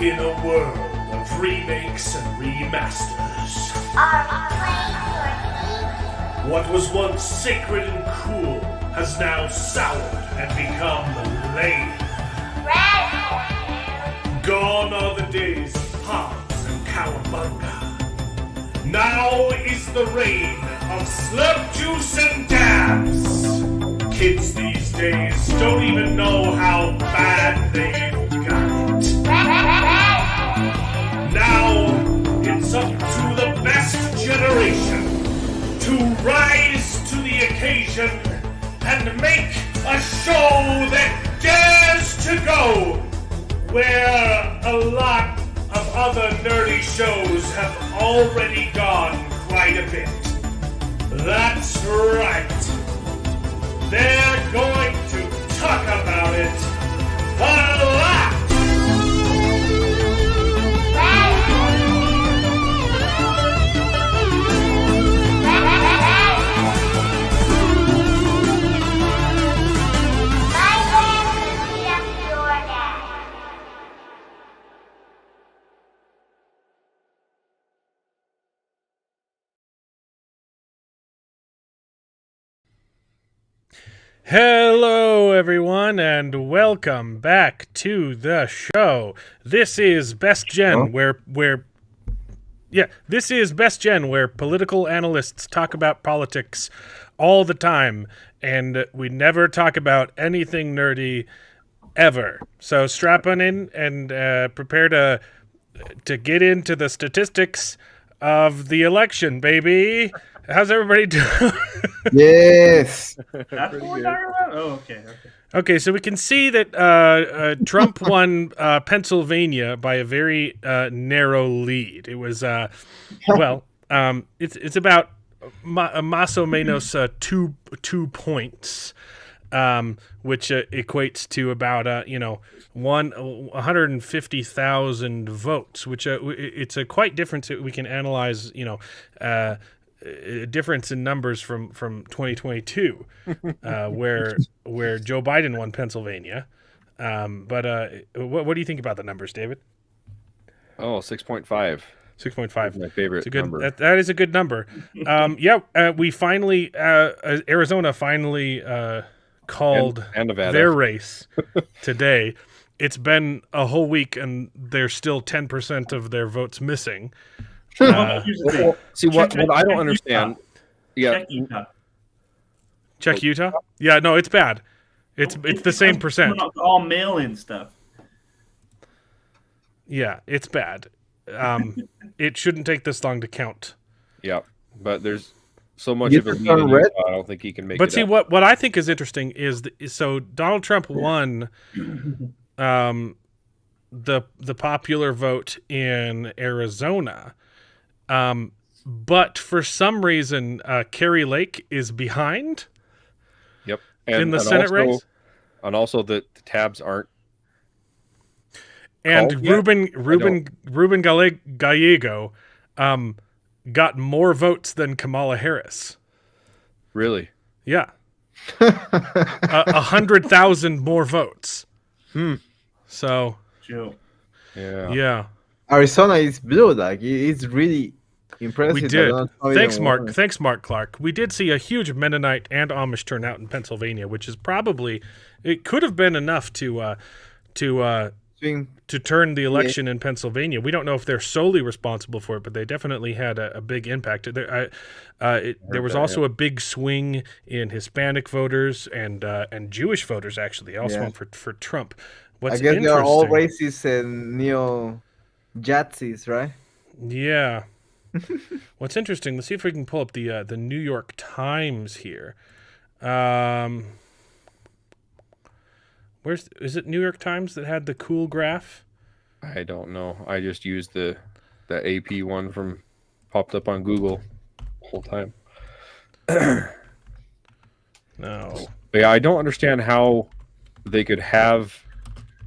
In a world of remakes and remasters, Are we playing for what was once sacred and cool has now soured and become lame. Red? Gone are the days of Pods and Cowabunga. Now is the reign of slurp juice and dabs. Kids these days don't even know how bad they've got it. Now it's up to the best generation to rise to the occasion and make a show that dares to go where a lot of other nerdy shows have already gone quite a bit. That's right. They're going to talk about it a lot. Hello, everyone, and welcome back to the show. This is Best Gen, where political analysts talk about politics all the time, and we never talk about anything nerdy ever. So strap on in and prepare to get into the statistics of the election, baby. How's everybody doing? Yes. That's what we're talking about? Oh, okay. Okay, so we can see that Trump won Pennsylvania by a very narrow lead. It was, it's about más o menos 2 points, which equates to about 150,000 votes, which it's a quite difference that we can analyze. A difference in numbers from 2022, where Joe Biden won Pennsylvania. But what do you think about the numbers, David? 6.5. 6.5. My favorite number. That is a good number. We finally, Arizona finally called their race today. It's been a whole week, and there's still 10% of their votes missing. Here's the thing. See, what I don't understand. Check Utah. Check Utah? Yeah, no, it's bad. It's the same percent. All mail-in stuff. Yeah, it's bad. It shouldn't take this long to count. Yeah, but there's so much of it. I don't think he can make it. But see, what I think is interesting is so Donald Trump won the popular vote in Arizona. But for some reason, Kari Lake is behind. Yep, in the Senate race, and also the tabs aren't. And Ruben Gallego got more votes than Kamala Harris. Really? Yeah, 100,000 more votes. So, Joe. Yeah. Arizona is blue. Like it's really impressive. We did. Thanks, Mark. Thanks, Mark Clark. We did see a huge Mennonite and Amish turnout in Pennsylvania, which is it could have been enough to turn the election in Pennsylvania. We don't know if they're solely responsible for it, but they definitely had a big impact. There was also a big swing in Hispanic voters and Jewish voters. Actually, also went for Trump. What's I guess interesting? they're all racist and neo-Jazzis, right? Yeah. What's interesting? Let's see if we can pull up the New York Times here. Is it New York Times that had the cool graph? I don't know. I just used the AP one from popped up on Google the whole time. No. But yeah, I don't understand how they could have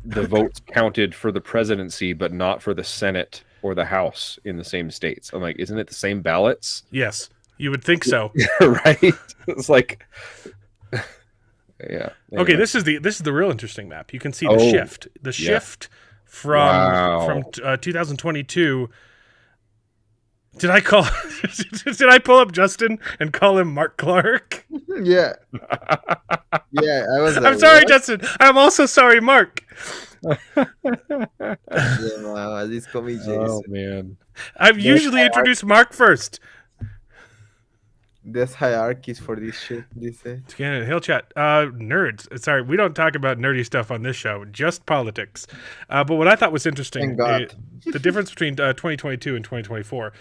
the votes counted for the presidency, but not for the Senate or the House in the same states. I'm like, isn't it the same ballots? Yes, you would think so. Right? It's like, yeah. Okay, this is the real interesting map. You can see the shift. The shift from 2022. Did I call? Did I pull up Justin and call him Mark Clark? Yeah. Yeah, I was. I'm sorry, Justin. I'm also sorry, Mark. Yeah, at least call me Jason. Oh man. I've usually introduced Mark first. There's hierarchies for this shit. This Yeah, Hill chat. Nerds. Sorry, we don't talk about nerdy stuff on this show, just politics. But what I thought was interesting, Thank God. the difference between 2022 and 2024,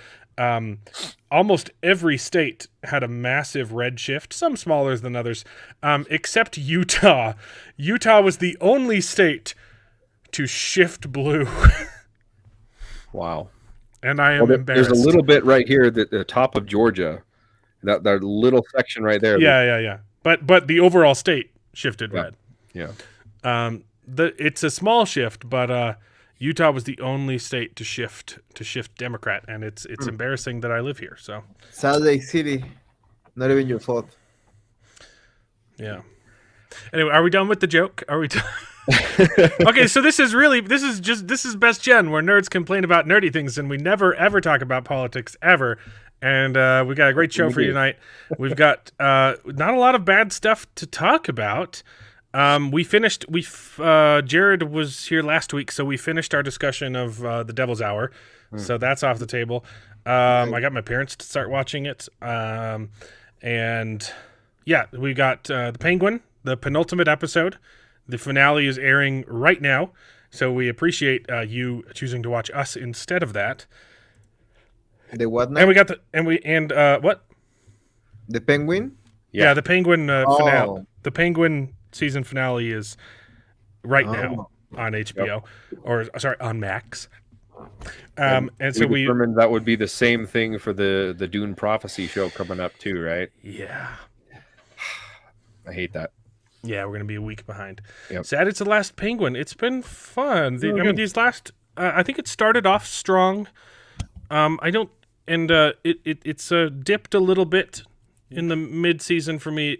almost every state had a massive red shift, some smaller than others, except Utah. Utah was the only state to shift blue. Wow. And I am embarrassed. There's a little bit right here at the top of Georgia. That little section right there. Yeah. But the overall state shifted red. Yeah. It's a small shift, but Utah was the only state to shift Democrat, and it's embarrassing that I live here. So Salt Lake City, not even your fault. yeah. Anyway, are we done with the joke? Are we done? Okay, so this is Best Gen, where nerds complain about nerdy things, and we never ever talk about politics ever. And we got a great show for you tonight. We've got not a lot of bad stuff to talk about. Jared was here last week, so we finished our discussion of The Devil's Hour. So that's off the table. I got my parents to start watching it. And yeah, we got The Penguin, the penultimate episode. The finale is airing right now. So we appreciate you choosing to watch us instead of that. The what now? And we got what? The Penguin? Yeah, the Penguin finale. The Penguin season finale is right now on HBO, or sorry, on Max. And so we determined that would be the same thing for the Dune Prophecy show coming up too, right? Yeah. I hate that. Yeah, we're gonna be a week behind. Yep. Sad it's the last Penguin. It's been fun. These last. I think it started off strong. It's dipped a little bit in the mid-season for me.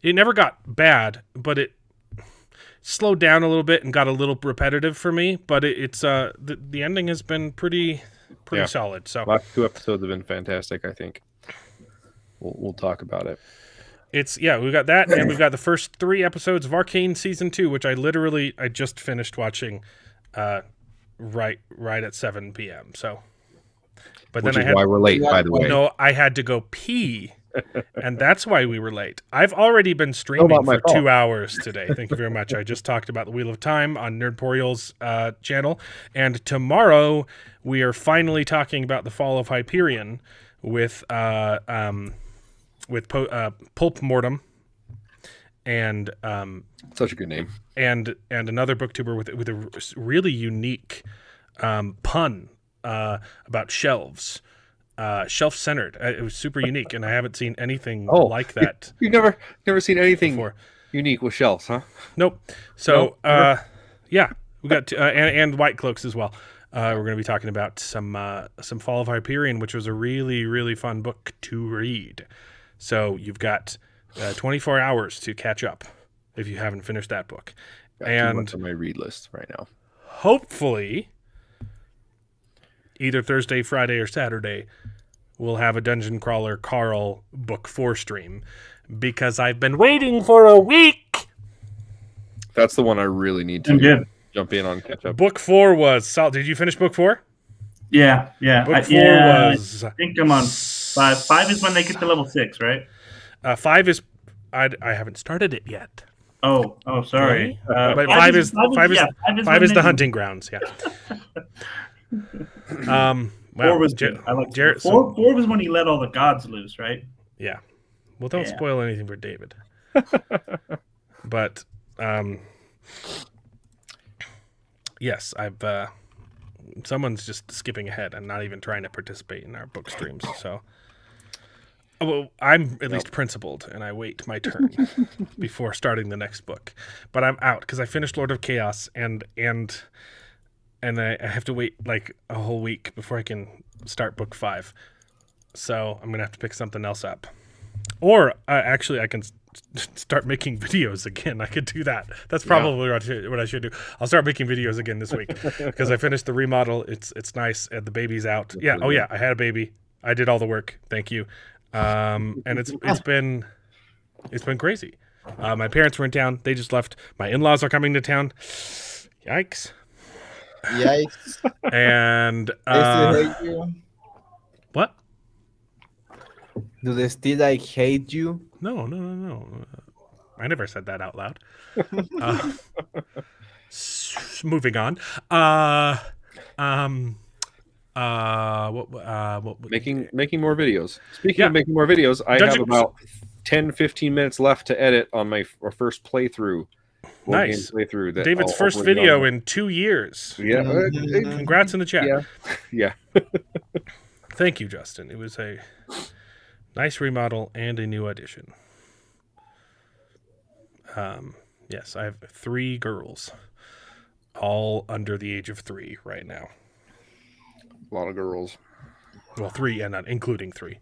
It never got bad, but it slowed down a little bit and got a little repetitive for me. But the ending has been pretty solid. So last 2 episodes have been fantastic. I think we'll talk about it. We've got that, and we've got the first 3 episodes of ARCANE season 2, which I just finished watching, right at 7 p.m. So. But Which then is why we're late, by the way. No, I had to go pee, and that's why we were late. I've already been streaming for 2 hours today. Thank you very much. I just talked about the Wheel of Time on Nerdporial's channel, and tomorrow we are finally talking about the Fall of Hyperion with Pulp Mortem, and such a good name, and another booktuber with a really unique pun. About shelves, shelf-centered. It was super unique, and I haven't seen anything like that. You've never seen anything before. Unique with shelves, huh? Nope. So, yeah, we got and White Cloaks as well. We're going to be talking about some Fall of Hyperion, which was a really, really fun book to read. So you've got 24 hours to catch up if you haven't finished that book. And on my read list right now. Hopefully, either Thursday, Friday, or Saturday, we'll have a Dungeon Crawler Carl Book 4 stream, because I've been waiting for a week. That's the one I really need to jump in on, catch up. Book 4 was solid. Did you finish Book 4? Yeah. Book 4 was... I think I'm on 5. 5 is when they get to level 6, right? 5 is... I haven't started it yet. Oh, sorry. But 5 is the hunting grounds, yeah. 4 was good. I like Jared. 4 was when he let all the gods loose, right? Yeah. Well, don't spoil anything for David. But yes, I've someone's just skipping ahead and not even trying to participate in our book streams. So, well, I'm at least principled, and I wait my turn before starting the next book. But I'm out because I finished Lord of Chaos, and I have to wait like a whole week before I can start book 5. So I'm going to have to pick something else up. Or actually, I can start making videos again. I could do that. That's probably what I should do. I'll start making videos again this week because I finished the remodel. It's nice, and the baby's out. Yeah. Oh yeah, I had a baby. I did all the work. Thank you. And it's been crazy. My parents were in town. They just left. My in-laws are coming to town. Yikes. And They still hate you? what? Do they still like hate you? No. I never said that out loud. Moving on. Making more videos. Speaking of making more videos, I have about 10-15 minutes left to edit on my first playthrough. Nice. Playthrough that David's first video in 2 years. Yeah. Congrats in the chat. Yeah. Thank you, Justin. It was a nice remodel and a new addition. Yes, I have 3 girls, all under the age of 3 right now. A lot of girls. Well, 3 and not including 3.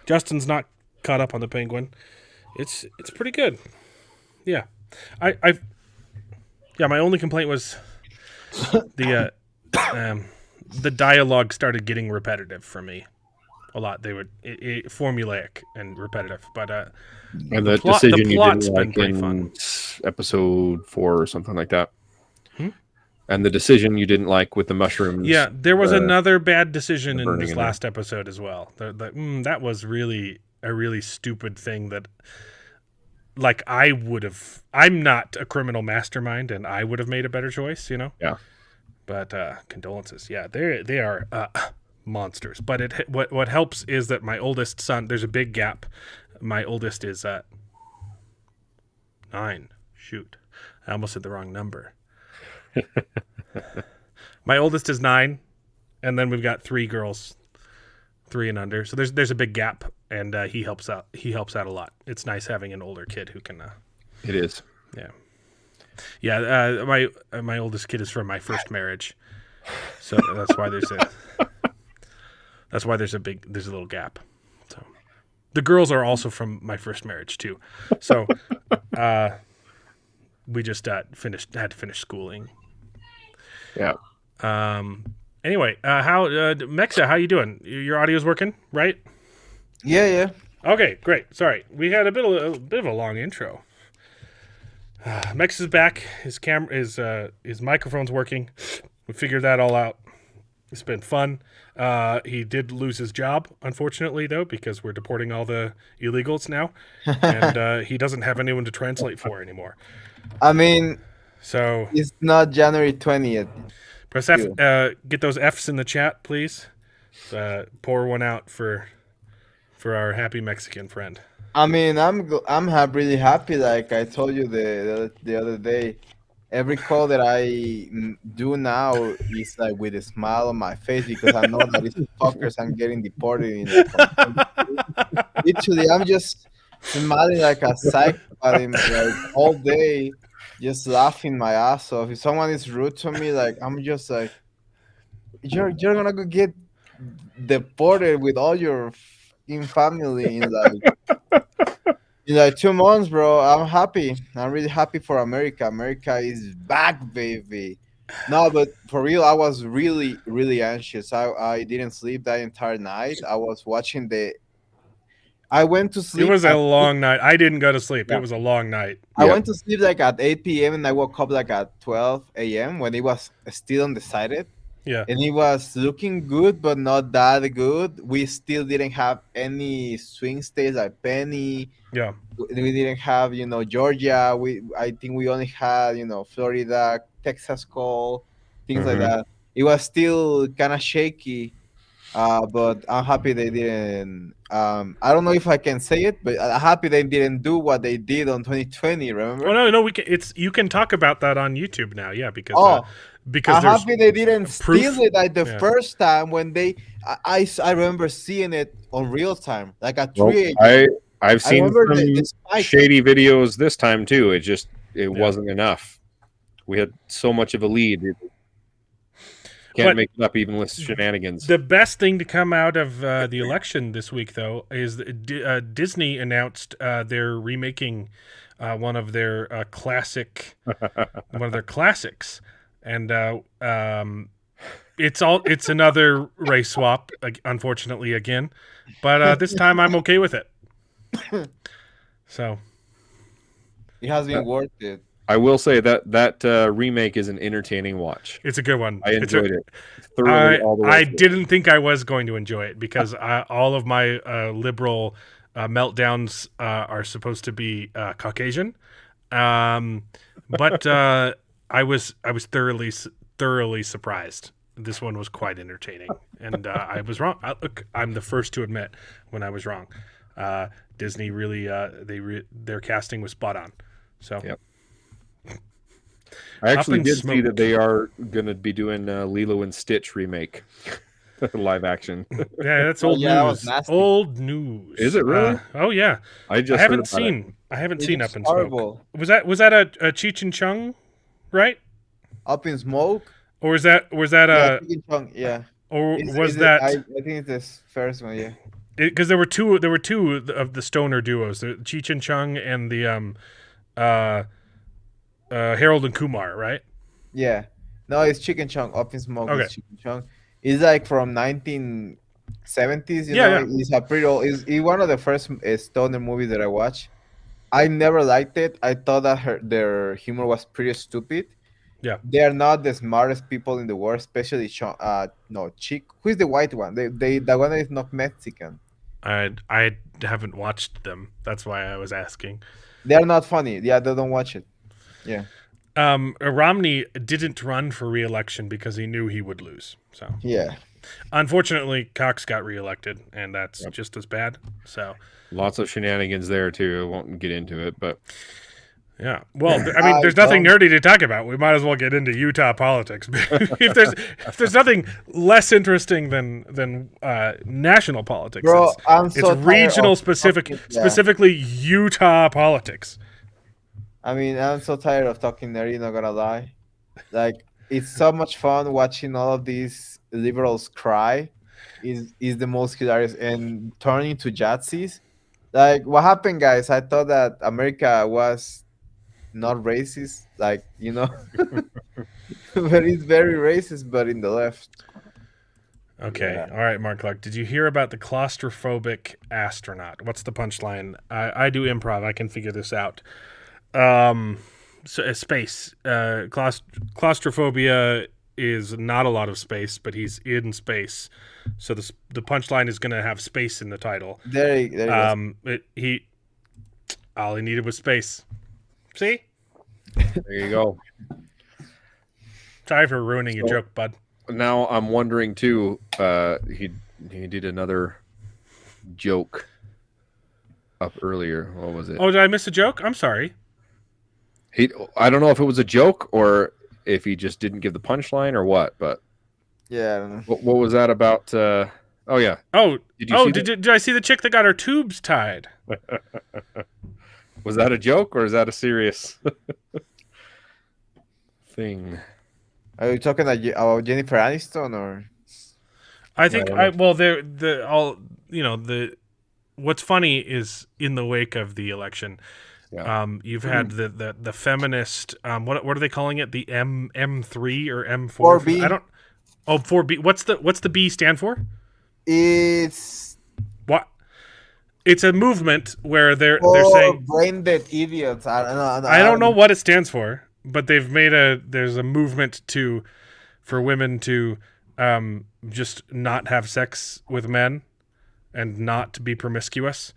Justin's not caught up on the Penguin. It's pretty good. Yeah, my only complaint was the dialogue started getting repetitive for me. A lot. They would formulaic and repetitive, but and the decision you didn't like in episode 4 or something like that. And the decision you didn't like with the mushrooms. Yeah, there was another bad decision in this last episode as well. That was really a really stupid thing that, like, I'm not a criminal mastermind, and I would have made a better choice, you know? Yeah. But condolences. Yeah, they are monsters. But what helps is that my oldest son, there's a big gap. My oldest is 9. Shoot. I almost said the wrong number. My oldest is 9, and then we've got 3 girls, 3 and under. So there's a big gap, and he helps out. He helps out a lot. It's nice having an older kid who can. It is. Yeah. My oldest kid is from my first marriage, so that's why there's a little gap. So the girls are also from my first marriage too. So we just had to finish schooling. Yeah. Anyway, how Mexa, how you doing? Your audio's working, right? Yeah. Okay, great. Sorry, we had a bit of a long intro. Mex is back. His microphone's working. We figured that all out. It's been fun. He did lose his job, unfortunately, though, because we're deporting all the illegals now, and he doesn't have anyone to translate for anymore. I mean, so it's not January 20th. Press F. Get those Fs in the chat, please. Pour one out for our happy Mexican friend. I mean, I'm really happy. Like I told you the other day, every call that I do now is like with a smile on my face because I know that these fuckers I'm getting deported. Literally, I'm just smiling like a psychopath like all day, just laughing my ass off. If someone is rude to me, like I'm just like, you're gonna go get deported with all your family in like 2 months, bro. I'm happy. I'm really happy for America. America is back, baby. No, but for real, I was really, really anxious. I didn't sleep that entire night. I was watching I went to sleep. It was a long night. I didn't go to sleep. Yeah. It was a long night. I went to sleep like at 8 p.m. and I woke up like at 12 a.m. when it was still undecided. Yeah. And it was looking good, but not that good. We still didn't have any swing states like Penny. Yeah. We didn't have, Georgia. I think we only had, Florida, Texas call, things like that. It was still kind of shaky. But I'm happy they didn't. I don't know if I can say it, but I'm happy they didn't do what they did on 2020. Remember? Oh no, you can talk about that on YouTube now. Yeah, because I'm happy they didn't steal it like the first time when they. I remember seeing it on real time, like at 3 a.m. I've seen some shady videos this time too. It wasn't enough. We had so much of a lead. Can't make it up even with shenanigans. The best thing to come out of the election this week, though, is that Disney announced they're remaking one of their classics, and it's another race swap, unfortunately again, but this time I'm okay with it. So it has been worth it. I will say that remake is an entertaining watch. It's a good one. I enjoyed it thoroughly all the way I through. didn't think I was going to enjoy it because all of my liberal meltdowns are supposed to be Caucasian, but I was thoroughly surprised. This one was quite entertaining, and I was wrong. Look, I'm the first to admit when I was wrong. Disney really their casting was spot on. So. Yep. I actually did see that they are going to be doing Lilo and Stitch remake, live action. Yeah, that's old news. Old news. Is it really? Oh yeah. I haven't seen Up in horrible. Smoke. Was that a Cheech and Chong, right? Up in Smoke. Or was that a? Cheech and Chong, yeah. Or was I think it's this first one, yeah. Because there were two of the stoner duos, the Cheech and Chong and the Harold and Kumar, right? Yeah. No, it's Chicken Chong. Up in Smoke Okay. is Chicken Chong. It's like from 1970s. You Yeah, know, yeah. It's a pretty old. It's one of the first stoner movies that I watched. I never liked it. I thought that their humor was pretty stupid. Yeah. They are not the smartest people in the world, especially Chick. Who is the white one? The one that is not Mexican. I haven't watched them. That's why I was asking. They are not funny. Yeah, they don't watch it. Yeah. Romney didn't run for re-election because he knew he would lose. So Yeah. unfortunately, Cox got re-elected, and that's just as bad. So Lots of shenanigans there too. I won't get into it, but yeah. Well, I mean, there's nothing nerdy to talk about. We might as well get into Utah politics. if there's nothing less interesting than national politics, Bro, I'm it's so tired regional of talking, specifically Utah politics. I mean, I'm so tired of talking nerdy, not gonna lie. Like, it's so much fun watching all of these liberals cry. Is the most hilarious, and turning to Yahtzees. Like, what happened, guys? I thought that America was not racist, like, but it's very racist, but in the left. Okay. Yeah. All right, Mark Clark. Did you hear about the claustrophobic astronaut? What's the punchline? I do improv. I can figure this out. So space. Claustrophobia is not a lot of space, but he's in space. So the punchline is going to have space in the title. There you go. All he needed was space. See? there you go. Sorry for ruining your joke, bud. Now I'm wondering too. He did another joke up earlier. What was it? Oh, did I miss a joke? I'm sorry. I don't know if it was a joke or if he just didn't give the punchline or what. But Yeah, I don't know. what was that about? Oh yeah. Oh, see did I see the chick that got her tubes tied? Was that a joke or is that a serious thing? Are you talking about Jennifer Aniston or? I think Yeah, what's funny is in the wake of the election, Yeah. you've had the feminist what are they calling it? The M3 or M4? 4B. I don't. Oh, 4B. What's the B stand for? It's What? It's a movement where they're for saying brain dead idiots. I don't know. I don't know what it stands for, but they've made there's a movement for women to just not have sex with men and not to be promiscuous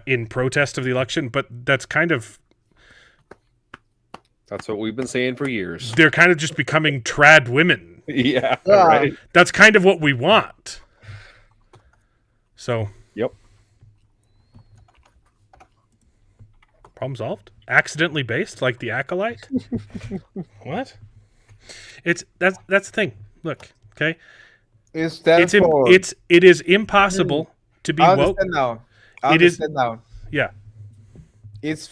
in protest of the election. But that's what we've been saying for years. they're kind of just becoming trad women. Yeah. Yeah. Right. That's kind of what we want. So Yep. problem solved. Accidentally based, like the Acolyte. What? That's the thing. Look, okay. It stands for. It is impossible to be I woke. understand now. I It is- understand now. Yeah. It's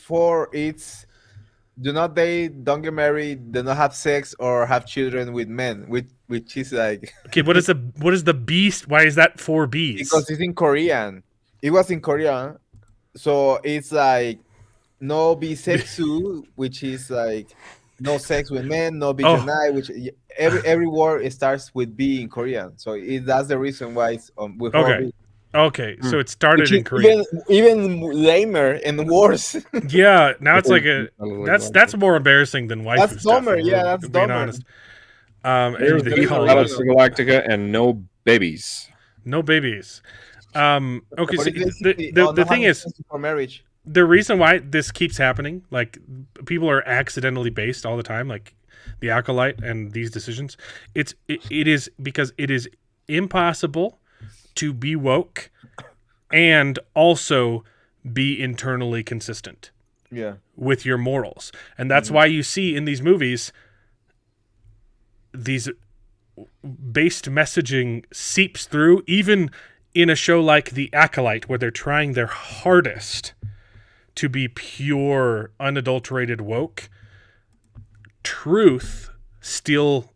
do not date, don't get married, do not have sex or have children with men, which is like Okay, what is the beast? Why is that 4 B's? because it's in Korean. It was in Korean, so it's like no bisexual, which is like no sex with men, no bijanai, which every word starts with B in Korean. So that's the reason why it's with Okay. Okay, so it started in Korea. Even lamer and worse. Yeah, now it's like that's more embarrassing than waifu That's stuff. dumber. if Yeah, we're that's being dumber. honest. There's And the they call Battlestar it Galactica and no babies. no babies. Okay, But so it's basically, the not thing having is, sex before marriage. the reason why this keeps happening, like people are accidentally based all the time, like the Acolyte and these decisions. It is because it is impossible to be woke and also be internally consistent Yeah. with your morals. And that's why you see in these movies these based messaging seeps through, even in a show like The Acolyte, where they're trying their hardest to be pure, unadulterated woke. Truth still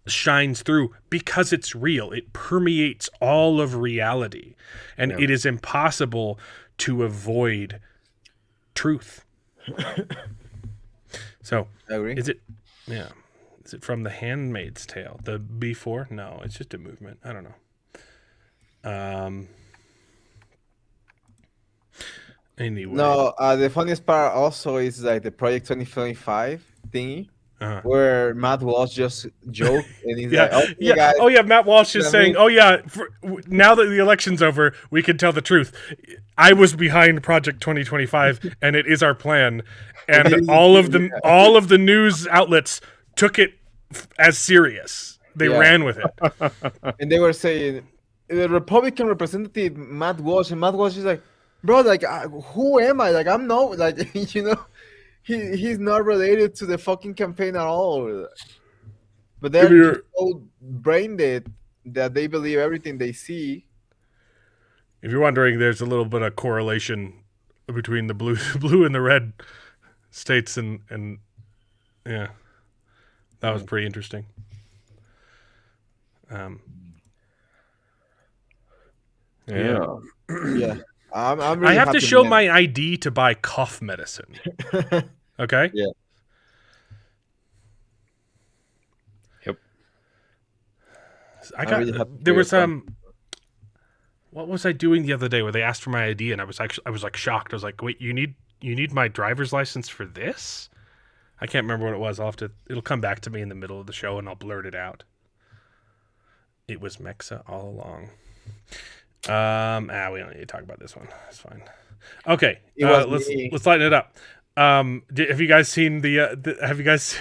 shines through because it's real. It permeates all of reality, and it is impossible to avoid truth. So, I agree. is it from The Handmaid's Tale? The B4? No, it's just a movement. I don't know. Anyway. No, the funniest part also is like the Project 2025 thingy, Uh-huh. where Matt Walsh just joked and he's Yeah, like, "Okay, yeah. guys, Oh, yeah. Matt Walsh is I saying, mean- "Oh, yeah. Now that the election's over, we can tell the truth. I was behind Project 2025, and it is our plan." And it is all of true, the news outlets took it as serious. They Yeah. ran with it. and they were saying the Republican representative Matt Walsh, and Matt Walsh is like, "Bro, like, who am I? Like, I'm no, like, you know, he's not related to the fucking campaign at all." But they're you're- just so brain dead that they believe everything they see. If you're wondering, there's a little bit of correlation between the blue and the red states, and yeah, that was pretty interesting. Yeah. Yeah, I'm I really have to happy show with my ID to buy cough medicine. them. Okay. Yeah. I I'm got really happy there for was your what was I doing the other day where they asked for my ID and I was like shocked. I was like, wait, you need my driver's license for this? I can't remember what it was. It'll come back to me in the middle of the show and I'll blurt it out. It was Mexa all along. We don't need to talk about this one. It's fine. Okay, It was me. let's lighten it up. Have you guys seen have you guys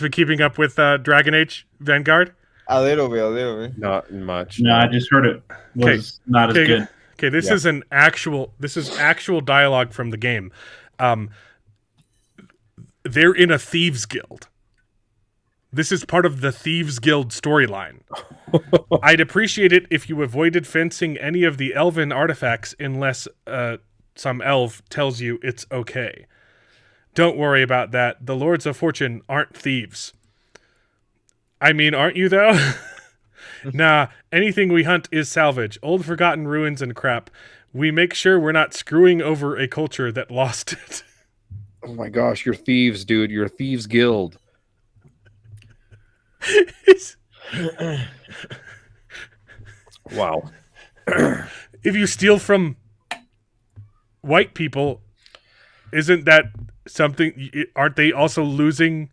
been keeping up with Dragon Age Vanguard? A little bit. Not much. No, I just heard it was not as good. Okay, this is actual dialogue from the game. They're in a thieves guild. This is part of the Thieves Guild storyline. I'd appreciate it if you avoided fencing any of the elven artifacts unless some elf tells you it's okay. Don't worry about that. The Lords of Fortune aren't thieves. I mean, aren't you, though? Nah, anything we hunt is salvage. Old forgotten ruins and crap. We make sure we're not screwing over a culture that lost it. Oh my gosh, you're thieves, dude. You're a thieves guild. Wow. If you steal from white people, isn't that something? Aren't they also losing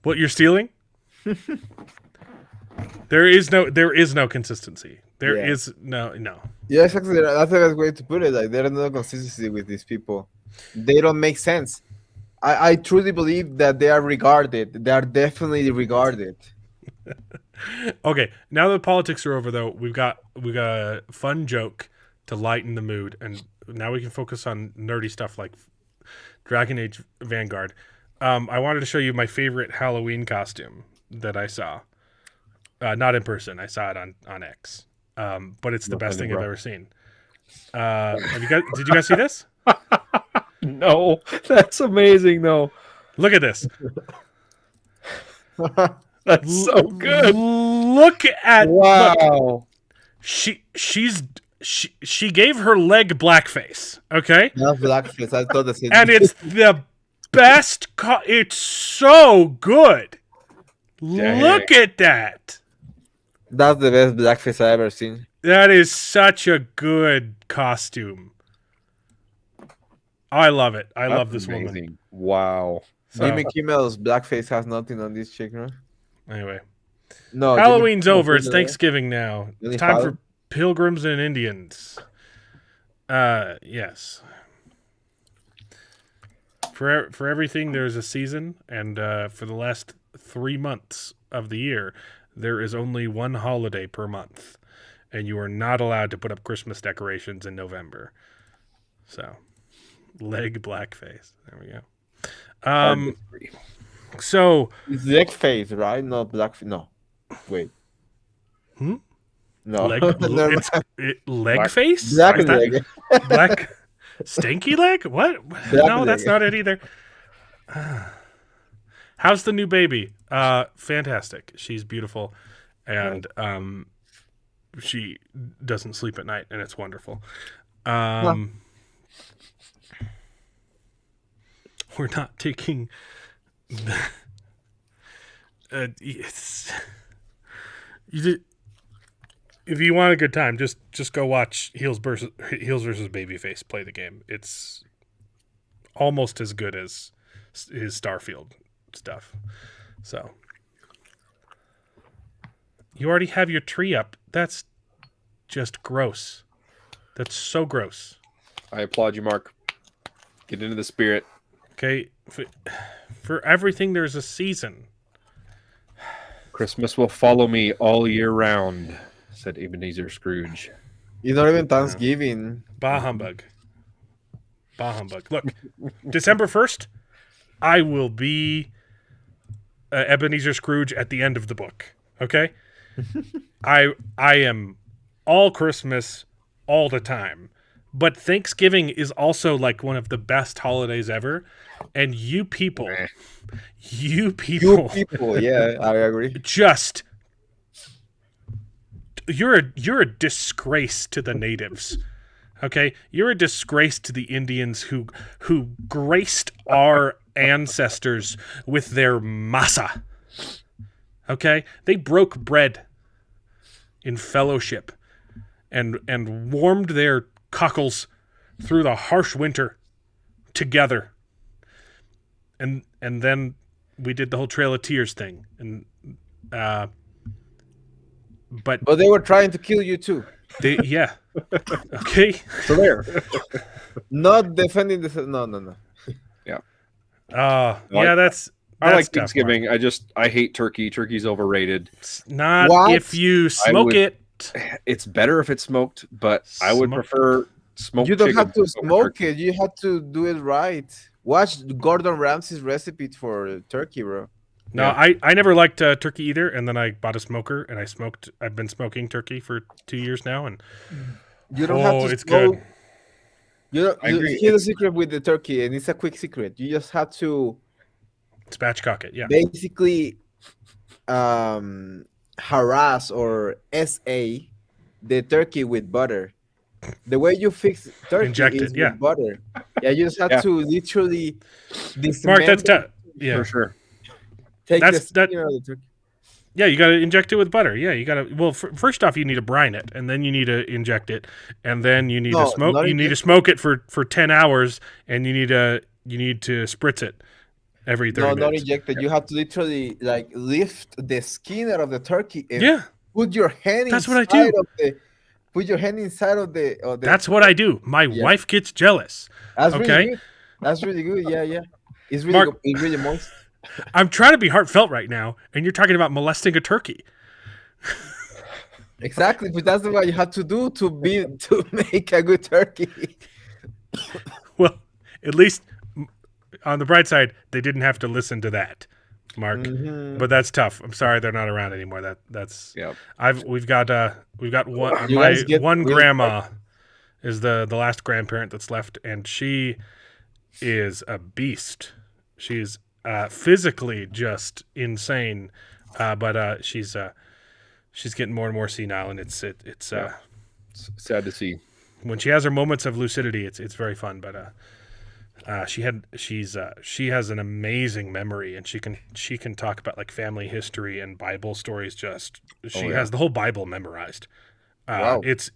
what you're stealing? There is no consistency. There Yeah. is no. Yeah, exactly. That's the best way to put it. Like, there's no consistency with these people. They don't make sense. I truly believe that they are regarded. They are definitely regarded. Okay, now that politics are over, though, we got a fun joke to lighten the mood, and now we can focus on nerdy stuff like Dragon Age Vanguard. I wanted to show you my favorite Halloween costume that I saw. Not in person. I saw it on X. But it's the best thing I've ever seen. Did you guys see this? No, that's amazing though. Look at this. That's so good. Look at Wow. look. She gave her leg blackface. Okay, Not blackface. I thought the same. and it's the best. It's so good. Dang. Look at that. That's the best blackface I ever seen. That is such a good costume. I love it. I love this woman. Amazing. Wow. So, Jimmy Kimmel's blackface has nothing on this chick, right? anyway, No. Halloween's Jimmy over. It's Kimmel, Thanksgiving now. Really It's time follow? for pilgrims and Indians. Yes. For everything, there's a season, and for the last 3 months of the year, there is only one holiday per month, and you are not allowed to put up Christmas decorations in November. So, leg blackface. There we go. So It's leg face, right? Not blackface. No. Wait. Hmm? No. leg, Never it's, mind. leg face? Black Is that- leg. Black stinky leg? What? Black No, that's leg. not it either. How's the new baby? Fantastic. She's beautiful, and she doesn't sleep at night, and it's wonderful. We're not taking. It's you did. If you want a good time, just go watch Heels versus Babyface play the game. It's almost as good as his Starfield stuff. So you already have your tree up. That's just gross. That's so gross. I applaud you, Mark. Get into the spirit. Okay, for everything there's a season. Christmas will follow me all year round, said Ebenezer Scrooge. It's not even Thanksgiving. Bah humbug. Bah humbug. Look, December 1st, I will be Ebenezer Scrooge at the end of the book. Okay? I am all Christmas all the time. But Thanksgiving is also like one of the best holidays ever. And you people, You people, yeah, I agree. just you're a disgrace to the natives. Okay? You're a disgrace to the Indians who graced our ancestors with their masa. Okay? They broke bread in fellowship and warmed their cockles through the harsh winter together. And then we did the whole Trail of Tears thing. And but they were trying to kill you too. yeah. Okay. So there. Not defending the no. Yeah. Yeah, that's I like tough, Thanksgiving. Mark. I hate turkey. Turkey's overrated. It's not What? if you smoke would- it. It's better if it's smoked, but I would Smoke- prefer smoked You don't chicken have to over smoke turkey. it. You have to do it right. Watch Gordon Ramsay's recipe for turkey, bro. No, Yeah. I never liked turkey either, and then I bought a smoker and I smoked. I've been smoking turkey for 2 years now, and You don't have to it's smoke. good. You don't, I agree. here's the secret with the turkey, and it's a quick secret. You just have to Spatchcock it, yeah. basically harass or SA the turkey with butter. The way you fix turkey Inject is it, yeah. with butter. Yeah, you just have Yeah. to literally Mark, that's dismember, tough. Yeah, For sure. take that's- the that- skin out of the turkey. yeah. You got to inject it with butter. Yeah, you got to. Well, first off, you need to brine it, and then you need to inject it, and then you need No, to smoke. not You need to inject- smoke it for 10 hours, and you need to spritz it every 30 No, not minutes. injected. You have to literally like lift the skin out of the turkey and Yeah, put your hand That's what I inside do. of the put your hand inside of the that's what I do. My Yeah. wife gets jealous. That's okay. really good. That's really good. Yeah. It's really Mark- good. It's really moist. I'm trying to be heartfelt right now, and you're talking about molesting a turkey. Exactly, but that's what you have to do to make a good turkey. Well, at least on the bright side, they didn't have to listen to that, Mark. Mhm. But that's tough. I'm sorry they're not around anymore. That's Yeah. we've got one. You My guys get one really grandma is the last grandparent that's left, and she is a beast. She's physically just insane, but she's getting more and more senile, and it's sad to see. When she has her moments of lucidity, it's very fun. But she has an amazing memory, and she can talk about like family history and Bible stories. She has the whole Bible memorized. Wow. It's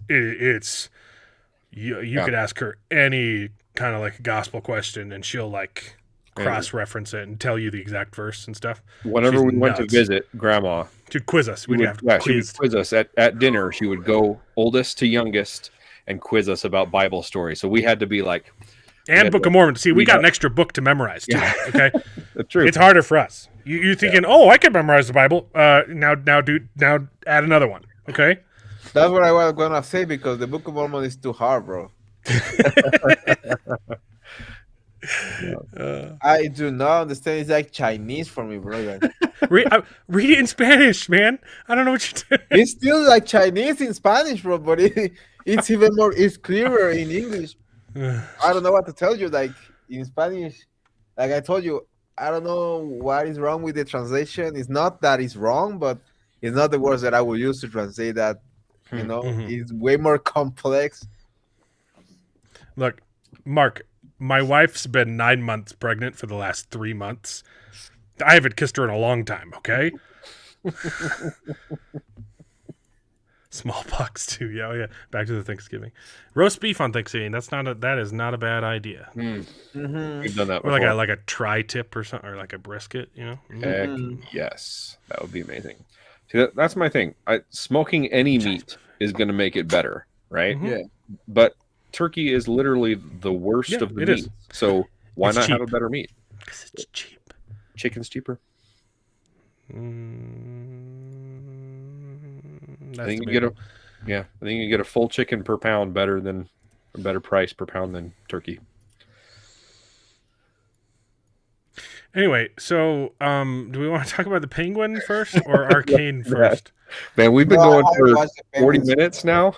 you could ask her any kind of like gospel question, and she'll like cross-reference it and tell you the exact verse and stuff. Whenever we went to visit Grandma, she'd quiz us. She would quiz us at dinner. She would go oldest to youngest and quiz us about Bible stories. So we had to be like, and Book of Mormon. See, we got an extra book to memorize too. Yeah. Okay, that's true. It's harder for us. You're thinking, oh, I can memorize the Bible. Now add another one. Okay. That's what I was gonna say, because the Book of Mormon is too hard, bro. I do not understand. It's like Chinese for me, bro. Read it in Spanish, man. I don't know what you're doing. It's still like Chinese in Spanish, bro, but it's even more. It's clearer in English. I don't know what to tell you. Like in Spanish, like I told you, I don't know what is wrong with the translation. It's not that it's wrong, but it's not the words that I would use to translate that. You know, it's way more complex. Look, Mark, my wife's been 9 months pregnant for the last 3 months. I haven't kissed her in a long time, okay? Smallpox too, yeah. Back to the Thanksgiving. Roast beef on Thanksgiving. That is not a bad idea. We've done that Or before. like a tri-tip or something, or like a brisket, you know? Heck, yes, that would be amazing. See, that's my thing. Smoking any meat is going to make it better, right? Yeah. But turkey is literally the worst of the meat. So why It's not cheap. have a better meat? Because it's cheap. Chicken's cheaper. That's I think debatable. I think you get a full chicken per pound a better price per pound than turkey. Anyway, so do we want to talk about the Penguin first or Arcane first? Man, we've been No, going I for watched the 40 Penguins. minutes now.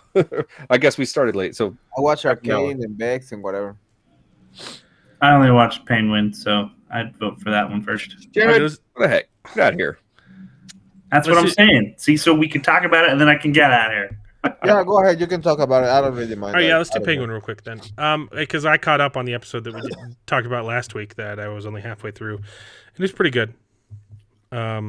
I guess we started late. So I watch Arcane and Bex and whatever. I only watched Penguin, so I'd vote for that one first. Jared, what the heck? Get out of here. That's what I'm saying. See, so we can talk about it, and then I can get out of here. Yeah, go ahead. You can talk about it. I don't really mind. All right, yeah, that. let's do I don't Penguin real quick then. Because I caught up on the episode that we talked about last week that I was only halfway through, and it's pretty good. I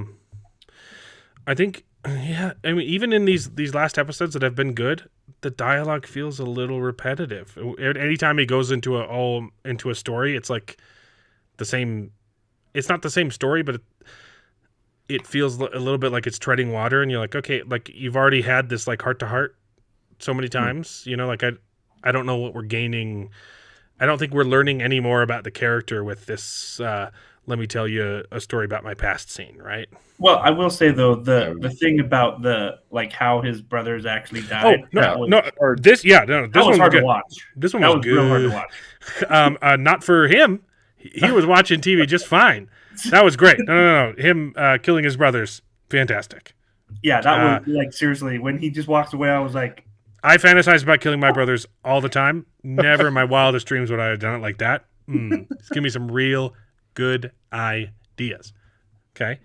think, yeah, I mean, even in these last episodes that have been good, the dialogue feels a little repetitive. Anytime he goes into a story, it's like the same. It's not the same story, but it feels a little bit like it's treading water, and you're like, okay, like you've already had this like heart to heart so many times, you know, like I don't know what we're gaining. I don't think we're learning any more about the character with this. Let me tell you a story about my past scene, right? Well, I will say though the thing about the like how his brothers actually died. This one was was hard good. to watch. This one That was was good. real hard to watch. Not for him. He was watching TV just fine. That was great. No. Him killing his brothers, fantastic. Yeah, that was like seriously. When he just walks away, I was like, I fantasize about killing my brothers all the time. Never in my wildest dreams would I have done it like that. Just give me some real good ideas. Okay.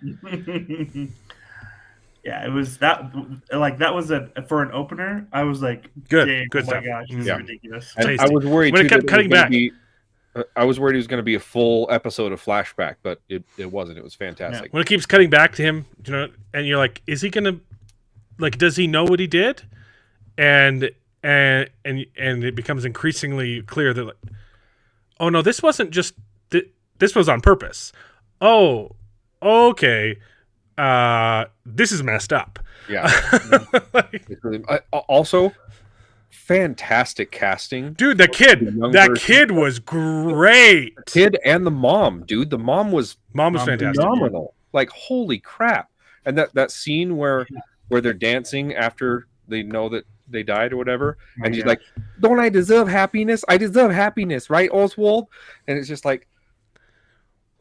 Yeah, it was that. Like that was for an opener. I was like, Good oh stuff. my gosh, this is ridiculous. Tasty. I was worried When too it kept that cutting was gonna back. be- I was worried it was going to be a full episode of flashback, but it wasn't. It was fantastic. When it keeps cutting back to him, you know, and you're like, is he gonna, like, does he know what he did? And it becomes increasingly clear that, like, oh no, this wasn't just this was on purpose. Oh, okay, this is messed up. Yeah. Also, fantastic casting, dude. That kid was great. The kid and the mom, dude. The mom was fantastic. Phenomenal. Like, holy crap! And that scene where they're dancing after they know that they died or whatever, and she's like, "Don't I deserve happiness? I deserve happiness, right, Oswald?" And it's just like,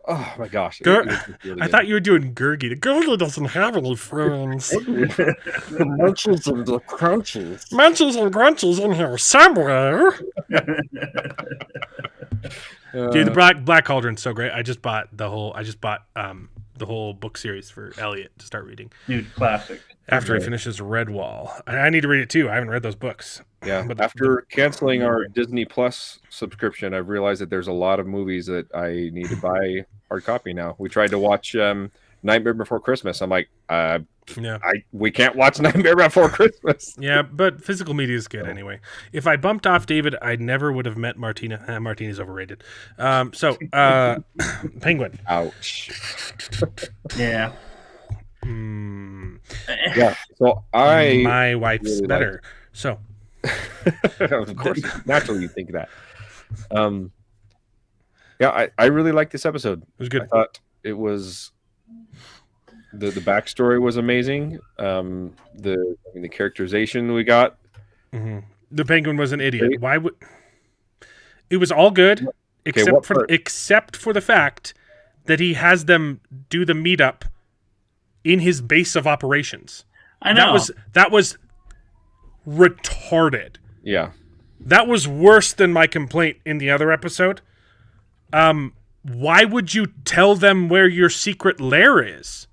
oh my gosh! I thought you were doing Gurgi. The Gurgi doesn't have any friends. The munches and the crunches. Munches and crunches in here somewhere. Dude, the Black Cauldron's so great. I just bought the whole book series for Elliot to start reading Dude, classic. after he finishes Redwall. I need to read it too. I haven't read those books. Yeah, But after canceling our Disney Plus subscription, I've realized that there's a lot of movies that I need to buy hard copy now. We tried to watch Nightmare Before Christmas. I'm like, we can't watch Nightmare Before Christmas. Yeah, but physical media is good anyway. If I bumped off David, I never would have met Martina. Martina's overrated. Penguin. Ouch. Yeah. Yeah. Yeah. So My wife's really better. So. Of course, naturally you think that. I really liked this episode. It was good. I thought it was the backstory was amazing. The characterization we got. Mm-hmm. The Penguin was an idiot. Why would? It was all good except for the fact that he has them do the meetup in his base of operations. I know that was retarded. Yeah. That was worse than my complaint in the other episode. Why would you tell them where your secret lair is?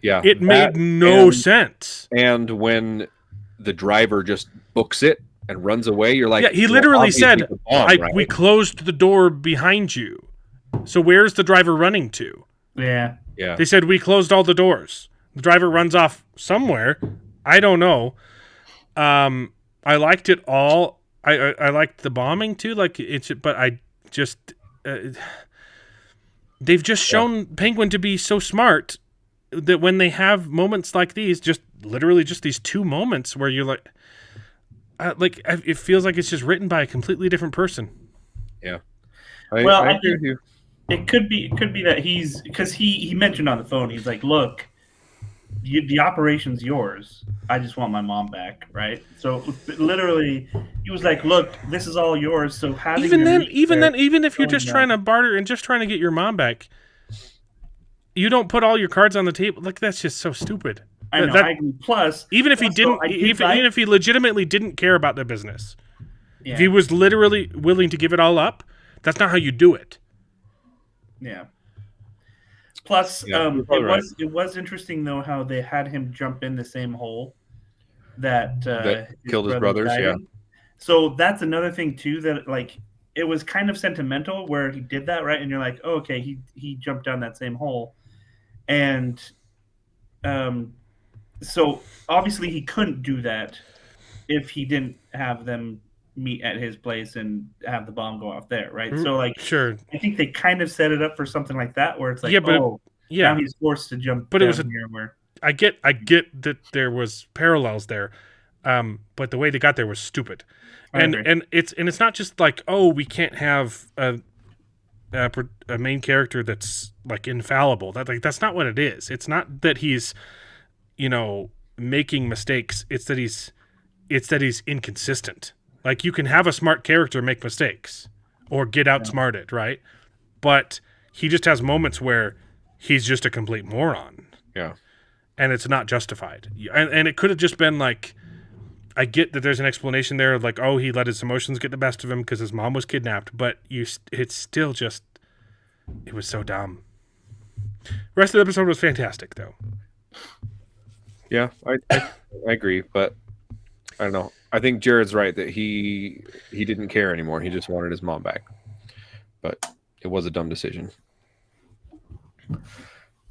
Yeah. It made no sense. And when the driver just books it and runs away, you're like, he literally said, right? we closed the door behind you. So where's the driver running to? Yeah. Yeah. They said, we closed all the doors. The driver runs off somewhere. I don't know. I liked it all. I liked the bombing too. But I just they've just shown Penguin to be so smart that when they have moments like these, just literally just these two moments where you're like, it feels like it's just written by a completely different person. Yeah. I agree with you. It could be that because he mentioned on the phone, he's like, look, the operation's yours. I just want my mom back, right? So literally, he was like, "Look, this is all yours." So even if you're just trying to barter and just trying to get your mom back, you don't put all your cards on the table. Like that's just so stupid. I know. I agree. Plus, even if he didn't, even if he legitimately didn't care about the business, if he was literally willing to give it all up, that's not how you do it. Yeah. Plus, it was interesting though how they had him jump in the same hole that killed his brothers. Yeah. So that's another thing too that it was kind of sentimental where he did that, right? And you're like, oh, okay, he jumped down that same hole, and so obviously he couldn't do that if he didn't have them meet at his place and have the bomb go off there, right? So sure, I think they kind of set it up for something like that where it's like, now he's forced to jump. But down it was here where I get that there was parallels there, but the way they got there was stupid, and it's not just like, oh, we can't have a main character that's like infallible. That's not what it is. It's not that he's making mistakes. It's that he's inconsistent. Like, you can have a smart character make mistakes or get outsmarted, right? But he just has moments where he's just a complete moron. Yeah. And it's not justified. And it could have just been like, I get that there's an explanation there, like, oh, he let his emotions get the best of him because his mom was kidnapped. But it's still just, it was so dumb. The rest of the episode was fantastic, though. Yeah, I agree, but I don't know. I think Jared's right that he didn't care anymore. He just wanted his mom back. But it was a dumb decision.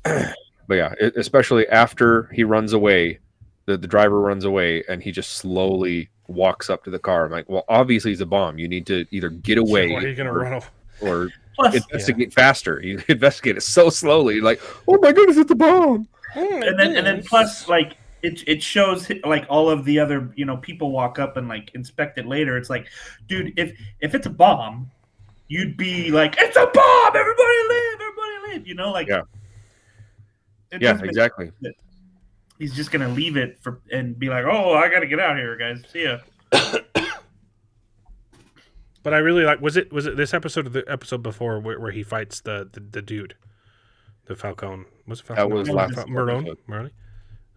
But yeah, especially after he runs away, the driver runs away, and he just slowly walks up to the car. I'm like, well, obviously he's a bomb. You need to either get away or investigate faster. You investigate it so slowly, like, oh my goodness, it's a bomb. And then plus, like, it shows like all of the other people walk up and like inspect it later. It's like, dude, if it's a bomb, you'd be like, it's a bomb, everybody leave, yeah, exactly. He's just gonna leave it and be like, oh, I gotta get out here, guys. See ya. But I really like. Was it this episode or the episode before where he fights the dude, the Falcone? Was it Falcone? That was last Maroni?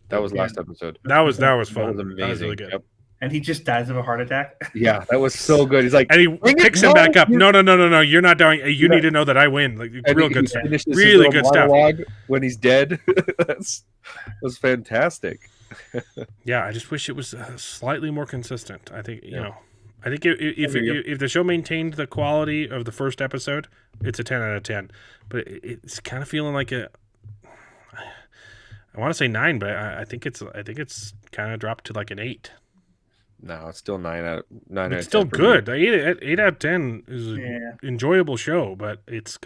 That was last episode. That was fun. That was amazing. That was really good. Yep. and he just dies of a heart attack. Yeah, that was so good. He's like, And he "Bring it, picks him no, back up. you-" No. You're not dying. You You're need not- to know that I win. Like and real he good stuff. finishes his Really little good stuff. monologue when he's dead. That was fantastic. Yeah, I just wish it was slightly more consistent. I think you Yeah. know. I think if the show maintained the quality of the first episode, it's a 10 out of 10. But it's kind of feeling like a. I want to say 9, but I think it's kind of dropped to like an 8. No, it's still 9 out of 9. It's out still of 10 for me. good. 8 out of 10 is an enjoyable show, but it's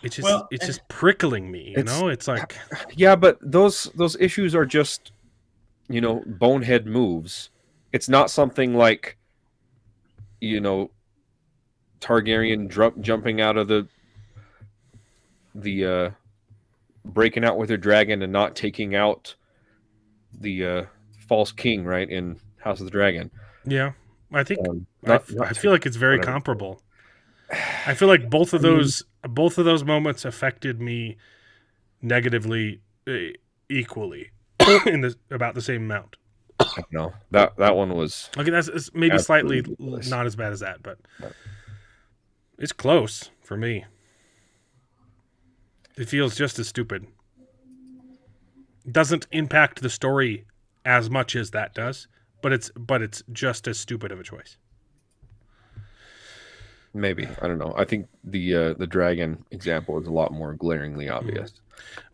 just prickling me. You know, it's like Yeah, but those issues are just, bonehead moves. It's not something like, Targaryen jumping out of the breaking out with her dragon and not taking out the false king, right, in House of the Dragon. yeah. I think Not I feel like it's very whatever. comparable. I feel like both of those moments affected me negatively equally in about the same amount. No, that one was Okay, it's maybe slightly Absolutely ridiculous. not as bad as that, but it's close for me. It feels just as stupid. It doesn't impact the story as much as that does, but it's just as stupid of a choice. maybe, I don't know. I think the dragon example is a lot more glaringly obvious.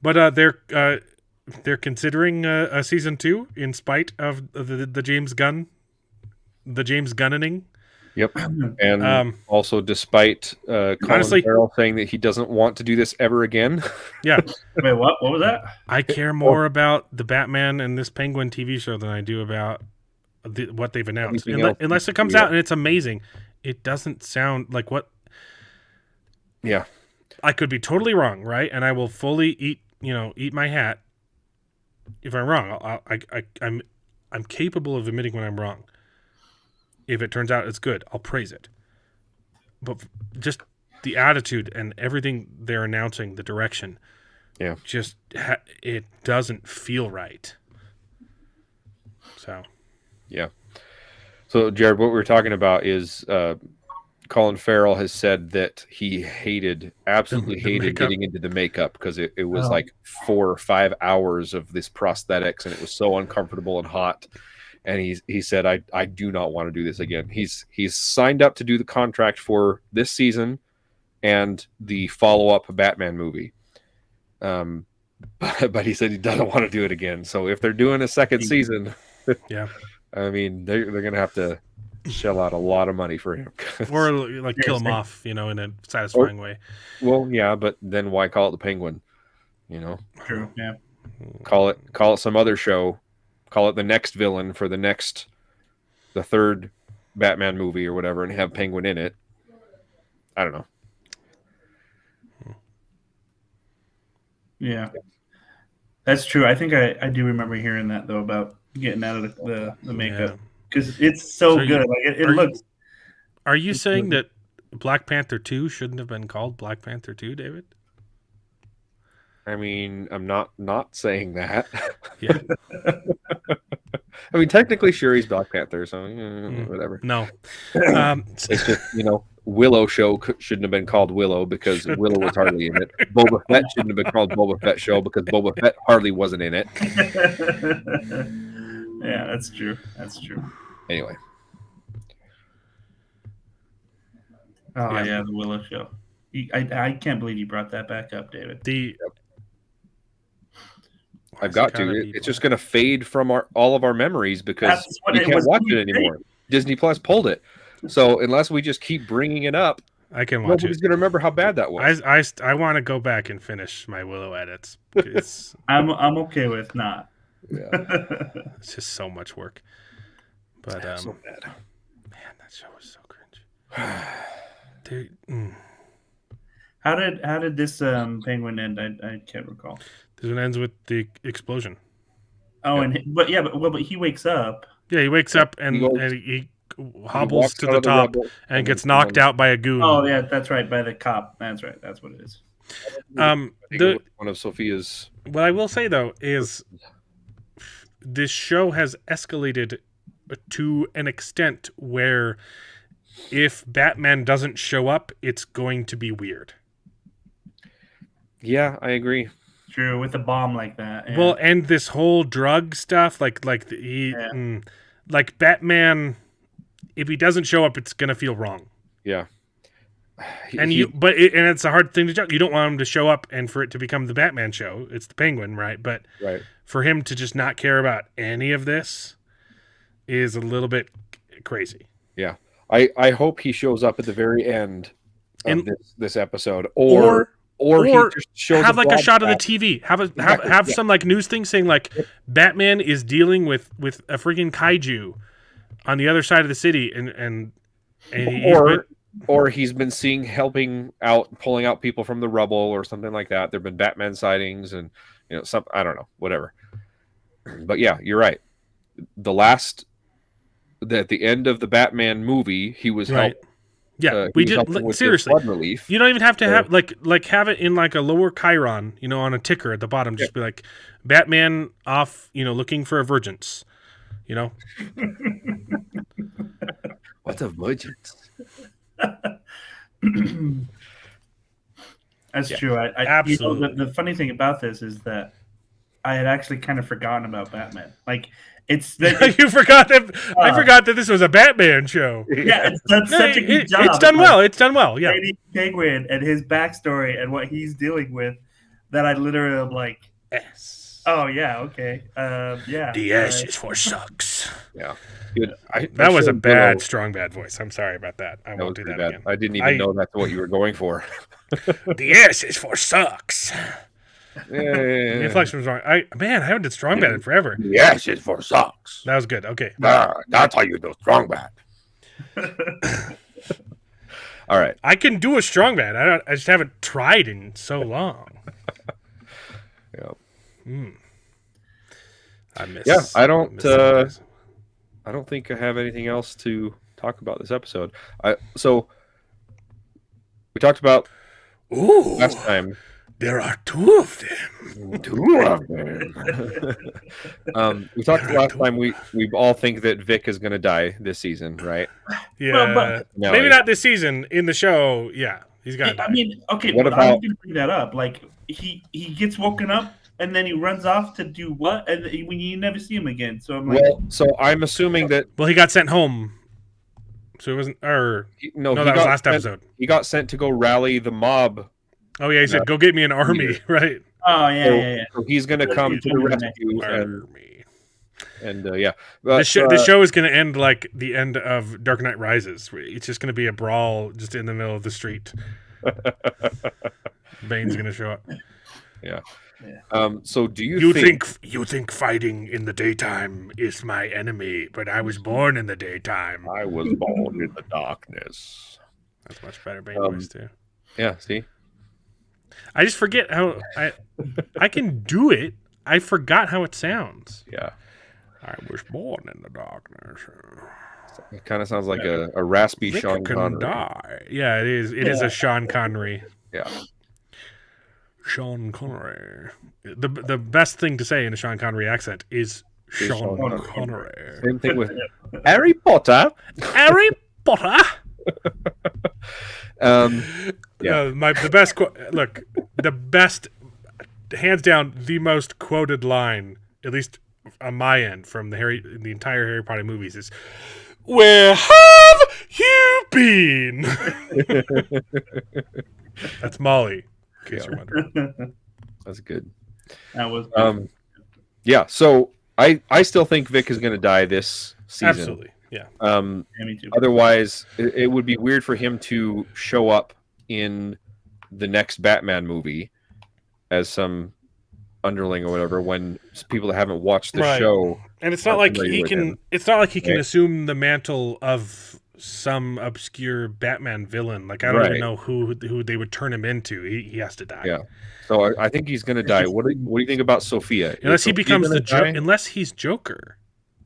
But they're considering a season 2 in spite of the James Gunning. Yep, and also despite Colin Honestly- Farrell saying that he doesn't want to do this ever again. Yeah, Wait, what? What was that? I care more about the Batman and this Penguin TV show than I do about what they've announced. Anything else. Unless it comes Yeah. out and it's amazing, it doesn't sound like what. Yeah, I could be totally wrong, right? And I will fully eat my hat if I'm wrong. I'm capable of admitting when I'm wrong. If it turns out it's good, I'll praise it. But just the attitude and everything they're announcing, the direction, yeah. just it doesn't feel right. So Yeah. So, Jared, what we were talking about is Colin Farrell has said that he absolutely The hated makeup. getting into the makeup because it was Oh. like 4 or 5 hours of this prosthetics and it was so uncomfortable and hot. And he said, I do not want to do this again. He's signed up to do the contract for this season and the follow-up Batman movie. But he said he doesn't want to do it again. So if they're doing a second season, yeah, I mean, they're going to have to shell out a lot of money for him. or like kill him Seriously. off, in a satisfying way. Well, yeah, but then why call it the Penguin? True. Yeah. Call it some other show. Call it the next villain for the third Batman movie or whatever, and have Penguin in it. I don't know. Yeah. That's true. I think I do remember hearing that though about getting out of the makeup because it's so So you- good. Like it are you- looks. Are you saying that Black Panther 2 shouldn't have been called Black Panther 2, David? I mean, I'm not saying that. Yeah. I mean, technically, sure, he's Black Panther, so whatever. No. It's just, Willow show shouldn't have been called Willow because Willow was hardly in it. Boba Fett shouldn't have been called Boba Fett show because Boba Fett hardly wasn't in it. Yeah, that's true. That's true. Anyway, Oh Yeah. yeah, the Willow show. I can't believe you brought that back up, David. I've got to. It's just going to fade from all of our memories because That's what we it can't was watch gonna it anymore. Disney Plus pulled it. So unless we just keep bringing it up, I can watch nobody's it. going to remember how bad that was. I want to go back and finish my Willow edits. It's I'm okay with not. Yeah. it's just so much work. But So bad. man, that show was so cringe. Dude, How did this Penguin end? I can't recall. this one ends with the explosion. Oh, but he wakes up. Yeah, he wakes up and He goes- he He hobbles walks to out the of top rubble and gets then knocked out by a goon. Oh yeah, that's right, by the cop. That's right. That's what it is. I think it The was one of Sophia's. what I will say though is this show has escalated to an extent where if Batman doesn't show up, it's going to be weird. Yeah, I agree. True, with a bomb like that. Yeah. Well, and this whole drug stuff, like Batman, if he doesn't show up, it's gonna feel wrong. Yeah. And it's a hard thing to judge. You don't want him to show up and for it to become the Batman show. It's the Penguin, right? But right. For him to just not care about any of this is a little bit crazy. Yeah. I hope he shows up at the very end of this episode, or he just shows have like a shot of the broadcast. TV. Have some like news thing saying like Batman is dealing with a freaking kaiju on the other side of the city, and or he's been helping out, pulling out people from the rubble or something like that. There've been Batman sightings and some, I don't know, whatever. But yeah, you're right. At the end of the Batman movie, he was right. Yeah, we just seriously. Flood relief. You don't even have to have have it in like a lower chyron, on a ticker at the bottom. Just be like, Batman off, looking for a virgins. What's a virgins? That's true. I absolutely. The funny thing about this is that I had actually kind of forgotten about Batman. Like you forgot that I forgot that this was a Batman show. Yeah, it's done such a good job. It's done well. It's done well. Yeah, Penguin and his backstory and what he's dealing with, that I literally am like, yes. Oh yeah, okay, yeah. The S is for sucks. Yeah, that was a bad, strong bad voice. I'm sorry about that. I won't do that again. I didn't even know that's what you were going for. The S is for sucks. Yeah. The inflection was wrong. I haven't did strong bad in forever. The S is for sucks. That was good. Okay. That's how you do strong bad. All right. I can do a strong bad. I just haven't tried in so long. Yeah. I miss. Yeah, I don't think I have anything else to talk about this episode. So we talked about last time. There are two of them. We talked last time. We all think that Vic is going to die this season, right? Yeah. Maybe not this season. In the show, yeah, he's got to die. I mean, okay. What I'm about? going to bring that up. Like he gets woken up and then he runs off to do what? And when you never see him again. So I'm like, so I'm assuming that. Well, he got sent home. So it wasn't. Or no, that was last episode. He got sent to go rally the mob. Oh yeah, he said, "Go get me an army," right? Oh yeah. So he's going to come to the rescue, and yeah. The show is going to end like the end of Dark Knight Rises. It's just going to be a brawl just in the middle of the street. Bane's going to show up. Yeah. So do you think fighting in the daytime is my enemy? But I was born in the daytime. I was born in the darkness. That's much better Bane voice too. Yeah. See. I just forget how I can do it. I forgot how it sounds. Yeah. I was born in the darkness. It kind of sounds like a raspy Rick Sean Connery. Die. Yeah, it is. It is a Sean Connery. Yeah. Sean Connery. The best thing to say in a Sean Connery accent is Sean Connery. Same thing with Harry Potter. Harry Potter. Yeah. The best look, the best, hands down, the most quoted line, at least on my end, from the entire Harry Potter movies is, "Where have you been?" That's Molly, in case you're wondering. That's good. That was yeah. So I still think Vic is going to die this season. Absolutely. Yeah. me too. Otherwise, it would be weird for him to show up in the next Batman movie as some underling or whatever when people that haven't watched the show. And it's not like he can. him. It's not like he can assume the mantle of some obscure Batman villain. Like I don't even know who they would turn him into. He has to die. Yeah. So I think he's going to die. What do you think about Sophia? Unless he becomes unless he's Joker.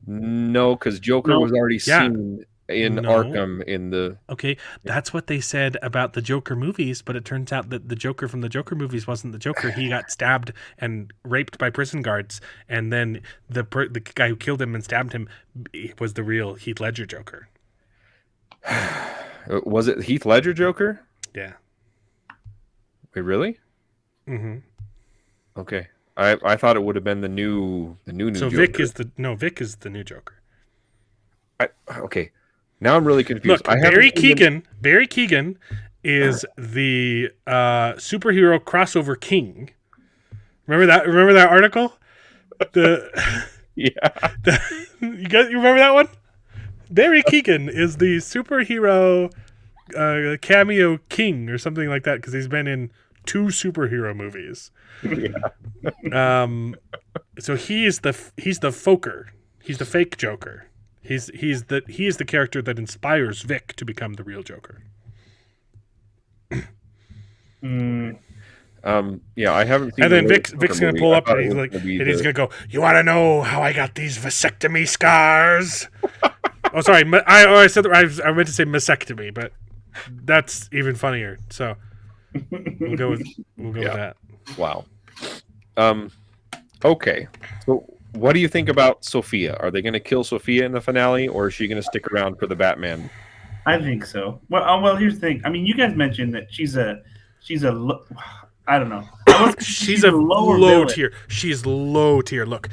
No, because Joker was already seen in No. Arkham in the. Okay, that's what they said about the Joker movies, but it turns out that the Joker from the Joker movies wasn't the Joker. He got stabbed and raped by prison guards, and then the guy who killed him and stabbed him was the real Heath Ledger Joker. Was it Heath Ledger Joker? Yeah. Wait, really? Mm-hmm. Okay, I thought it would have been the new So Joker. Vic is the new Joker. Okay, now I'm really confused. Look, Barry Keoghan is the superhero crossover king. Remember that article? Yeah. You remember that one? Barry Keoghan is the superhero cameo king or something like that because he's been in 2 superhero movies. Yeah. So he's the Foker. He's the fake Joker. He is the character that inspires Vic to become the real Joker. Yeah, I haven't seen. And then the Vic's Joker gonna movie. pull I up thought and it he's was like, gonna be and he's the- gonna go, "You want to know how I got these vasectomy scars?" Oh, sorry, I said I meant to say mastectomy, but that's even funnier. So we'll go with that. Wow. Okay. So, what do you think about Sophia? Are they going to kill Sophia in the finale, or is she going to stick around for the Batman? I think so. Well, here's the thing. I mean, you guys mentioned that she's a I don't know. She's a lower low villain. tier. She's low tier. Look,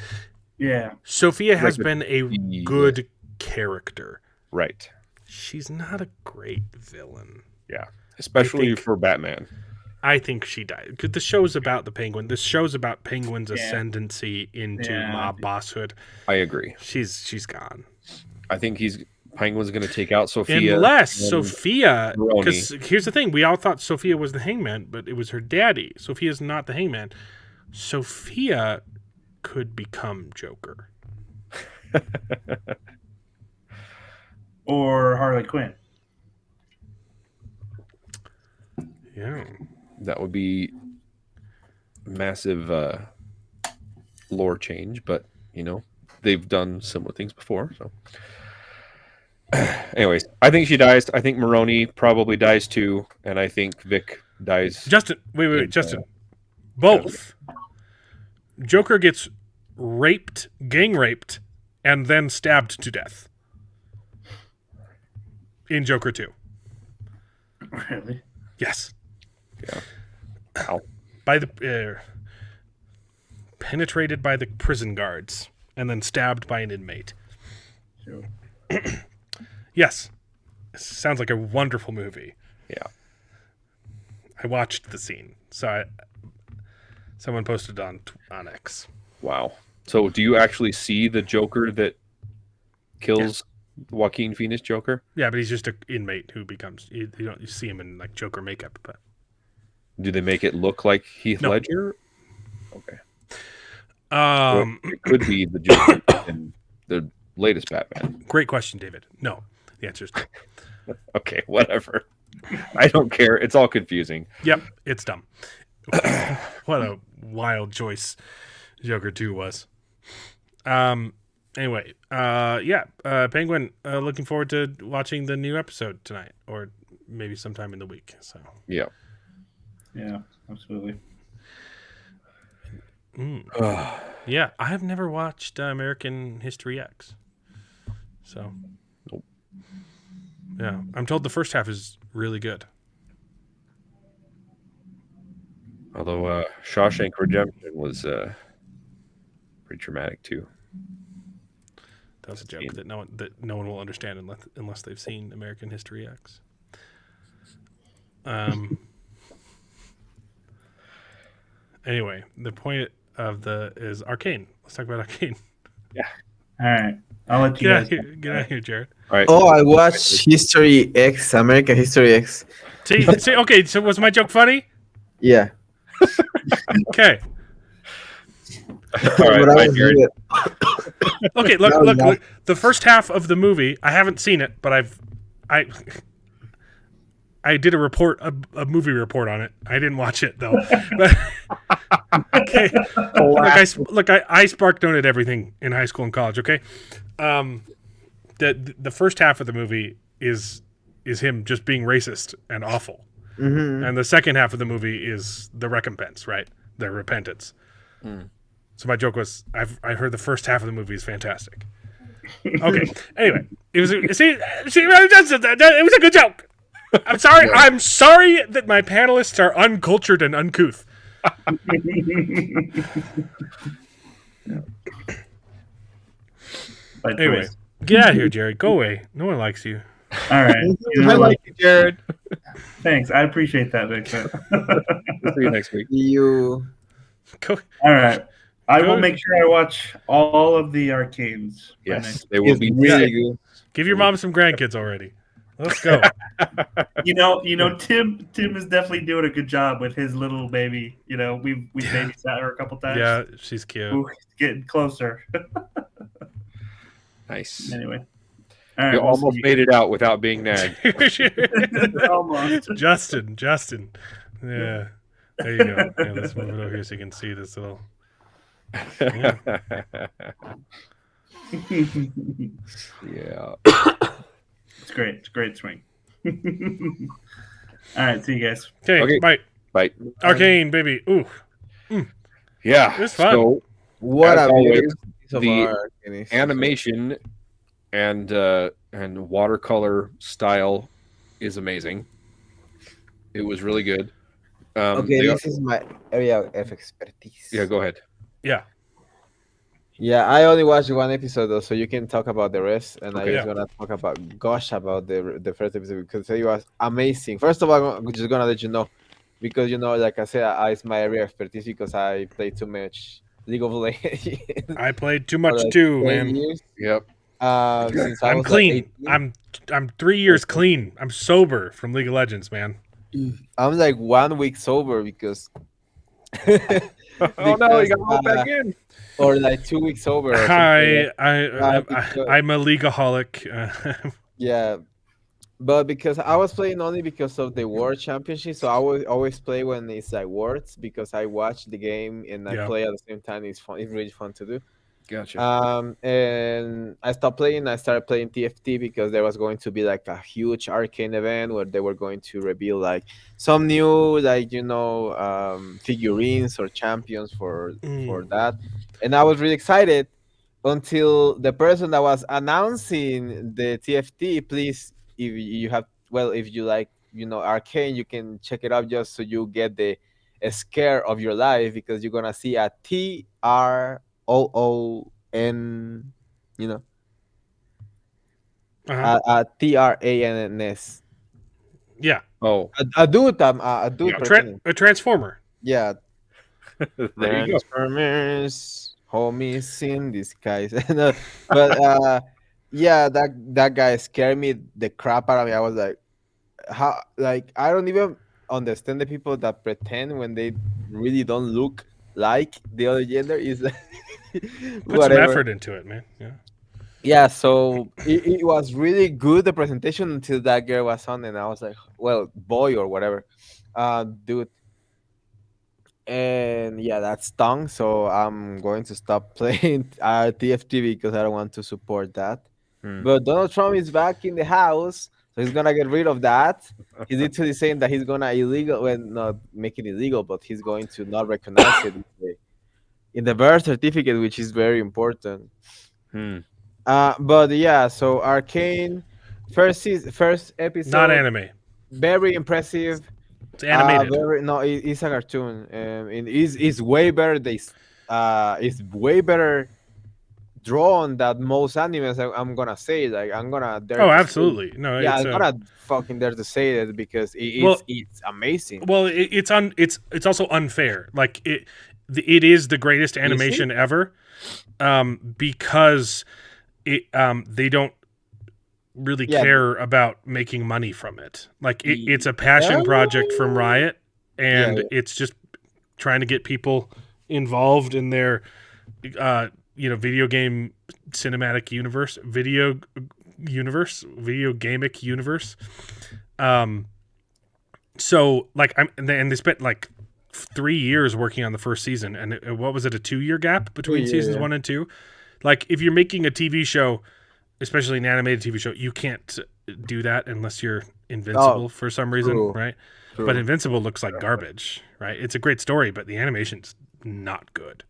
Yeah. Sophia has Like been a the- good character. Right. She's not a great villain. Yeah. Especially think- for Batman. I think she died because the show's about the Penguin. This show's about Penguin's ascendancy into Yeah. mob bosshood. I agree. She's gone. I think Penguin's going to take out Sophia. Unless and Sophia, Maroni. because here's the thing: we all thought Sophia was the Hangman, but it was her daddy. Sophia's not the Hangman. Sophia could become Joker. Or Harley Quinn. Yeah. That would be massive lore change, but they've done similar things before. So, anyways, I think she dies. I think Maroni probably dies too, and I think Vic dies. Justin, wait, Justin. Both. Joker gets gang raped, and then stabbed to death. In Joker 2. Really? Yes. Yeah. Ow. By the penetrated by the prison guards and then stabbed by an inmate. Sure. Yes. Sounds like a wonderful movie. Yeah. I watched the scene. So someone posted on X. Wow. So, do you actually see the Joker that kills Joaquin Phoenix Joker? Yeah, but he's just an inmate who becomes you see him in like Joker makeup, but Do they make it look like Heath No. Ledger? Okay. Well, um it could be the Joker in the latest Batman. great question, David. No. The answer is no. Okay, whatever. I don't care. It's all confusing. Yep, it's dumb. What a wild choice Joker 2 was. Anyway, Penguin, looking forward to watching the new episode tonight or maybe sometime in the week. So, Yeah. Yeah, absolutely. yeah, I have never watched American History X. So, Nope. Yeah, I'm told the first half is really good. Although Shawshank Redemption was pretty traumatic too. That was a joke that no one will understand unless they've seen American History X. Anyway, the point is Arcane. Let's talk about Arcane. All right. I'll let you Get out guys. here, get out here, Jared. All right. Oh, I watched History X, American History X. See, okay. So was my joke funny? Yeah. Okay. All right. But I Bye, was Jared. good. Okay. Look. The first half of the movie, I haven't seen it, but I did a movie report on it. I didn't watch it though. But, okay. Look, I spark noted everything in high school and college. Okay. the first half of the movie is him just being racist and awful, and the second half of the movie is the recompense, right? The repentance. So my joke was, I heard the first half of the movie is fantastic. Okay. Anyway, it was it was a good joke. I'm sorry. Yeah. I'm sorry that my panelists are uncultured and uncouth. Anyway, get out of here, Jared. Go away. No one likes you. All right. I like you, Jared. Thanks. I appreciate that, Victor. We'll see you next week. You. Go. All right. I will Good. make sure I watch all of the Arcanes. by Yes, next- they will It's be really good. Give your mom some grandkids already. Let's go. You know, Tim is definitely doing a good job with his little baby. You know, we've babysat her a couple times. Yeah, she's cute. Ooh, it's getting closer. nice. Anyway. All right. You we'll almost see. made it out without being nagged. Almost. Justin. Yeah. There you go. Yeah, let's move it over here so you can see this little. yeah. It's great. It's a great swing. All right. See you guys. Okay, Okay. bye. Bye. Arcane, baby. Ooh. Yeah. It was fun. So, What As a always, beautiful piece of the art. And it's- animation and watercolor style is amazing. It was really good. Okay, they- this is my area of expertise. yeah, go ahead. Yeah. Yeah, I only watched one episode though, so you can talk about the rest, and Okay. I just gonna talk about the first episode because it was amazing. First of all, I'm just gonna let you know because like I said, it's my area of expertise because I play too much League of Legends. I played too for, much like, too, 10 man. years. Yep. Since I I'm was, like, clean. 18. I'm 3 years clean. I'm sober from League of Legends, man. I'm like 1 week sober because. Oh no, you got to Because, go back in. or like 2 weeks sober. Or something. I'm a leagueaholic. Yeah, but because I was playing only because of the World Championship, so I always play when it's like Worlds because I watch the game and I Yeah. play at the same time. It's fun. It's really fun to do. Gotcha. And I stopped playing. I started playing TFT because there was going to be like a huge Arcane event where they were going to reveal like some new figurines or champions for that, and I was really excited until the person that was announcing the TFT, please, if you like, Arcane, you can check it out just so you get the scare of your life because you're gonna see a TROON, a TRANS, Yeah. Oh, a dude, a dude, A transformer. yeah, there you go. Transformers, homies in disguise. No, but yeah, that guy scared me the crap out of me. I was like, how? Like, I don't even understand the people that pretend when they really don't look like the other gender. Is Put some effort into it, man. Yeah. Yeah, so it was really good, the presentation, until that girl was on, and I was like, well, boy or whatever, dude. And yeah, that stung. So I'm going to stop playing TFT because I don't want to support that. But Donald Trump is back in the house, so he's gonna get rid of that. He's literally saying that he's gonna not make it illegal, but he's going to not recognize it in the birth certificate, which is very important. But yeah, so Arcane, first episode, Not anime. very impressive. It's animated. It's a cartoon, and it's way better. It's way better drawn than most animes. I'm gonna say, like, I'm gonna dare Oh, to say- absolutely. No, yeah, it's I'm gonna fucking dare to say that because Well- it's amazing. well, it's also unfair. Like it is the greatest animation ever, because they don't really Yeah. care about making money from it. Like it's a passion project from Riot, and Yeah. it's just trying to get people involved in their video game cinematic universe, video gamic universe. So like and they spent like 3 years working on the first season, and what was it, a 2-year gap between 2 years, seasons yeah. 1 and 2? Like, if you're making a TV show especially an animated TV show, you can't do that unless you're Invincible for some reason, true. right? True. But Invincible looks like garbage, right? It's a great story, but the animation's not good.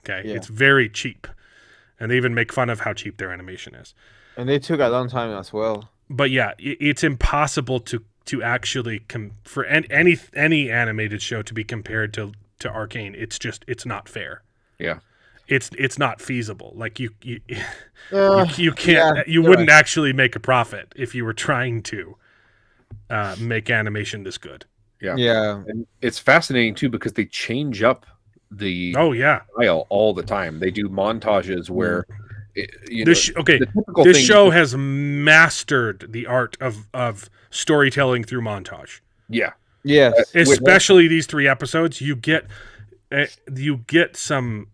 Okay, Yeah. it's very cheap, and they even make fun of how cheap their animation is. And they took a long time as well. But yeah, it's impossible to actually for any animated show to be compared to Arcane. It's not fair. Yeah. It's not feasible. Like you Uh, you can't yeah, you you're wouldn't right. actually make a profit if you were trying to make animation this good. Yeah. Yeah. And it's fascinating too because they change up the Oh yeah, style all the time. They do montages where this the typical this thing- show has mastered the art of storytelling through montage. Yeah. Yes. Especially these 3 episodes, you get some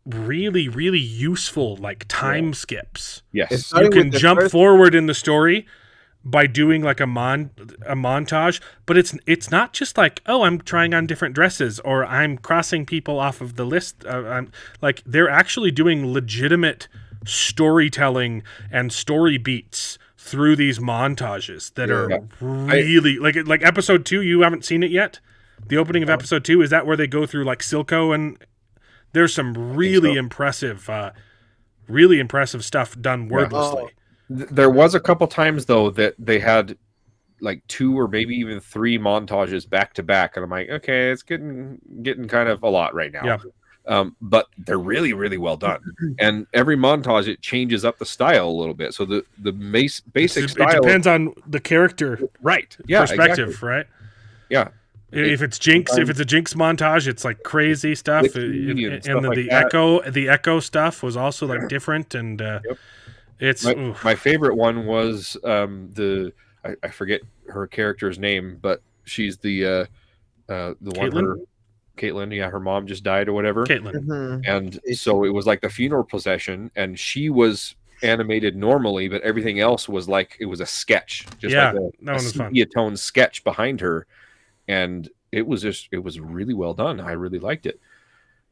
really really useful like time skips. Yes. It's You starting can with the jump first- forward in the story by doing like a montage, but it's not just like, oh, I'm trying on different dresses or I'm crossing people off of the list. I'm like, they're actually doing legitimate storytelling and story beats through these montages that are really like episode 2. You haven't seen it yet. The opening of episode 2, is that where they go through like Silco, and there's some really impressive stuff done wordlessly. There was a couple times though that they had like 2 or maybe even 3 montages back to back, and I'm like, okay, it's getting kind of a lot right now. Yeah. But they're really, really well done. And every montage it changes up the style a little bit. So the basic It style depends on the character right. Yeah. perspective, Exactly. right? Yeah. If it's Jinx, if it's a Jinx montage, it's like crazy stuff. Wiki and And stuff then like the Echo stuff was also like different, and it's My favorite one was I forget her character's name, but she's the one Caitlin? Caitlin, yeah, her mom just died or whatever. Caitlin. Mhm. And so it was like the funeral procession, and she was animated normally, but everything else was like it was a sketch, just Yeah, like that one a was fun. sepia-tone sketch behind her, and it was really well done. I really liked it.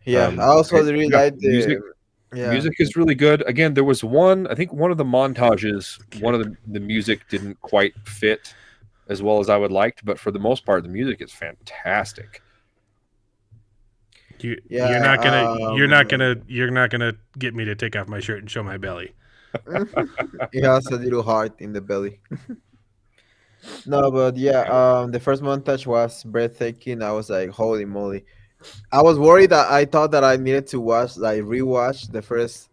Yeah. I also really yeah, like the music. Yeah. Music is really good. Again, there was one. I think one of the montages, one of the music didn't quite fit as well as I would liked, but for the most part, the music is fantastic. You're Yeah, not gonna get me to take off my shirt and show my belly. It has a little heart in the belly. No, but yeah, the first montage was breathtaking. I was like, holy moly. I was worried that I thought that I needed to rewatch the first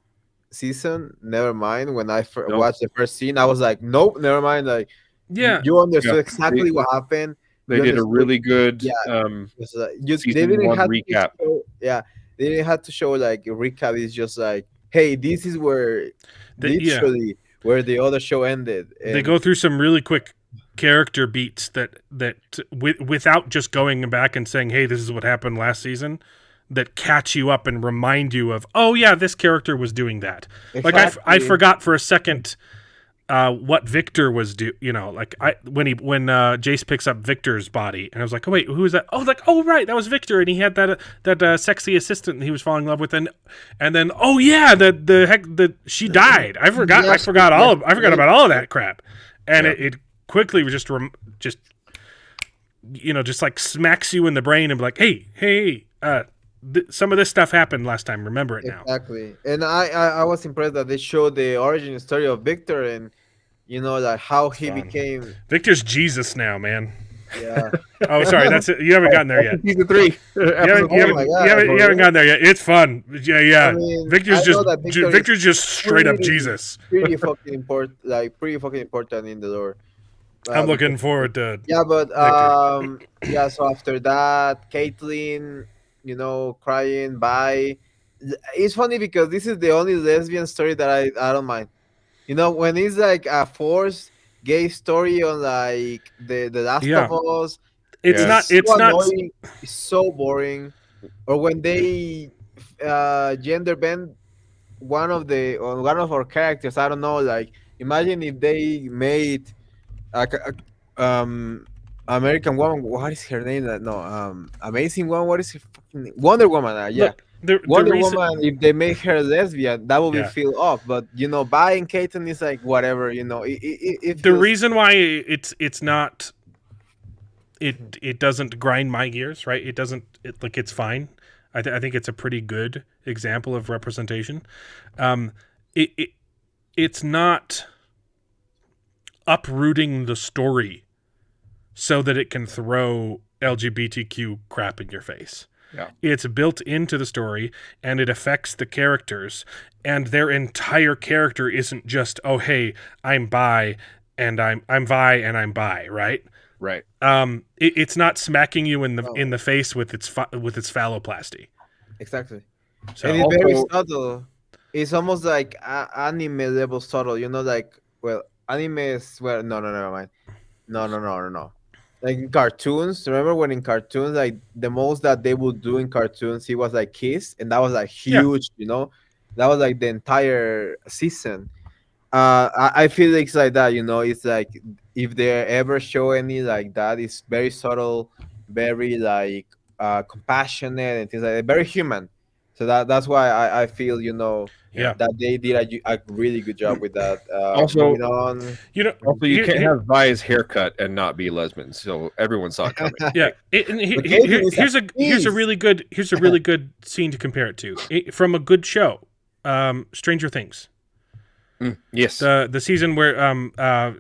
season. Never mind. When I Nope. watched the first scene, I was like, nope, never mind. Like, Yeah, you understood Yeah. exactly what happened. They You did a understood- really good. Yeah. It's like, they Season didn't 1 have recap. To show, yeah, they didn't have to show like a recap. It's just like, hey, this is where literally where the other show ended. they And go through some really quick character beats that without just going back and saying, hey, this is what happened last season, that catch you up and remind you of, oh yeah, this character was doing that. Like I Exactly. forgot for a second what Victor was like when Jace picks up Victor's body, and I was like, oh wait, who is that? Oh, like, oh right, that was Victor, and he had that sexy assistant he was falling in love with, and then oh yeah, she died. I forgot about all of that crap, and it quickly was just like smacks you in the brain and be like, hey, some of this stuff happened last time. Remember it now. Exactly. And I was impressed that they showed the origin story of Victor and like how he Fun. became. Victor's Jesus now, man. Yeah. Oh, sorry, that's it. You haven't gotten there yet. Season 3. You haven't, Oh my God, you haven't gotten there yet. It's fun. Yeah. I mean, Victor's I know that Victor is Victor's just straight up pretty- Jesus. pretty fucking important. Like pretty fucking important in the lore. I'm looking forward to. Yeah, but yeah. So after that, Caitlyn, crying. Bye. It's funny because this is the only lesbian story that I don't mind. When it's like a forced gay story on like the Last Yeah. of Us, It's Yeah. not. It's so not. annoying, it's so boring. Or when they gender bend one of our characters. I don't know. Like imagine if they made American Woman. What is her name? No, Amazing Woman. What is her fucking Wonder Woman? Yeah. Look, the Wonder reason, Woman, if they make her lesbian, that will be Yeah. feel off. But buying Caitlyn is like whatever. It the feels reason why it's not it doesn't grind my gears, right? It doesn't it's fine. I think it's a pretty good example of representation. It it's not uprooting the story so that it can throw LGBTQ crap in your face. Yeah. It's built into the story and it affects the characters, and their entire character isn't just, oh hey, I'm bi and I'm bi and I'm bi, right? Right. It's not smacking you in the face with its phalloplasty. exactly. So And it's very Also- subtle. It's almost like anime level subtle. Anime is no, never mind. No. Like in cartoons, remember when in cartoons, like the most that they would do in cartoons, he was like kiss, and that was like Yeah. huge. That was like the entire season. I feel it's like that. It's like if they ever show any like that, it's very subtle, very like compassionate and things like that, very human. So that's why I feel Yeah. that they did a really good job with that. Also- Moving on. Also, you here- can't here- have Vi's haircut and not be lesbian. So everyone saw it coming. Yeah, But Caitlyn is here's a a beast. really good scene to compare it to from a good show, Stranger Things, Yes. the season where Will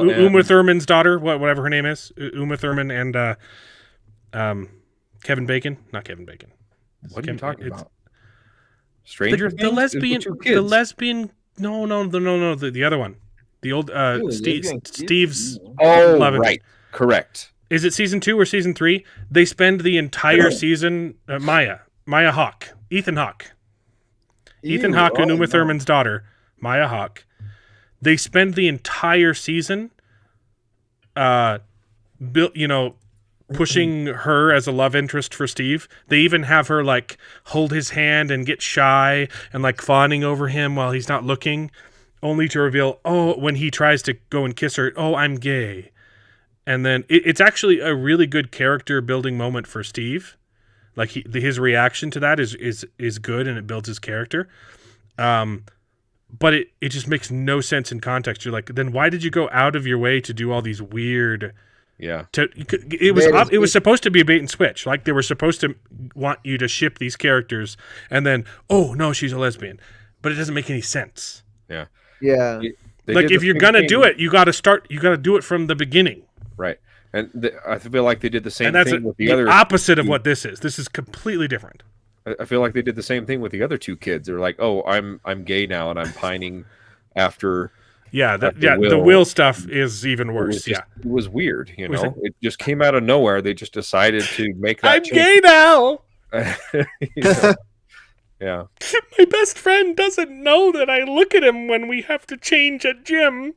and- Uma Thurman's daughter, whatever her name is, Uma Thurman and Kevin Bacon, not Kevin Bacon. What are you talking it's- about? Stranger The Things? It's lesbian, two the kids. lesbian. No, the other one, the old lesbian kids? Steve's. Oh, Love it. right. Correct. Is it season 2 or season 3? They spend the entire season. Maya Hawke, Ethan Hawke and Uma Thurman's daughter, Maya Hawke. They spend the entire season, pushing her as a love interest for Steve. They even have her like hold his hand and get shy and like fawning over him while he's not looking, only to reveal, when he tries to go and kiss her, I'm gay. And then it's actually a really good character building moment for Steve. Like his reaction to that is good, and it builds his character. But it just makes no sense in context. You're like, then why did you go out of your way to do all these weird? Yeah. It was supposed to be a bait and switch. Like they were supposed to want you to ship these characters, and then no, she's a lesbian, but it doesn't make any sense. Yeah. Yeah. They Like did if the you're same gonna thing- do it, you got to do it from the beginning. Right. And I feel like they did the same And that's thing with the the other. opposite of what this is. This is completely different. I feel like they did the same thing with the other two kids. They're like, "Oh, I'm gay now, and I'm pining after." Yeah, After the Will. Will stuff is even It worse. was just, Yeah, it was weird. You Was know, it just came out of nowhere. They just decided to make that. I'm gay now. You know? Yeah. My best friend doesn't know that I look at him when we have to change at gym.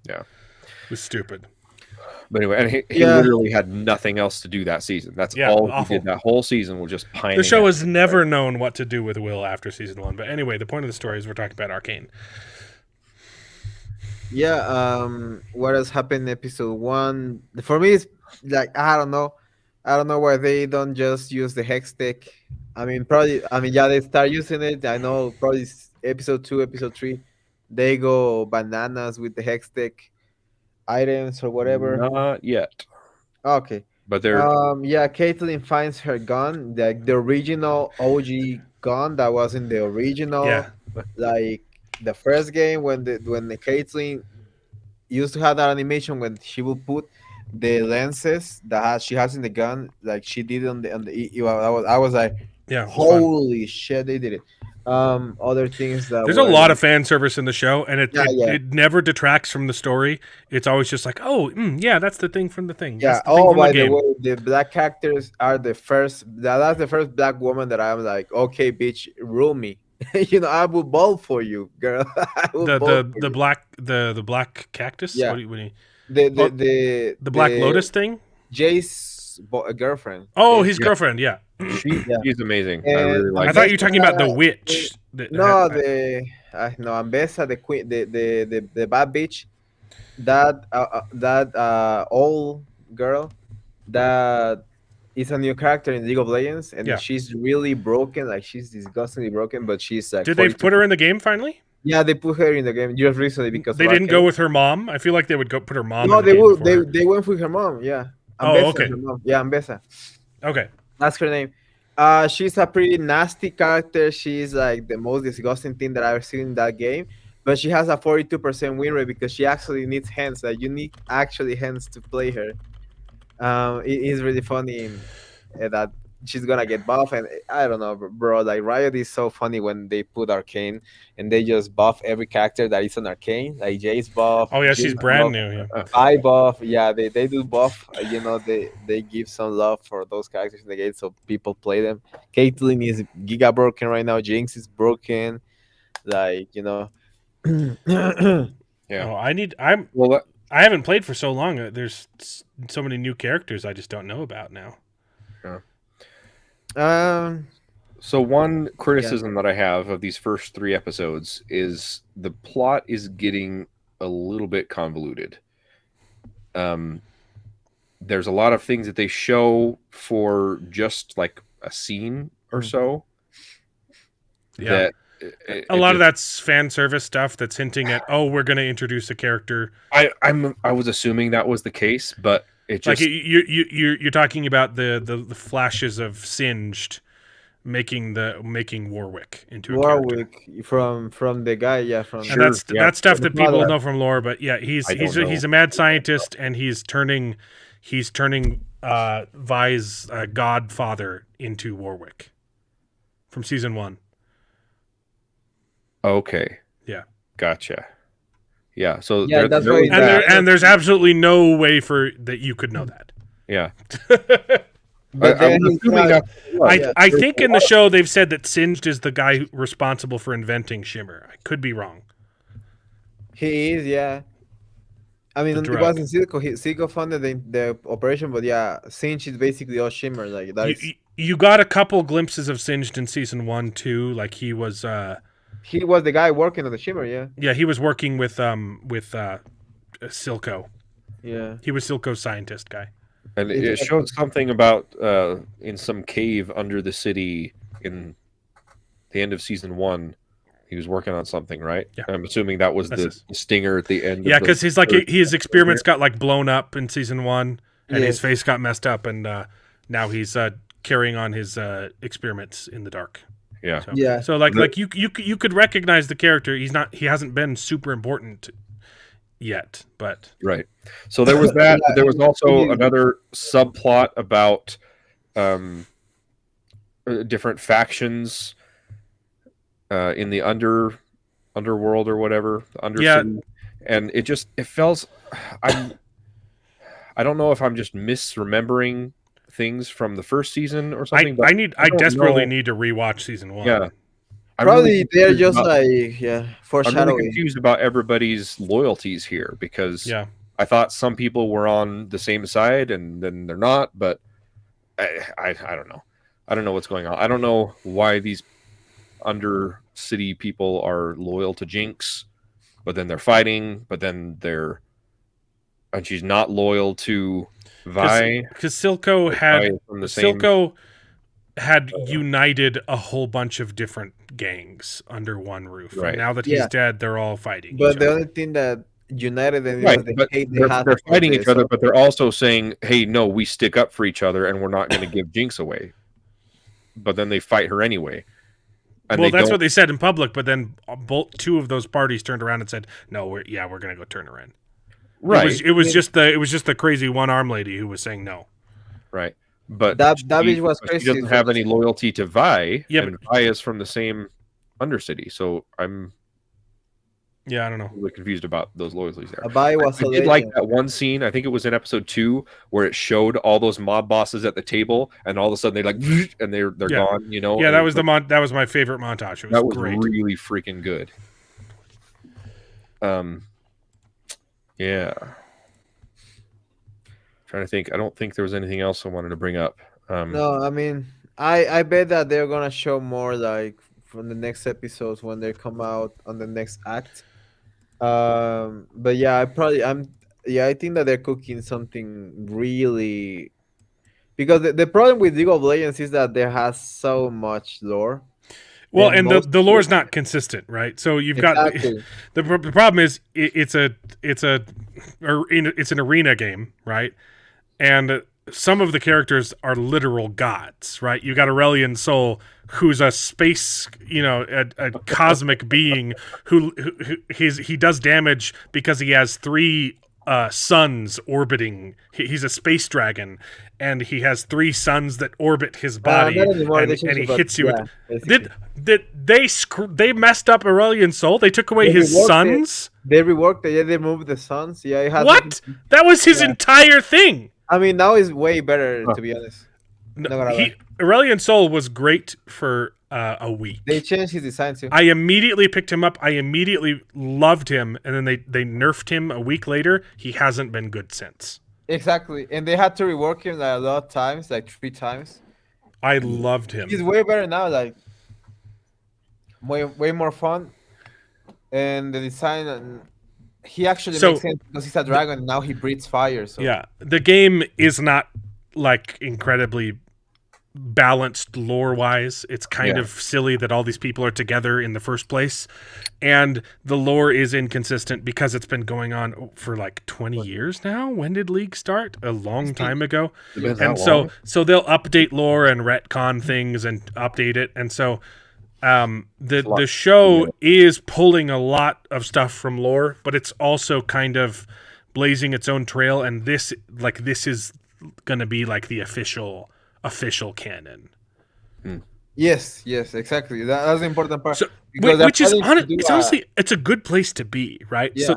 Yeah. It was stupid. But anyway, and he Yeah. literally had nothing else to do that season. That's Yeah, all awful. he did that whole season was just pining. The show after has never known what to do with Will after season 1. But anyway, the point of the story is we're talking about Arcane. Yeah. What has happened in episode 1? For me, it's like I don't know why they don't just use the hex stick. Yeah, they start using it. I know probably episode 2, episode 3, they go bananas with the hex stick items or whatever. Not yet, Okay. but they're Yeah, Caitlyn finds her gun, like the original OG gun that was in the original, Yeah. like the first game when the Caitlyn used to have that animation when she will put the lenses that she has in the gun, like she did on the. I was like, Yeah, it was fun. holy shit, they did it. Other things that There's a were, lot of fan service in the show, and Yeah. it never detracts from the story. It's always just like, yeah, that's the thing from the thing. Yeah. That's the thing Oh, from by the game. way, the black characters are the first. That's the first black woman that I'm like, okay, bitch, rule me. I will vote for you, girl. I will vote for The you. black cactus. Yeah. What do you The Black Lotus thing. Jay's girlfriend. Oh, his Yeah. girlfriend. Yeah. she's amazing. I And- really like. I thought you were talking about the witch. No, no, Ambessa, the queen, the bad bitch, that old girl, that is a new character in League of Legends, and Yeah. she's really broken. Like she's disgustingly broken, but she's like. Did they 42. put her in the game finally? Yeah, they put her in the game just recently because They of didn't go Arcane. with her mom. I feel like they would go put her mom No, in the they game will. before They her. they went with her mom. Yeah, Oh, Ambessa, okay. her mom. Yeah, Ambessa. Okay. That's her name. She's a pretty nasty character. She's like the most disgusting thing that I've seen in that game. But she has a 42% win rate because she actually needs hands. Like you need actually hands to play her. It is really funny that she's gonna get buff, and I don't know, bro. Like Riot is so funny when they put Arcane and they just buff every character that is on Arcane. Like Jay's buff. Oh yeah, she's Jinx brand buff, new. Yeah. I buff. Yeah, they do buff. They give some love for those characters in the game, so people play them. Caitlyn is giga broken right now. Jinx is broken. Like Yeah. Oh, Well, I haven't played for so long. There's so many new characters I just don't know about now. so one criticism that I have of these first 3 episodes is the plot is getting a little bit convoluted. There's a lot of things that they show for just like a scene or so. Yeah. That A lot of that's fan service stuff that's hinting at, oh, we're going to introduce a character. I was assuming that was the case, but it Like just you're talking about the flashes of Singed making Warwick into a character. Warwick from the guy. Yeah, from. And that's yeah. that's stuff that people Father. know from lore, but yeah, he's I don't know. a mad scientist, and he's turning Vi's godfather into Warwick from season 1. okay. Yeah. Gotcha. Yeah. So Yeah, that's why And there's absolutely no way for that you could know that. yeah. But then I'm he's assuming not- that's I think in the show they've said that Singed is the guy responsible for inventing Shimmer. I could be wrong. He is, yeah. I mean, The it drug. wasn't Silco. Silco funded the operation, but yeah, Sinch is basically all Shimmer. Like that is, You got a couple glimpses of Singed in season 1 too. Like he was he was the guy working on the Shimmer. Yeah, he was working with Silco. yeah. He was Silco's scientist guy. And it showed something about in some cave under the city in the end of season 1. He was working on something, right? Yeah. I'm assuming that was That's the it. stinger at the end. Yeah, of the because third- his experiments got like blown up in season 1, and his Yes. face got messed up, and now he's carrying on his experiments in the dark. Yeah. So, Yeah. So like you could recognize the character. He hasn't been super important yet, but Right. So there was that. Yeah, There was also yeah. another subplot about different factions in the underworld or whatever, the undercity. And it felt I don't know if I'm just misremembering things from the first season or something. but I don't desperately know. need to rewatch season 1. Yeah. I'm Probably really they're confused just about- like I'm really foreshadowing. confused about everybody's loyalties here because Yeah. I thought some people were on the same side and then they're not, but I don't know. I don't know what's going on. I don't know why these undercity people are loyal to Jinx, but then they're fighting, and she's not loyal to Vi. Because Silco Vi had is from the same. Silco had united a whole bunch of different gangs under one roof. And Right. now that he's Yeah. dead, they're all fighting. But each the other. only thing that united them Right, was the but hate they they're, had. they're for fighting this, each other, so- but they're also saying, "Hey, no, we stick up for each other, and we're not going to give Jinx away." But then they fight her anyway. And Well, they that's don't- what they said in public, but then two of those parties turned around and said, "No, we're going to go turn her in." right, It was just the crazy one arm lady who was saying no. right. But That bitch was but crazy She doesn't for have this. any loyalty to Vi. Yeah, and Vi is from the same Undercity, so I'm Yeah, I don't know. really confused about those loyalties there. Abai was I a did like legend. that one scene. I think it was in episode 2 where it showed all those mob bosses at the table, and all of a sudden they like and they're Yeah. gone. You know? Yeah, And that it was that was my favorite montage. It was that was great. really freaking good. Yeah. Trying to think. I don't think there was anything else I wanted to bring up. No, I mean, I bet that they're gonna show more like from the next episodes when they come out on the next act. But yeah, I think that they're cooking something really because the problem with League of Legends is that there has so much lore. Well, And and most the lore's not consistent, right? So you've got exactly. the problem is it's an arena game, right? And some of the characters are literal gods, right? You got Aurelian Soul, who's a space, a cosmic being who he does damage because he has three suns orbiting. He's a space dragon, and he has three suns that orbit his body, Not anymore. They and changed he it, but hits you yeah, with. basically. Did they messed up Aurelian Soul? They took away They his reworked it. suns. They reworked it. Yeah, they moved the suns. Yeah, it has What? That was his Yeah. entire thing. I mean, now it's way better to be honest. Not gonna lie. Aurelian Soul was great for a week. They changed his design too. I immediately picked him up. I immediately loved him, and then they nerfed him a week later. He hasn't been good since. Exactly, and they had to rework him like a lot of times, like 3 times. I loved him. He's way better now, like way more fun, and the design. And he actually So, makes sense because he's a dragon. And now he breathes fire. So Yeah, the game is not like incredibly balanced lore wise. It's kind of silly that all these people are together in the first place, and the lore is inconsistent because it's been going on for like 20 years now. When did League start? A long time ago. And so they'll update lore and retcon things and update it, and so the show is pulling a lot of stuff from lore, but it's also kind of blazing its own trail, and this is gonna be like the official canon. yes, exactly. That's the important part. So, because which is they're planning to do it's honestly it's a good place to be, right? Yeah. So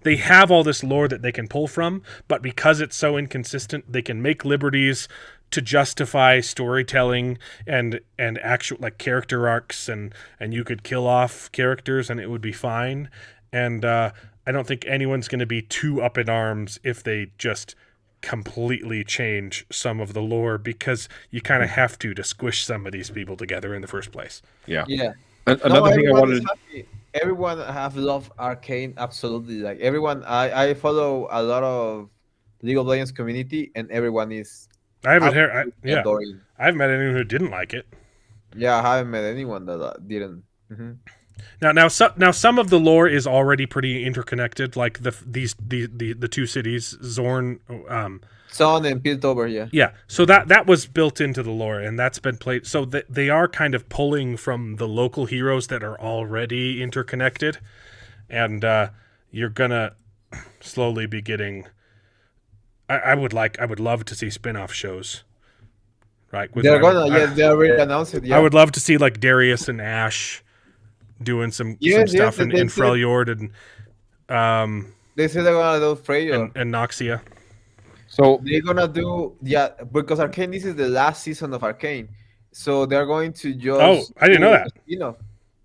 they have all this lore that they can pull from, but because it's so inconsistent, they can make liberties to justify storytelling and actual like character arcs, and you could kill off characters and it would be fine. And I don't think anyone's going to be too up in arms if they just completely change some of the lore, because you kind of have to squish some of these people together in the first place. Yeah. Yeah. Another thing I everyone wanted is happy. Everyone have loved Arcane, absolutely. Like everyone, I follow a lot of League of Legends community, and everyone is I haven't heard. Yeah, adoring. I haven't met anyone who didn't like it. Yeah, I haven't met anyone that didn't. Mhm. Now some of the lore is already pretty interconnected, like the two cities, Zorn. Son and Piltover, yeah. Yeah, so that was built into the lore, and that's been played. So they are kind of pulling from the local heroes that are already interconnected, and you're gonna slowly be getting. I would love to see spin-off shows, right? They're gonna, they already announced it. Yeah. I would love to see like Darius and Ashe doing some stuff in Freljord and they say they're gonna do Freyr and Noxia. So they're gonna do because Arcane, this is the last season of Arcane, so they're going to just. Oh, I didn't know that.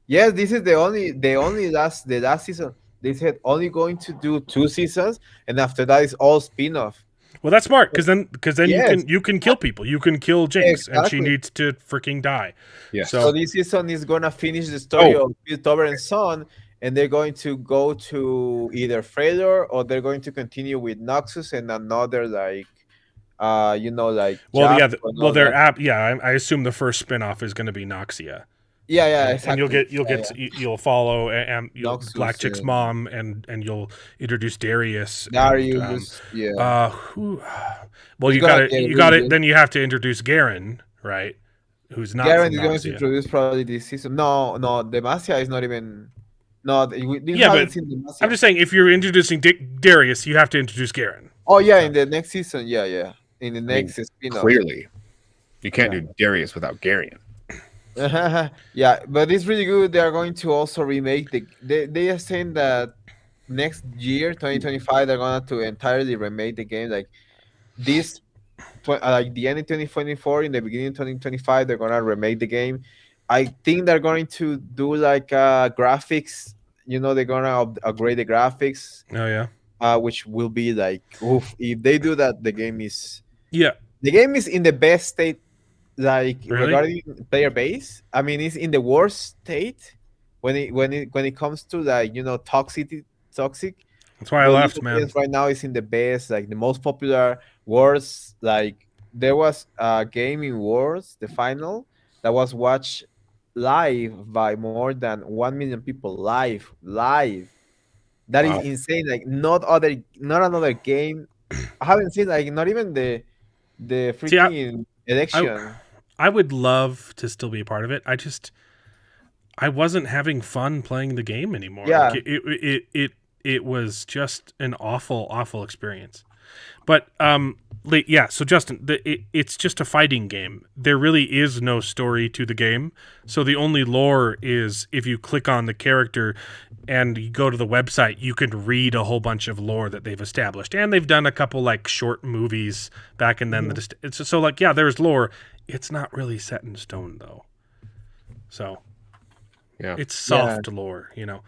Yes, this is the last season. They said only going to do 2 seasons, and after that it's all spin-off. Well, that's smart, because then Yes. you can kill people. You can kill Jinx, and she Exactly. needs to freaking die. yeah. So this season is gonna finish the story of Piltover and Son, and they're going to go to either Freylor, or they're going to continue with Noxus and another like, like. Well, Jap and all their that. app. Yeah, I assume the first spinoff is going to be Noxia. Yeah, exactly. And you'll follow Noxus, Black Chick's yeah. mom, and you'll introduce Darius. Darius, yeah. Who? Well, He's you gonna got get you got really it. Then you have to introduce Garen, right? Who's not Garen from is going to Noxia. introduce probably this season. No, Demacia is not even. No, we Yeah, haven't but seen Demacia. I'm just saying, if you're introducing Darius, you have to introduce Garen. Oh yeah, in the next season, yeah. In the next spin-off. clearly, you can't do Darius without Garion. Yeah, but it's really good. They are going to also remake they are saying that next year, 2025, they're gonna to entirely remake the game. Like this, like the end of 2024, in the beginning of 2025, they're gonna remake the game. I think they're going to do like graphics. They're gonna upgrade the graphics, Oh yeah, which will be like, oof. If they do that, the game is yeah. in the best state. Like Really? regarding player base, I mean, it's in the worst state when it comes to like toxic. That's why I But left, League of man. Legends right now is in the best, like the most popular, worst, like there was a game in Worlds, the final, that was watched live by more than 1 million people live. That is Wow. insane. Like not another game. I haven't seen like not even the See, freaking I election. I would love to still be a part of it. I wasn't having fun playing the game anymore. Like Yeah, it was just an awful experience. But yeah. So Justin, it's just a fighting game. There really is no story to the game. So the only lore is if you click on the character and you go to the website, you can read a whole bunch of lore that they've established, and they've done a couple like short movies back and then it's so like yeah, there's lore. It's not really set in stone though. So Yeah. it's soft lore, you know.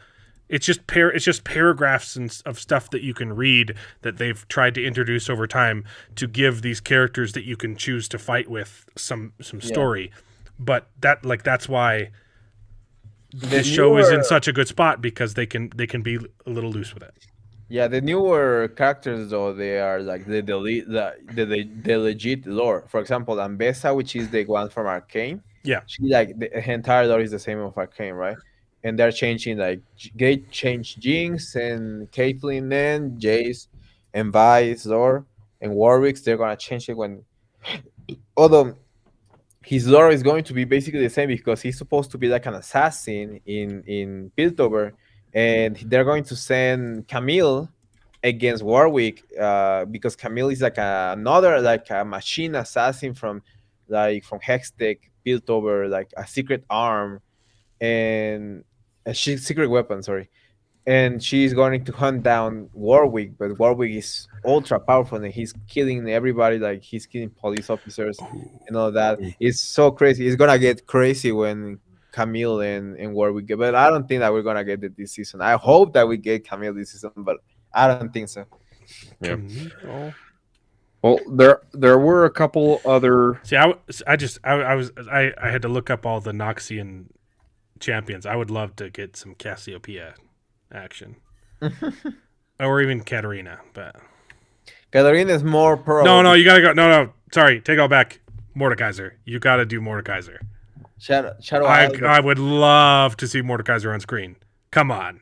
It's just paragraphs of stuff that you can read that they've tried to introduce over time to give these characters that you can choose to fight with some story. But that's why this show is in such a good spot because they can be a little loose with it. Yeah, the newer characters though they are like the legit lore. For example, Ambessa, which is the one from Arcane, Yeah. she like her entire lore is the same of Arcane, right? And they're changing like they change Jinx and Caitlyn and Jace and Vi's lore and Warwick's. They're gonna change it when although his lore is going to be basically the same because he's supposed to be like an assassin in Piltover, and they're going to send Camille against Warwick because Camille is like another like a machine assassin from Hextech Piltover, like a secret arm and a secret weapon. Sorry, and she's going to hunt down Warwick, but Warwick is ultra powerful and he's killing everybody, like he's killing police officers and all that. It's so crazy. It's gonna get crazy when Camille and Warwick get, but I don't think that we're gonna get it this season. I hope that we get Camille this season, but I don't think so. Yeah. Well, there were a couple other. See, I had to look up all the Noxian champions. I would love to get some Cassiopeia action. Or even Katarina, but Katarina is more pro. No, you gotta go. No, sorry, take it all back. Mordekaiser, you gotta do Mordekaiser. Shadow I would love to see Mordekaiser on screen. Come on.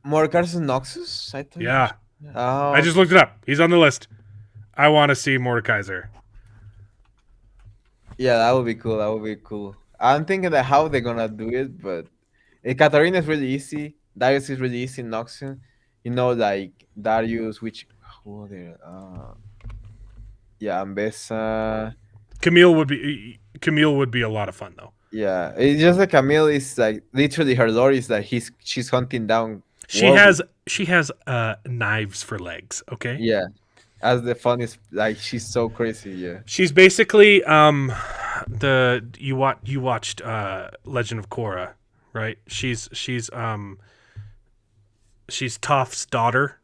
Mordekaiser Noxus, I think. Yeah, Oh, I just looked it up. He's on the list. I want to see Mordekaiser. yeah, that would be cool. That would be cool. I'm thinking that how they're gonna do it, but Katarina is really easy. Darius is really easy. Noxian, you know, like Darius, which who are there? Yeah, Ambessa. Camille would be a lot of fun though. Yeah, it's just like Camille is like literally her lore is that she's hunting down. She Warwick. has knives for legs. Okay. Yeah, as the funniest, like she's so crazy. Yeah. She's basically you watched Legend of Korra, right? She's Toph's daughter.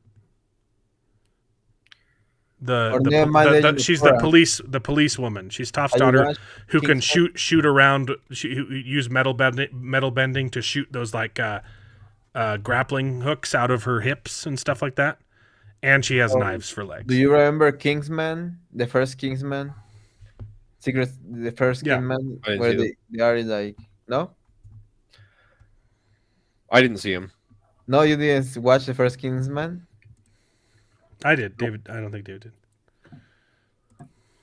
She's the police woman. She's Toph's daughter who can shoot around. Who use metal bending to shoot those like grappling hooks out of her hips and stuff like that. And she has knives for legs. Do you remember Kingsman? The first Kingsman? The first Kingsman where they are like no? I didn't see him. No, you didn't watch the first Kingsman? I did. David, I don't think David did.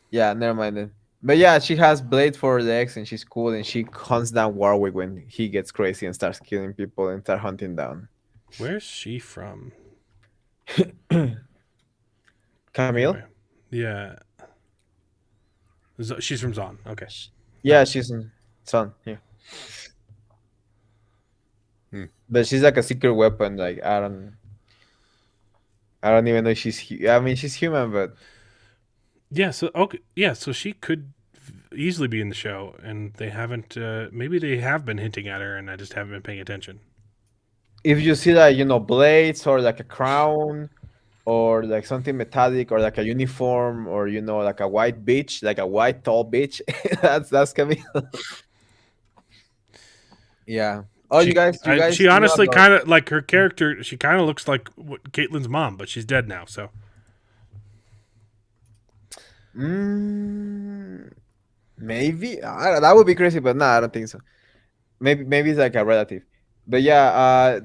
Yeah, never mind then. But yeah, she has blade for legs and she's cool and she hunts down Warwick when he gets crazy and starts killing people and start hunting down. Where's she from? Camille? Anyway, yeah. She's from Zon. Okay. Yeah, she's in Sun. Yeah. But she's like a secret weapon. Like I don't even know if I mean, she's human, but yeah. So okay, yeah. So she could easily be in the show, and they haven't. Maybe they have been hinting at her, and I just haven't been paying attention. if you see like blades or like a crown or like something metallic or like a uniform or like a white bitch, like a white tall bitch, that's Camille. Yeah. Oh, you guys. She honestly kind of like her character. She kind of looks like Caitlyn's mom, but she's dead now. So. Maybe that would be crazy, but no, I don't think so. Maybe it's like a relative. But yeah,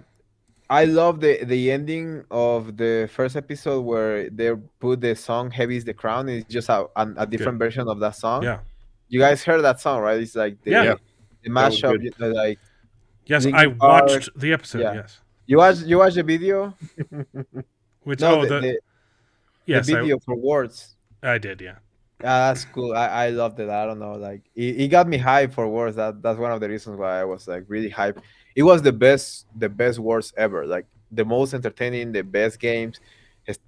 I love the ending of the first episode where they put the song "Heavy Is the Crown." It's just a different version of that song. Yeah. You guys heard that song, right? It's like Yeah. Yeah. the That was mashup, good. like Yes, I Linkin Park. watched the episode. Yeah. Yes. You watch the video? Which No, the yes, the video for Words. I did. Yeah. That's cool. I loved it. I don't know, like it got me hyped for Words. That's one of the reasons why I was like really hyped. It was the best Words ever. Like the most entertaining, the best games.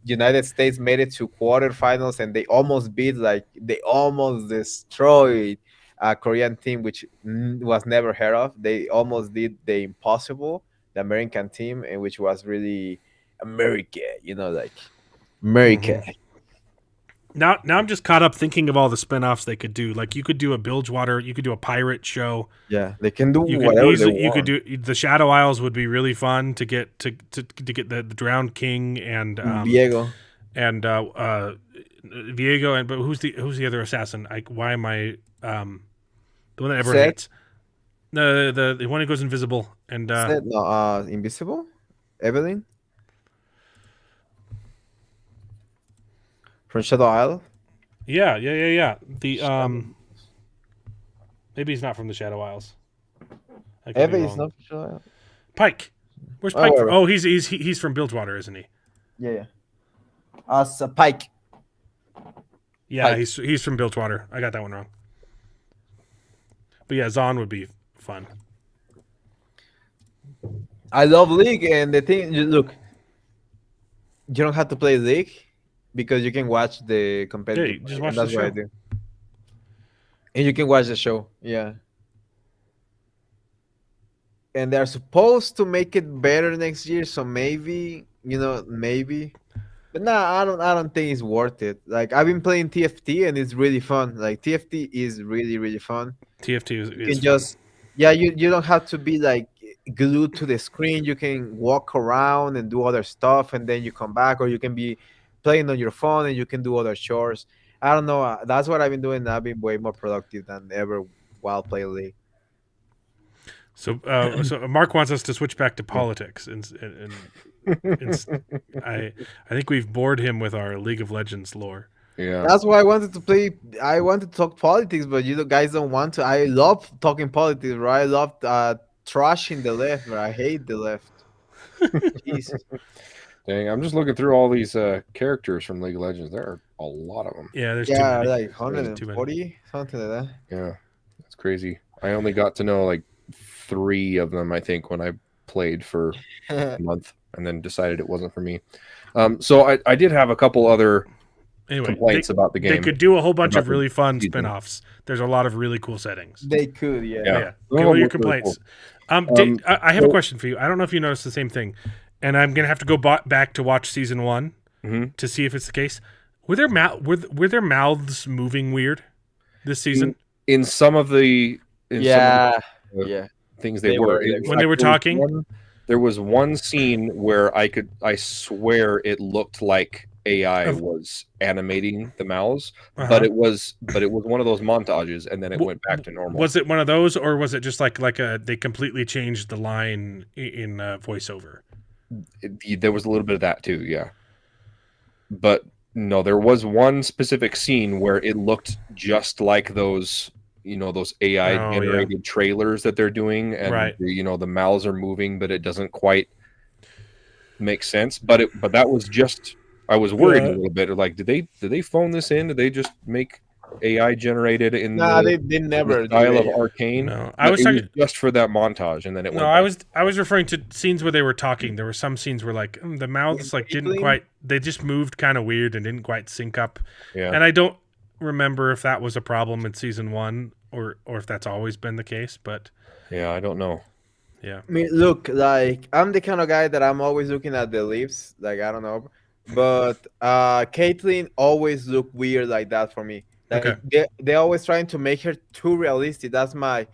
United States made it to quarterfinals and they almost beat, like they almost destroyed a Korean team which was never heard of. They almost did the impossible, the American team, and which was really America, like America. Now I'm just caught up thinking of all the spin-offs they could do. Like you could do a Bilgewater, you could do a pirate show. Yeah, they can do You could whatever easily, they you want. could do the Shadow Isles would be really fun to get to get the Drowned King and Diego. and Viego, and but who's the other assassin? Why am I the one that everyone Seth? hates? No, the one who goes invisible and Said no, Invisible? Evelyn? From Shadow Isle? yeah. The maybe he's not from the Shadow Isles. I could be Evelyn is wrong. not from Shadow Isle. Pike. Where's Oh, Pike? where? Oh, he's from Bilgewater, isn't he? Yeah. As a Pike. Yeah, Pike. he's from Bilgewater. I got that one wrong. But yeah, Zahn would be fun. I love League, and the thing, look, you don't have to play League because you can watch the competitive. Yeah, just and watch that's the what I show. do. And you can watch the show, yeah. And they're supposed to make it better next year, so maybe, maybe. But nah, I don't think it's worth it. Like I've been playing TFT and it's really fun. Like TFT is really, really fun. TFT is You can fun. just you don't have to be like glued to the screen. You can walk around and do other stuff and then you come back, or you can be playing on your phone and you can do other chores. I don't know. That's what I've been doing. I've been way more productive than ever while playing League. So Mark wants us to switch back to politics, and I think we've bored him with our League of Legends lore. Yeah. That's why I wanted to play. I wanted to talk politics, but you guys don't want to. I love talking politics, right? I love trashing the left, but I hate the left. Jeez. Dang, I'm just looking through all these characters from League of Legends. There are a lot of them. Yeah, there's Yeah, too many. like There's too many. 140, something like Yeah, that's crazy. I only got to know like 3 of them, I think, when I played for a that. month and then decided it wasn't for me. So I did have a couple other Anyway, complaints about the game. they could do a whole bunch About of the really fun season. spin-offs. There's a lot of really cool settings. They could, yeah. Yeah. Yeah. Oh, What are your that's really complaints? cool. I have a so- question for you. I don't know if you noticed the same thing, and I'm gonna have to go back to watch season 1 Mhm. to see if it's the case. Were their mouths moving weird this season In some of the Yeah, the- yeah. things they They were. were. In When they fact, were talking? there was one scene where I swear it looked like AI Of- was animating the mouths, Uh-huh. but it was one of those montages, and then it W- went back to normal. Was it one of those, or was it just like they completely changed the line in voiceover? There was a little bit of that too, yeah. But no, there was one specific scene where it looked just like those, those AI Oh, generated trailers that they're doing, and Right. the mouths are moving, but it doesn't quite make sense. But that was just, I was worried Yeah. a little bit. Like, did they phone this in? Did they just make AI generated in Nah, the, they never the style of do. Arcane? No, But it was just for that montage, and then it went. No, I was referring to scenes where they were talking. There were some scenes where like the mouths like didn't Giggling? quite. They just moved kind of weird and didn't quite sync up. Yeah. And I don't remember if that was a problem in season 1 or if that's always been the case. But Yeah, I don't know. yeah, I mean, look, like I'm the kind of guy that I'm always looking at the lips. Like I don't know, but Caitlyn always look weird like that for me. Like Okay. they always trying to make her too realistic. That's my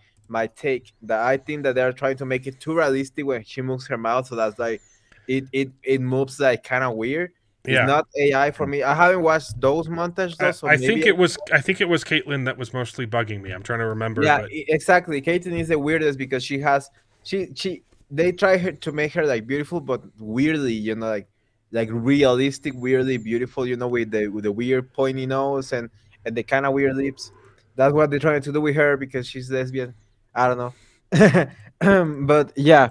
take. That I think that they're trying to make it too realistic when she moves her mouth. So that's like it moves like kind of weird. It's Yeah. not AI for me. I haven't watched those montages though, so I maybe think it was Caitlin that was mostly bugging me. I'm trying to remember, yeah, but exactly. Caitlyn is the weirdest because she has she they try her to make her like beautiful, but weirdly, like realistic, weirdly beautiful. With the weird pointy nose and the kind of weird lips. That's what they're trying to do with her because she's lesbian. I don't know, but yeah,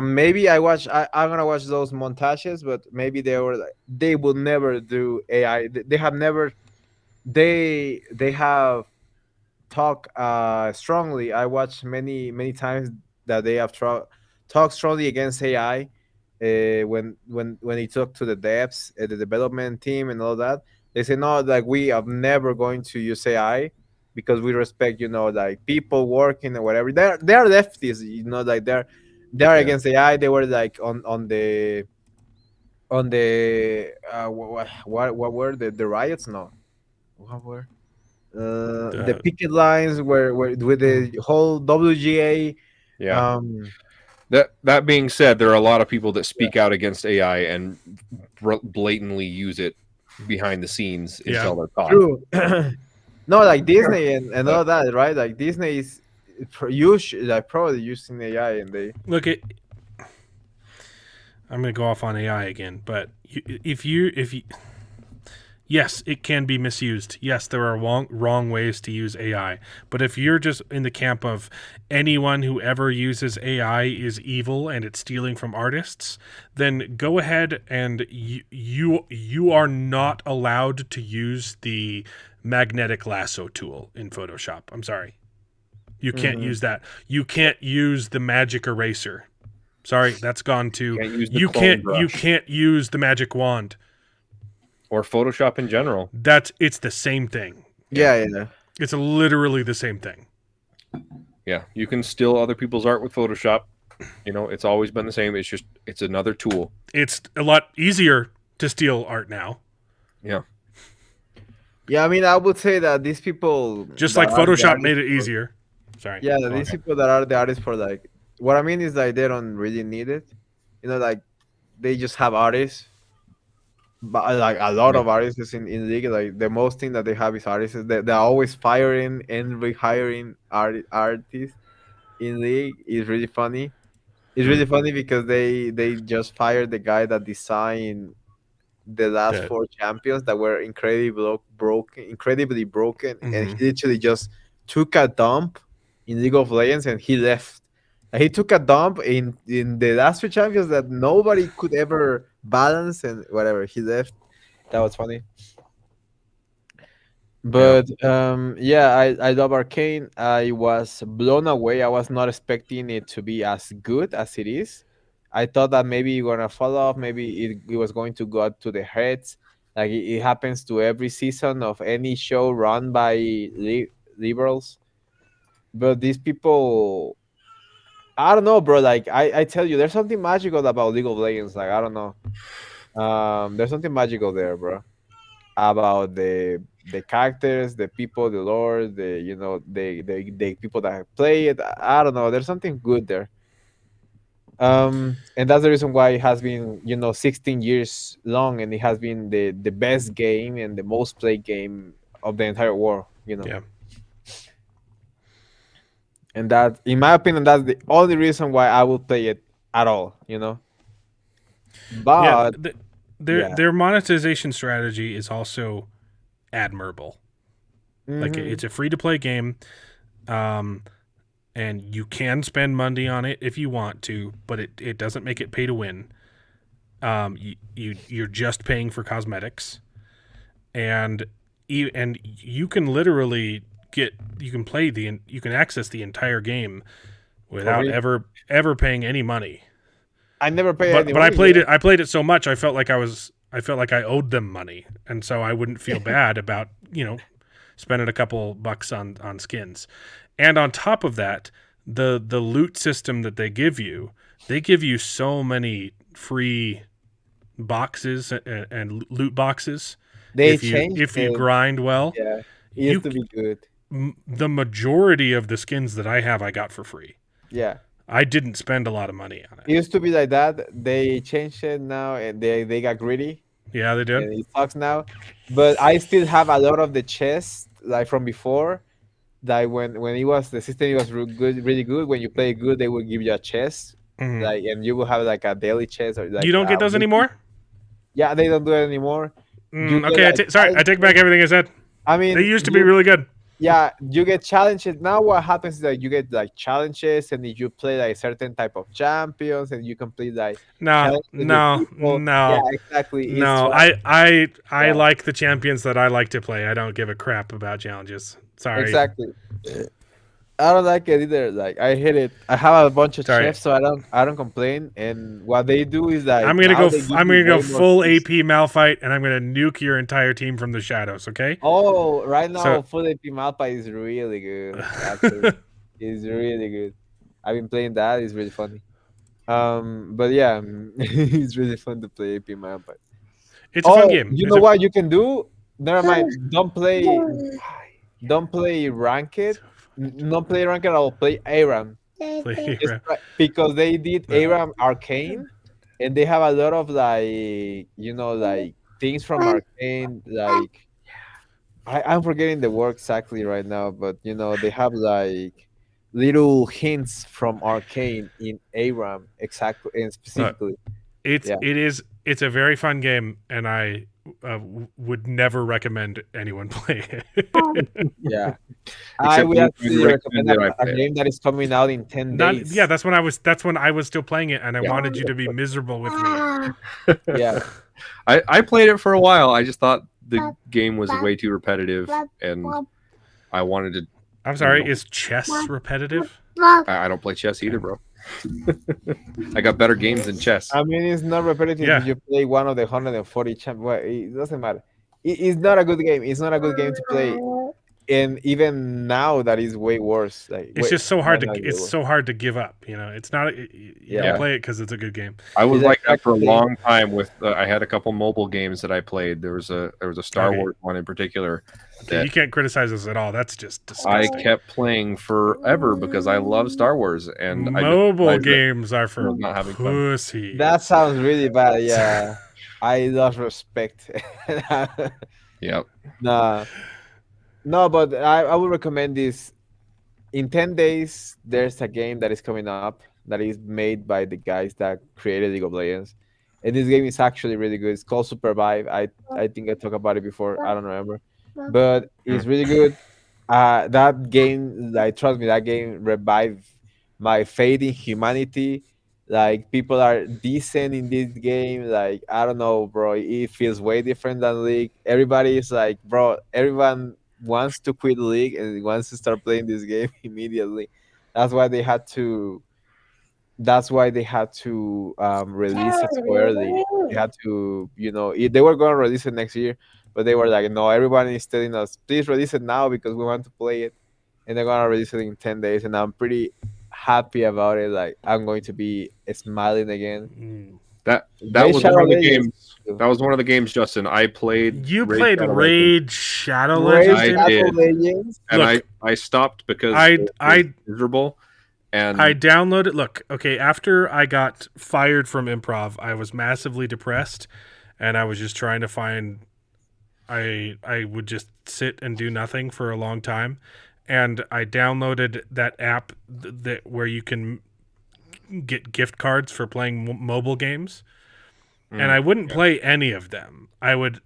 maybe I'm gonna watch those montages, but maybe they will never do AI. They have never they have talk strongly. I watched many times that they have talked strongly against AI when he talked to the devs, the development team, and all that. They say no, like we are never going to use AI because we respect like people working or whatever. They're lefties, like they're Yeah. against AI. They were like on the what were the riots? No, what were the the picket lines were with the whole WGA. Yeah. Um, That being said, there are a lot of people that speak out against AI and blatantly use it behind the scenes Yeah. until they're caught. true. No, like Disney and all that, right? Like Disney is like probably using AI and they. look at. I'm going to go off on AI again, but if you yes, it can be misused. Yes, there are wrong ways to use AI. But if you're just in the camp of anyone who ever uses AI is evil and it's stealing from artists, then go ahead and you are not allowed to use the magnetic lasso tool in Photoshop. I'm sorry. You can't use that. You can't use the magic eraser. Sorry, that's gone too. Can't use the clone brush. You can't use the magic wand. Or Photoshop in general. It's the same thing. Yeah. It's literally the same thing. Yeah, you can steal other people's art with Photoshop. It's always been the same. It's another tool. It's a lot easier to steal art now. Yeah. Yeah, I mean, I would say that these people, Just that like are the Photoshop made artists it easier. Sorry. yeah, Go these ahead. people that are the artists for like, what I mean is like they don't really need it. Like they just have artists, but like a lot Yeah. of artists in league. Like the most thing that they have is artists. They're always firing and rehiring artists in league. Is really funny. It's really funny because they just fired the guy that designed the last The- four champions that were incredibly broken, and Mhm. he literally just took a dump in League of Legends and he left. And he took a dump in the last three champions that nobody could ever balance and whatever. He left. That was funny. But yeah, I love Arcane. I was blown away. I was not expecting it to be as good as it is. I thought that maybe it gonna fall off. Maybe it was going to go up to the heads. Like it happens to every season of any show run by liberals. But these people, I don't know, bro. Like I tell you, there's something magical about League of Legends. Like I don't know. There's something magical there, bro, about the characters, the people, the lore, the people that play it. I don't know. There's something good there. And that's the reason why it has been 16 years long, and it has been the best game and the most played game of the entire world. Yeah. And that, in my opinion, that's the only reason why I will play it at all. Yeah, But their yeah. their monetization strategy is also admirable. Like Mhm. it's a free to play game, and you can spend money on it if you want to, but it doesn't make it pay to win. You're just paying for cosmetics, and you can literally you can access the entire game without free? ever paying any money. I never pay But any I money, played yeah. it. I played it so much. I felt like I owed them money, and so I wouldn't feel bad about spending a couple bucks on skins. And on top of that, the loot system that they give you so many free boxes and loot boxes. They If changed you it. grind well, Yeah, it you used to be good. the majority of the skins that I have, I got for free. Yeah. I didn't spend a lot of money on It it. used to be like that. They changed it now, and they got greedy, Yeah, they did. and it sucks now. But I still have a lot of the chests like from before. Like when it was the system, it was good, really good. When you play good, they will give you a chest, Mhm. like, and you will have like a daily chest or You like don't get those anymore? yeah, they don't do it anymore. You get Okay, like sorry, I take back everything I said. I They mean, used to be really good. yeah, you get challenges. Now what happens is that you get like challenges, and if you play like certain type of champions, and you complete like No, challenges with your no, people. Yeah, no, exactly. It's no. right. I Yeah, like the champions that I like to play. I don't give a crap about challenges. Sorry. exactly. I don't like it either. Like I hate it. I have a bunch of Sorry. chefs, so I don't complain. And what they do is like I'm gonna now go. they give I'm you gonna go way more full things. AP Malphite, and I'm gonna nuke your entire team from the shadows. Okay. Oh, right So now full AP Mappa is really good. Actually, it's really good. I've been playing that. It's really funny. But yeah, it's really fun to play AP Mappa. it's a fun Oh, game. you know what you can do? Never mind. Don't play ranked. Don't play ranked. I'll play ARAM. Play. Because they did ARAM Arcane, and they have a lot of like like things from Arcane. Like I'm forgetting the word exactly right now, but they have like little hints from Arcane in ARAM exactly and Look, specifically. it's Yeah, it's a very fun game, and I would never recommend anyone play it. yeah. I Except would you would actually recommend recommend that I a play it. game that is coming out in 10 Not days. yeah. That's when I was still playing it, and I Yeah. wanted you to be miserable with me. Yeah. I played it for a while. I just thought the game was way too repetitive, and I wanted to. I'm sorry. Is chess repetitive? I don't play chess either, bro. I got better games than chess. I mean, it's not repetitive Yeah. if you play one of the 140 champ. Well, it doesn't matter. It's not a good game. It's not a good game to play. And even now, that is way worse. Like, It's just so hard right to now, it's so hard to give up. It's not you Yeah. don't play it because it's a good game. I was It's like that for a exactly- long time. With I had a couple mobile games that I played. There was a Star Okay. Wars one in particular Okay, that you can't criticize us at all. That's just I disgusting. kept playing forever because I love Star Wars, and I just Mobile realized that games are for was not having fun. pussies. That sounds really bad. Yeah. I lost respect. Yep. Nah. No, but I would recommend this. In 10 days, there's a game that is coming up that is made by the guys that created League of Legends. And this game is actually really good. It's called Supervive. I think I talked about it before. I don't remember. But it's really good. That game, like, trust me, that game revived my faith in humanity. Like, people are decent in this game. Like, I don't know, bro. It feels way different than League. Everybody is like, bro, everyone wants to quit League and wants to start playing this game immediately. That's why they had to. That's why they had to release it so early. They had to, they were going to release it next year, but they were like, no, everybody is telling us, please release it now because we want to play it, and they're going to release it in 10 days, and I'm pretty happy about it. Like, I'm going to be smiling again. Mm. That Raid was Shadow one of the Legends. games. That was one of the games, Justin. I played. You Raid played Shadow Legends, Raid Shadow Raid Legends? I dude? Shadow did. Legends. and Look, I stopped because I- it was I- miserable. And I downloaded. Look, okay. After I got fired from improv, I was massively depressed, and I was just trying to find. I would just sit and do nothing for a long time, and I downloaded that app that where you can get gift cards for playing mobile games, and I wouldn't play any of them. I would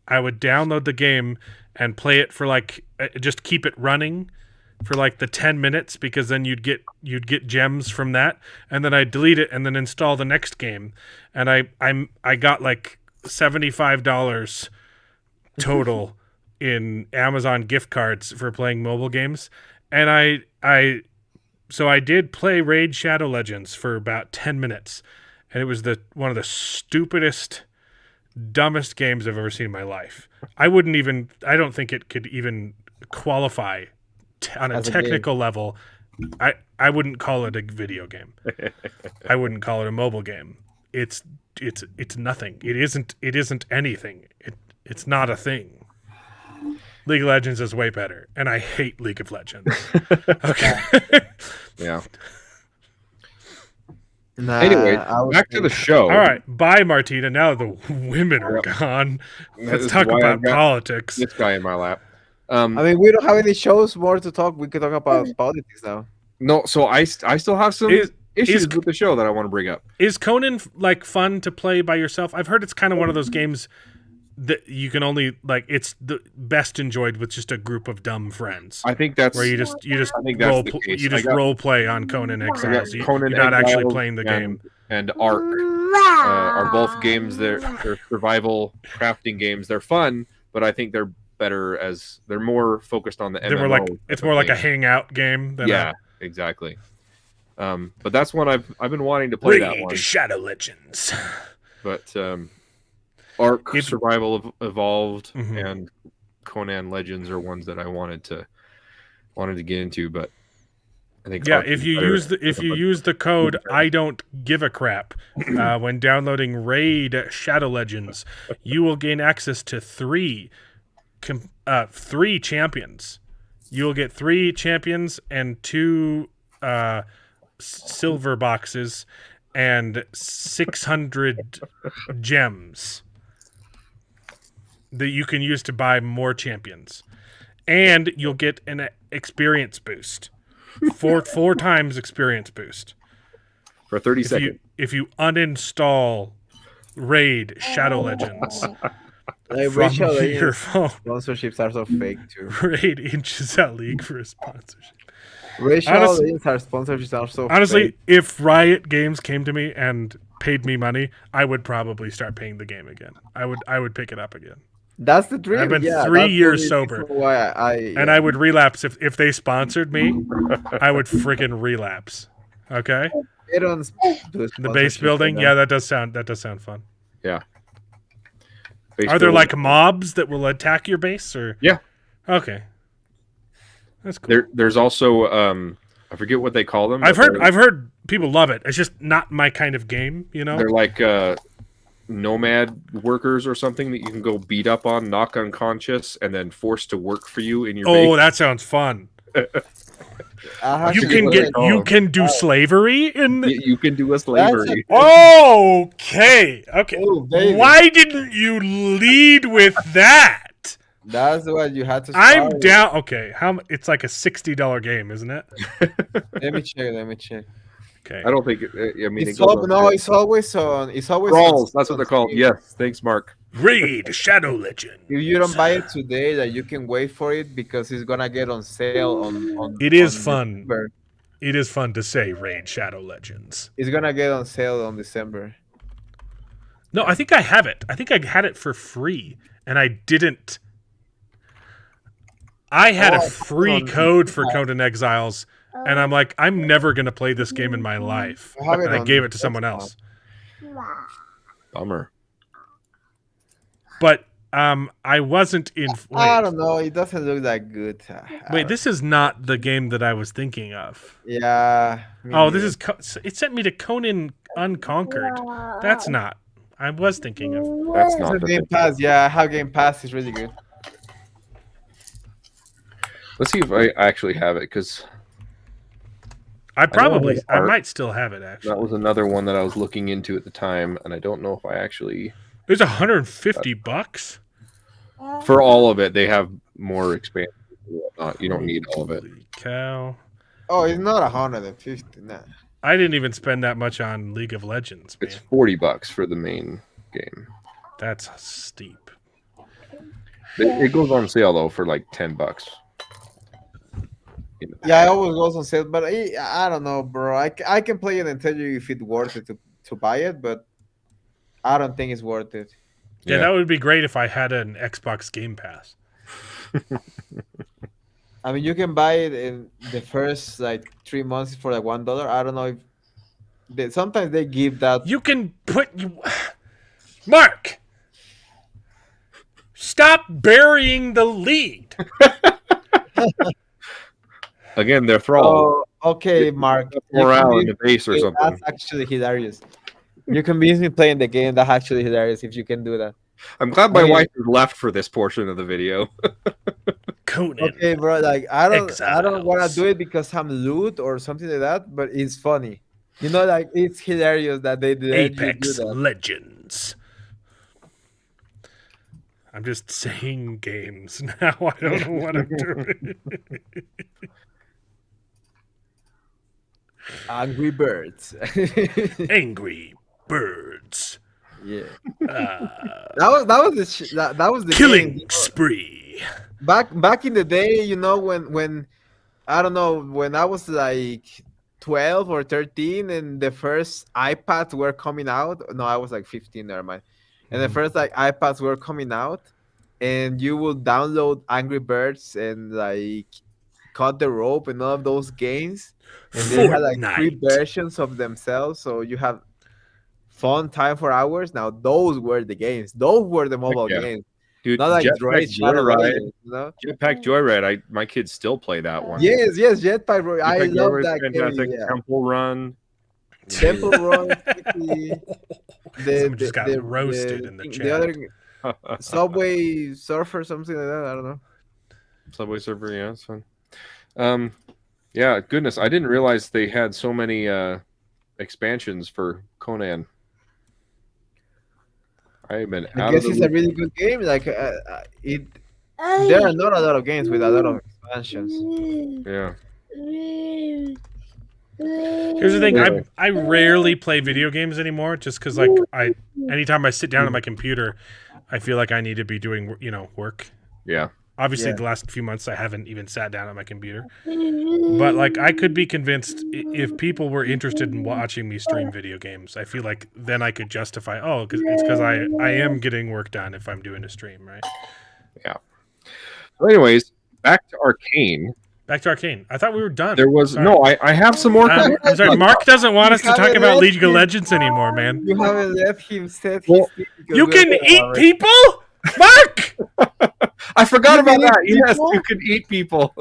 download the game and play it for like just keep it running for like the 10 minutes because then you'd get gems from that, and then I'd delete it and then install the next game, and I got like $75 total in Amazon gift cards for playing mobile games, and so I did play Raid Shadow Legends for about 10 minutes, and it was one of the stupidest, dumbest games I've ever seen in my life. I don't think it could even qualify on a As a technical level. I wouldn't call it a video game. I wouldn't call it a mobile game. It's nothing. It isn't anything. It's not a thing. League of Legends is way better, and I hate League of Legends. Okay. yeah, Nah, Anyway, I would back to the think- show. All right, bye, Martina. Now the women are Yep. gone. This Let's is talk why about I've got politics. this guy in my lap. I mean, we don't have any shows more to talk. We could talk about politics now. No, so I still have some Is- issues is- with the show that I want to bring up. Is Conan like fun to play by yourself? I've heard it's kind of one of those games that you can only like. It's the best enjoyed with just a group of dumb friends, I think that's where you just I think that's the case. you just I got- role play on Conan I got Exiles. Conan You're not actually Exiles playing the game. and Ark are both games that are survival crafting games. They're fun, but I think they're better as they're more focused on the They're MMO. more like it's more like a thing. hangout game than Yeah, exactly. But that's one I've been wanting to play that Raid one. Shadow Legends. But Ark If- Survival Evolved Mhm. and Conan Legends are ones that I wanted to get into, but I think Yeah, Ark if is you better use as a use the code I don't give a crap when downloading Raid Shadow Legends, you will gain access to three champions. You'll get 3 champions and 2 silver boxes and 600 gems that you can use to buy more champions. And you'll get an experience boost. Four times experience boost. for 30 seconds. If you uninstall Raid Shadow Legends Like, from Rachel, your phone, sponsorships are so fake too. Raid inches out league for a sponsorship. Rachel, Honest- our sponsorships are so Honestly, fake. if Riot Games came to me and paid me money, I would probably start paying the game again. I would pick it up again. That's the dream. I've been yeah, 3 that's the years only sober. reason Why And I would relapse if they sponsored me. I would freaking relapse. Okay, they don't do the base sponsorships building. like Yeah, that. that does sound fun. Base Are there building. like mobs that will attack your base or? Yeah. Okay. That's cool. There's also I forget what they call them. I've but heard people love it. It's just not my kind of game, you know. they're like nomad workers or something that you can go beat up on, knock unconscious, and then forced to work for you in your Oh, base. that sounds fun. I You actually can what get they call you them. can do slavery in the... You can do a slavery. Okay. Oh, baby. Why didn't you lead with that? That's what you had to. I'm start down. Okay, it's like a $60 game, isn't it? with. Let me check. Okay. I don't think. I mean, It's it goes all, on no, sale. it's always on. It's always Brawls. on- That's what they're called. Yes, thanks, Mark. Raid Shadow Legend. If you don't buy it today, that you can wait for it because it's gonna get on sale on. It is on fun. December. It is fun to say Raid Shadow Legends. It's gonna get on sale on December. No, I think I have it. I think I had it for free, and I didn't. I had a free code for Conan Exiles, and I'm like, I'm never gonna play this game in my life, I have it and I on gave it to someone desktop. else. Bummer. But I wasn't in. I Wait, don't know. It doesn't look that good. wait, this is not the game that I was thinking of. Yeah. me Oh, this neither. is. It sent me to Conan Unconquered. That's not. I was thinking of. That's It's not on the Game thing. Pass. Yeah, how Game Pass is really good. Let's see if I actually have it, because I probably. it's I art. might still have it actually. that was another one that I was looking into at the time, and I don't know if I actually. There's $150. For all of it, they have more expansion. and whatnot. You don't need all of it. Holy cow! Oh, it's not 150. Nah. I didn't even spend that much on League of Legends, man. It's $40 for the main game. That's steep. It goes on sale though for like $10. Yeah, it always goes on sale, but I don't know, bro. I can play it and tell you if it's worth it to buy it, but I don't think it's worth it. Yeah, that would be great if I had an Xbox Game Pass. I mean, you can buy it in the first like 3 months for like $1. I don't know if sometimes they give that. You can put Mark. Stop burying the lead. Again, they're thralls. Oh, okay, Mark. Morale in the base or That's something. actually hilarious. You convince me playing the game. That's actually hilarious if you can do that. I'm glad my Okay. wife has left for this portion of the video. Conan. Okay, bro. Like I don't want Exiles. to do it because I'm lewd or something like that. But it's funny. You know, like it's hilarious that they let you do Apex that. Legends. I'm just saying games now. I don't know what I'm doing. Angry Birds. Angry Birds. Yeah, Uh, that was the Killing game. Spree. Back in the day, you know, when I don't know, when I was like 12 or 13 and the first iPads were coming out. No, I was like 15, never mind. And the first like iPads were coming out, and you would download Angry Birds and like Cut the Rope and all of those games. And they had like three Fortnite. versions of themselves, so you have fun time for hours. Now those were the games. Those were the mobile yeah. games. Dude, Not like Jetpack Droid Battle Joyride. Legends, you know? Jetpack Joyride. My kids still play that one. Yes, Jetpack Roy. I Jetpack love Joyride's that fantastic. game. Yeah. Temple Run. Temple Run, the Someone just got roasted in the chat. other Subway Surfer, something like that. I don't know. Subway Surfer, yeah, it's fun. Yeah, goodness, I didn't realize they had so many expansions for Conan. I've been I out guess of it's the a really good game. Like it, there are not a lot of games with a lot of expansions. yeah. Here's the thing: I rarely play video games anymore, just because like anytime I sit down at my computer, I feel like I need to be doing work. Yeah. Obviously, Yeah. the last few months I haven't even sat down at my computer. But like I could be convinced if people were interested in watching me stream video games, I feel like then I could justify, because I am getting work done if I'm doing a stream, right? Yeah. So anyways, back to Arcane. Back to Arcane. I thought we were done. There was Sorry. I have some more. I'm sorry, Mark doesn't want us to talk haven't about let League of him- Legends anymore, man. You haven't let him set his Well, thing because You we're can done eat already. people, Mark. I forgot You about can that. eat Yes, people? you can eat people.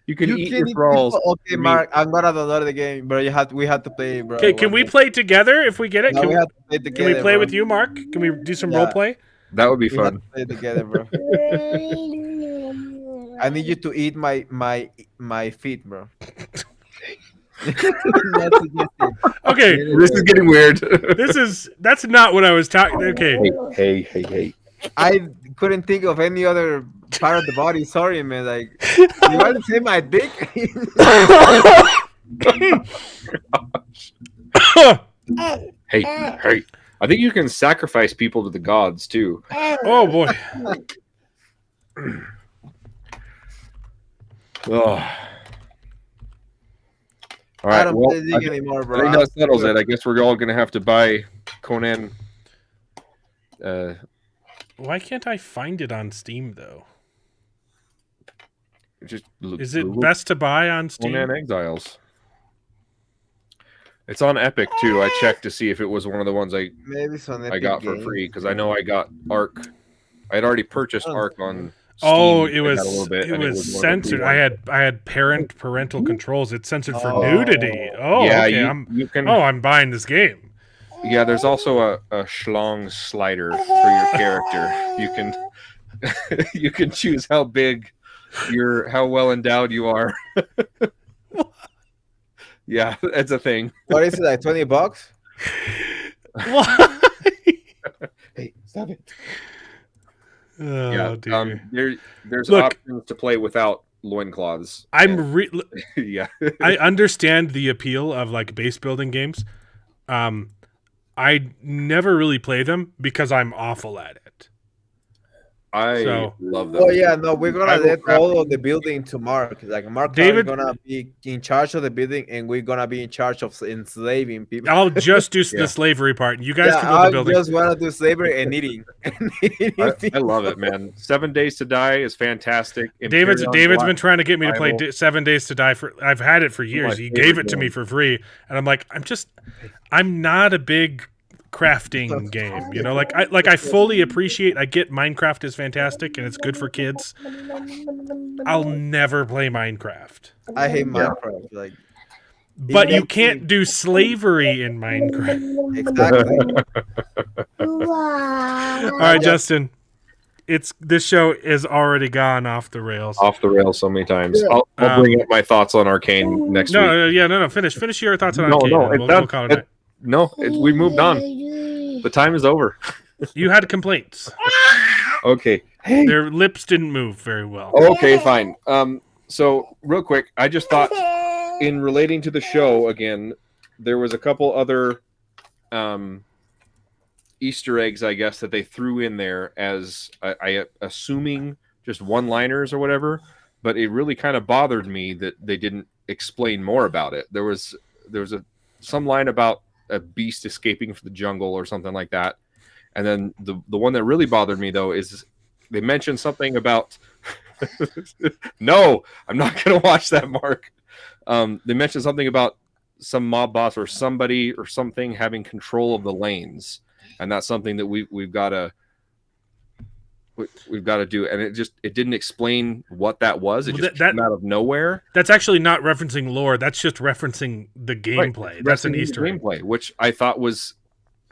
You can You eat can your eat thralls. people? Okay, I mean, Mark, I'm gonna download the game, bro. We have to play, bro. Okay, can one we day. play together if we get it? No, Can we we, have to play can together. we play bro. with you, Mark? Can we do some Yeah. role play? That would be We have to fun. play together, bro. I need you to eat my feet, bro. Not suggested. Okay, This is getting weird. that's not what I was talking. Okay, Hey. I couldn't think of any other part of the body. Sorry, man. Like, you want to say my dick? Hey. I think you can sacrifice people to the gods too. oh boy. Oh. All I right. don't Well, play League anymore, I bro. think that settles it. I guess we're all gonna have to buy Conan. Why can't I find it on Steam though? Just Is it Google best to buy on Steam? Conan Exiles. It's on Epic too. I checked to see if it was one of the ones I Maybe it's on Epic got for Games. free because I know I got Arc. I had already purchased Arc on. Steam. Oh, I it got was a little bit, it and was one of the free censored. ones. I had parental controls. It's censored for Oh. nudity. Oh, yeah, okay. you can. I'm buying this game. Yeah, there's also a schlong slider for your character. You can you can choose how big how well endowed you are. Yeah, that's a thing. What is it, like $20? Why? Hey, stop it. Oh, Yeah, dear. there's Look. options to play without loincloths. Yeah. I understand the appeal of like base building games. I never really play them because I'm awful at it. I So- love them. Oh yeah, no, we're I gonna will let crap- all of the building to Mark. Like Mark David- is gonna be in charge of the building, and we're gonna be in charge of enslaving people. I'll just do Yeah. the slavery part. You guys Yeah, can build I the building. just wanna do slavery and eating. I love it, man. 7 Days to Die is fantastic. David's Imperial been trying to get me to play Bible. 7 Days to Die for. I've had it for years. He gave it to me game. for free, and I'm like, I'm not a big crafting game. You know, I fully appreciate. I get Minecraft is fantastic and it's good for kids. I'll never play Minecraft, I hate Minecraft. Like but you makes can't me- do slavery in Minecraft. exactly. All right, Justin. this show is already gone off the rails. Off the rails so many times. I'll bring up my thoughts on Arcane next week. No. Finish your thoughts on Arcane. We'll call it a night. We moved on. The time is over. You had complaints. Okay. Hey. Their lips didn't move very well. Okay, fine. So real quick, I just thought in relating to the show again, there was a couple other Easter eggs, I guess, that they threw in there as I assuming just one-liners or whatever, but it really kind of bothered me that they didn't explain more about it. There was some line about a beast escaping from the jungle or something like that, and then the one that really bothered me though is they mentioned something about no, I'm not going to watch that, Mark. They mentioned something about some mob boss or somebody or something having control of the lanes, and that's something that we've got to do. And it didn't explain what that was. It just came out of nowhere. That's actually not referencing lore. That's just referencing the gameplay. Right. That's an Easter egg. Gameplay, which I thought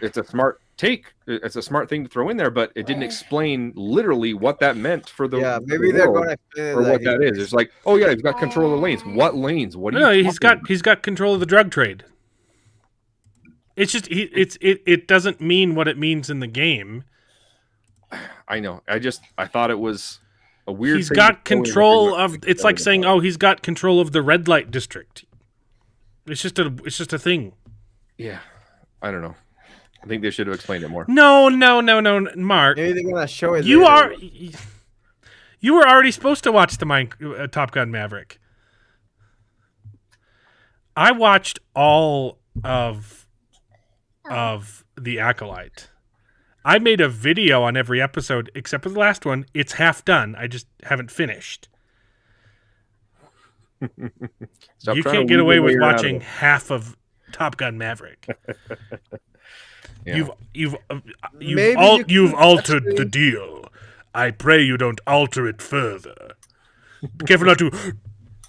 it's a smart take. It's a smart thing to throw in there, but it didn't explain literally what that meant for the maybe they're going to or what that is. It's like, oh yeah, he's got control of the lanes. What lanes? What? No, he's got control of the drug trade. It's just it doesn't mean what it means in the game. I know. I thought it was a weird. He's got control of. It's like saying, oh, he's got control of the red light district. It's just a thing. Yeah, I don't know. I think they should have explained it more. No, Mark. Maybe they're gonna show it. You were already supposed to watch the Top Gun Maverick. I watched all of The Acolyte. I made a video on every episode except for the last one. It's half done. I just haven't finished. You can't get away with watching half of Top Gun Maverick. Yeah. You've altered the deal. I pray you don't alter it further. Be careful not to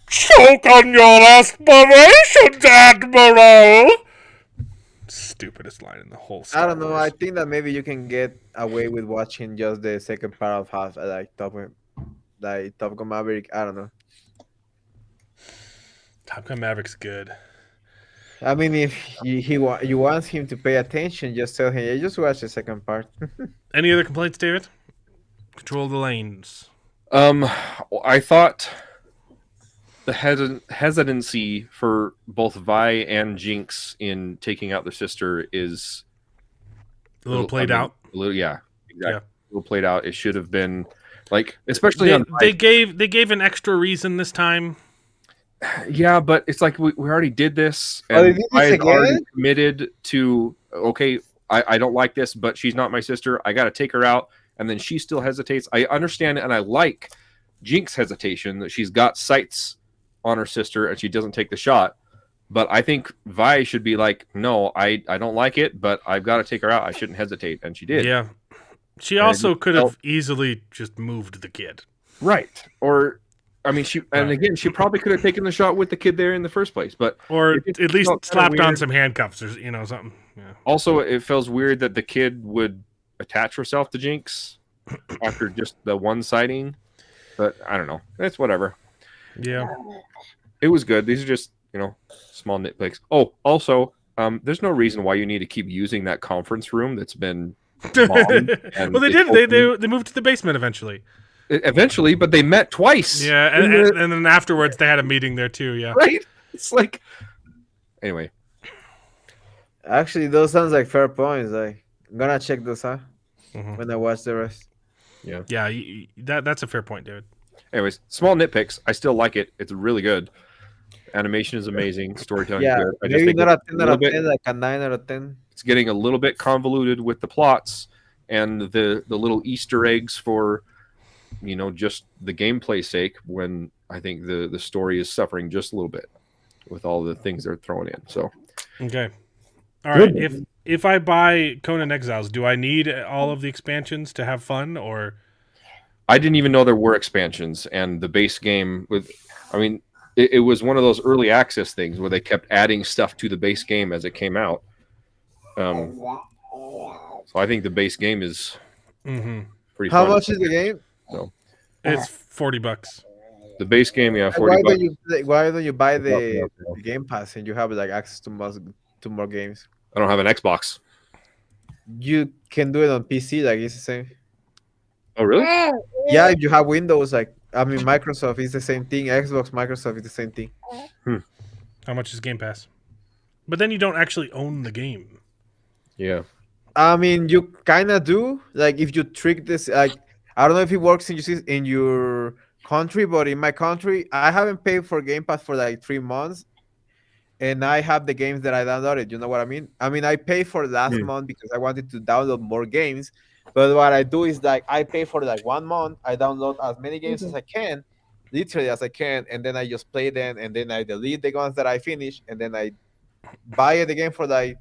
choke on your aspirations, Admiral. Stupidest line in the whole Star I don't know. Wars. I think that maybe you can get away with watching just the second part of half, like Top Gun Maverick. I don't know. Top Gun Maverick's good. I mean, if you want him to pay attention, just tell him, yeah, just watch the second part. Any other complaints, David? Control the lanes. I thought the hesitancy for both Vi and Jinx in taking out their sister is a little played out. Yeah, exactly. Yeah. A little played out. It should have been like, especially they gave an extra reason this time. Yeah, but it's like we already did this, and I already committed to. Okay, I don't like this, but she's not my sister. I got to take her out, and then she still hesitates. I understand, and I like Jinx' hesitation that she's got sights on her sister and she doesn't take the shot. But I think Vi should be like, no, I don't like it, but I've got to take her out. I shouldn't hesitate, and she did. Yeah, she also could have easily just moved the kid, right? Or. I mean, she probably could have taken the shot with the kid there in the first place, but or at least slapped on some handcuffs or something. Yeah. Also, it feels weird that the kid would attach herself to Jinx after just the one sighting, but I don't know. It's whatever. Yeah, it was good. These are just small nitpicks. Oh, also, there's no reason why you need to keep using that conference room that's been bombed. Well, they did. They moved to the basement eventually. Eventually, but they met twice. Yeah, and then afterwards they had a meeting there too. Yeah, right. It's like, anyway. Actually, those sounds like fair points. Like, I'm gonna check those out when I watch the rest. Yeah, that's a fair point, dude. Anyways, small nitpicks. I still like it. It's really good. Animation is amazing. Storytelling is good. Maybe not a 10 out of 10, like a 9 out of 10. It's getting a little bit convoluted with the plots and the little Easter eggs for. Just the gameplay sake, when I think the story is suffering just a little bit with all the things they're throwing in. So, okay, all right. If I buy Conan Exiles, do I need all of the expansions to have fun? Or I didn't even know there were expansions, and the base game it was one of those early access things where they kept adding stuff to the base game as it came out. So I think the base game is. Mm-hmm. pretty How fun. much is the game? It's $40. The base game, yeah, Why 40 don't bucks. you why don't you buy the Yeah. Game Pass and you have like access to more games? I don't have an Xbox. You can do it on PC, like it's the same. Oh, really? Yeah, if you have Windows, like I mean, Microsoft is the same thing. Xbox, Microsoft is the same thing. How much is Game Pass? But then you don't actually own the game. Yeah. I mean, you kind of do. Like if you trick this, like I don't know if it works in your country, but in my country, I haven't paid for Game Pass for like 3 months, and I have the games that I downloaded. You know what I mean? I mean, I paid for last month because I wanted to download more games. But what I do is like I pay for like 1 month. I download as many games as I can, literally as I can, and then I just play them, and then I delete the ones that I finish, and then I buy the game for like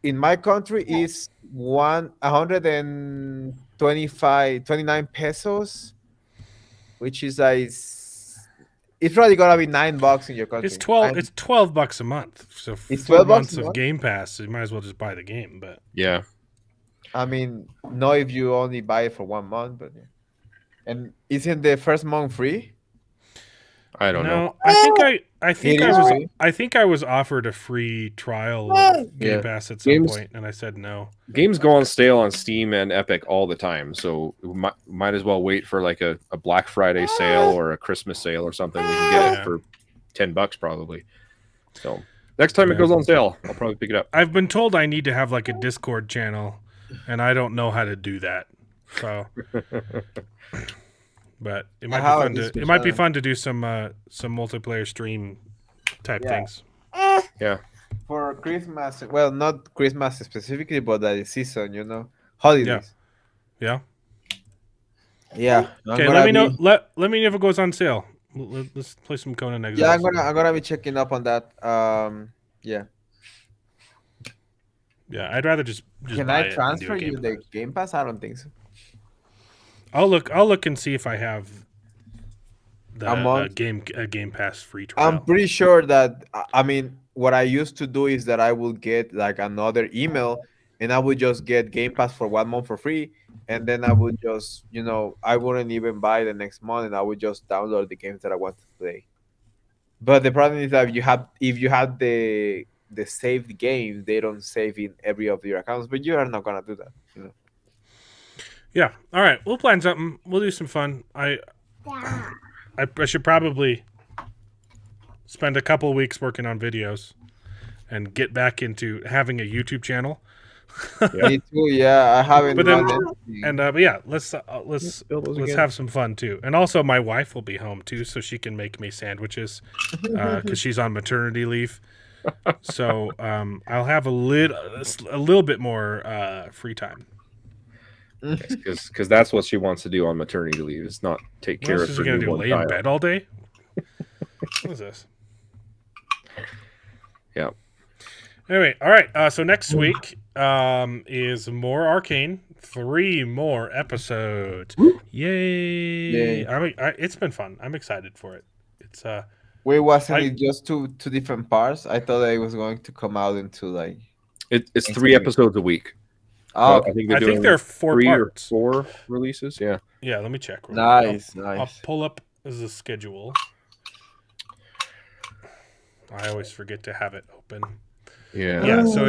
in my country is 129 pesos, which is like it's probably gonna be $9 in your country. It's $12 a month. So for It's 4 $12 months a of month? Game Pass, you might as well just buy the game. But Yeah. I mean, no, if you only buy it for 1 month, but yeah. And isn't the first month free? I don't know. no, I think It I is was free. I think I was offered a free trial of Game Yeah. Pass at some Games- point, and I said no. Games go on sale on Steam and Epic all the time, so we might as well wait for like a Black Friday sale or a Christmas sale or something. We can get Yeah. it for $10 probably. So next time it Yeah. goes on sale, I'll probably pick it up. I've been told I need to have like a Discord channel, and I don't know how to do that. So, but it might be have a fun to Discord it might be channel. fun to do some multiplayer stream type Yeah. things. Yeah. For Christmas, well, not Christmas specifically, but the season, you know, holidays. Yeah. Yeah. Okay. Let me know. Let me know if it goes on sale. Let's play some Conan Exiles. Yeah, I'm gonna be checking up on that. Yeah. Yeah, I'd rather just Can buy I it and do transfer a Game you the Pass. Game Pass? I don't think so. I'll look and see if I have the I'm on- Game Pass free trial. I'm pretty sure that I mean what I used to do is that I will get like another email and I would just get Game Pass for 1 month for free, and then I would just I wouldn't even buy the next month, and I would just download the games that I want to play. But the problem is that if you have the saved games, they don't save in every of your accounts, but you are not gonna do that. Yeah. All right. We'll plan something. We'll do some fun. I should probably spend a couple weeks working on videos and get back into having a YouTube channel. Me too. Yeah, I haven't But then- done anything. And but yeah, let's Build those again. have some fun too. And also, my wife will be home too, so she can make me sandwiches because she's on maternity leave. So I'll have a little bit more free time. Because that's what she wants to do on maternity leave. Is not take What care else of is her she gonna do? newborn Lay in child. bed all day? What is this? Yeah. Anyway, all right. So next week is more Arcane. 3 more episodes. Yay! Yay. It's been fun. I'm excited for it. It's Wait, wasn't I- it just two different parts? I thought that it was going to come out into like. It's 3 episodes a week. Oh, I think I think there are 4 3 parts. or 4 releases. Yeah. Yeah, let me check. real quick. nice, I'll nice. pull up the schedule. I always forget to have it open. Yeah. Yeah, so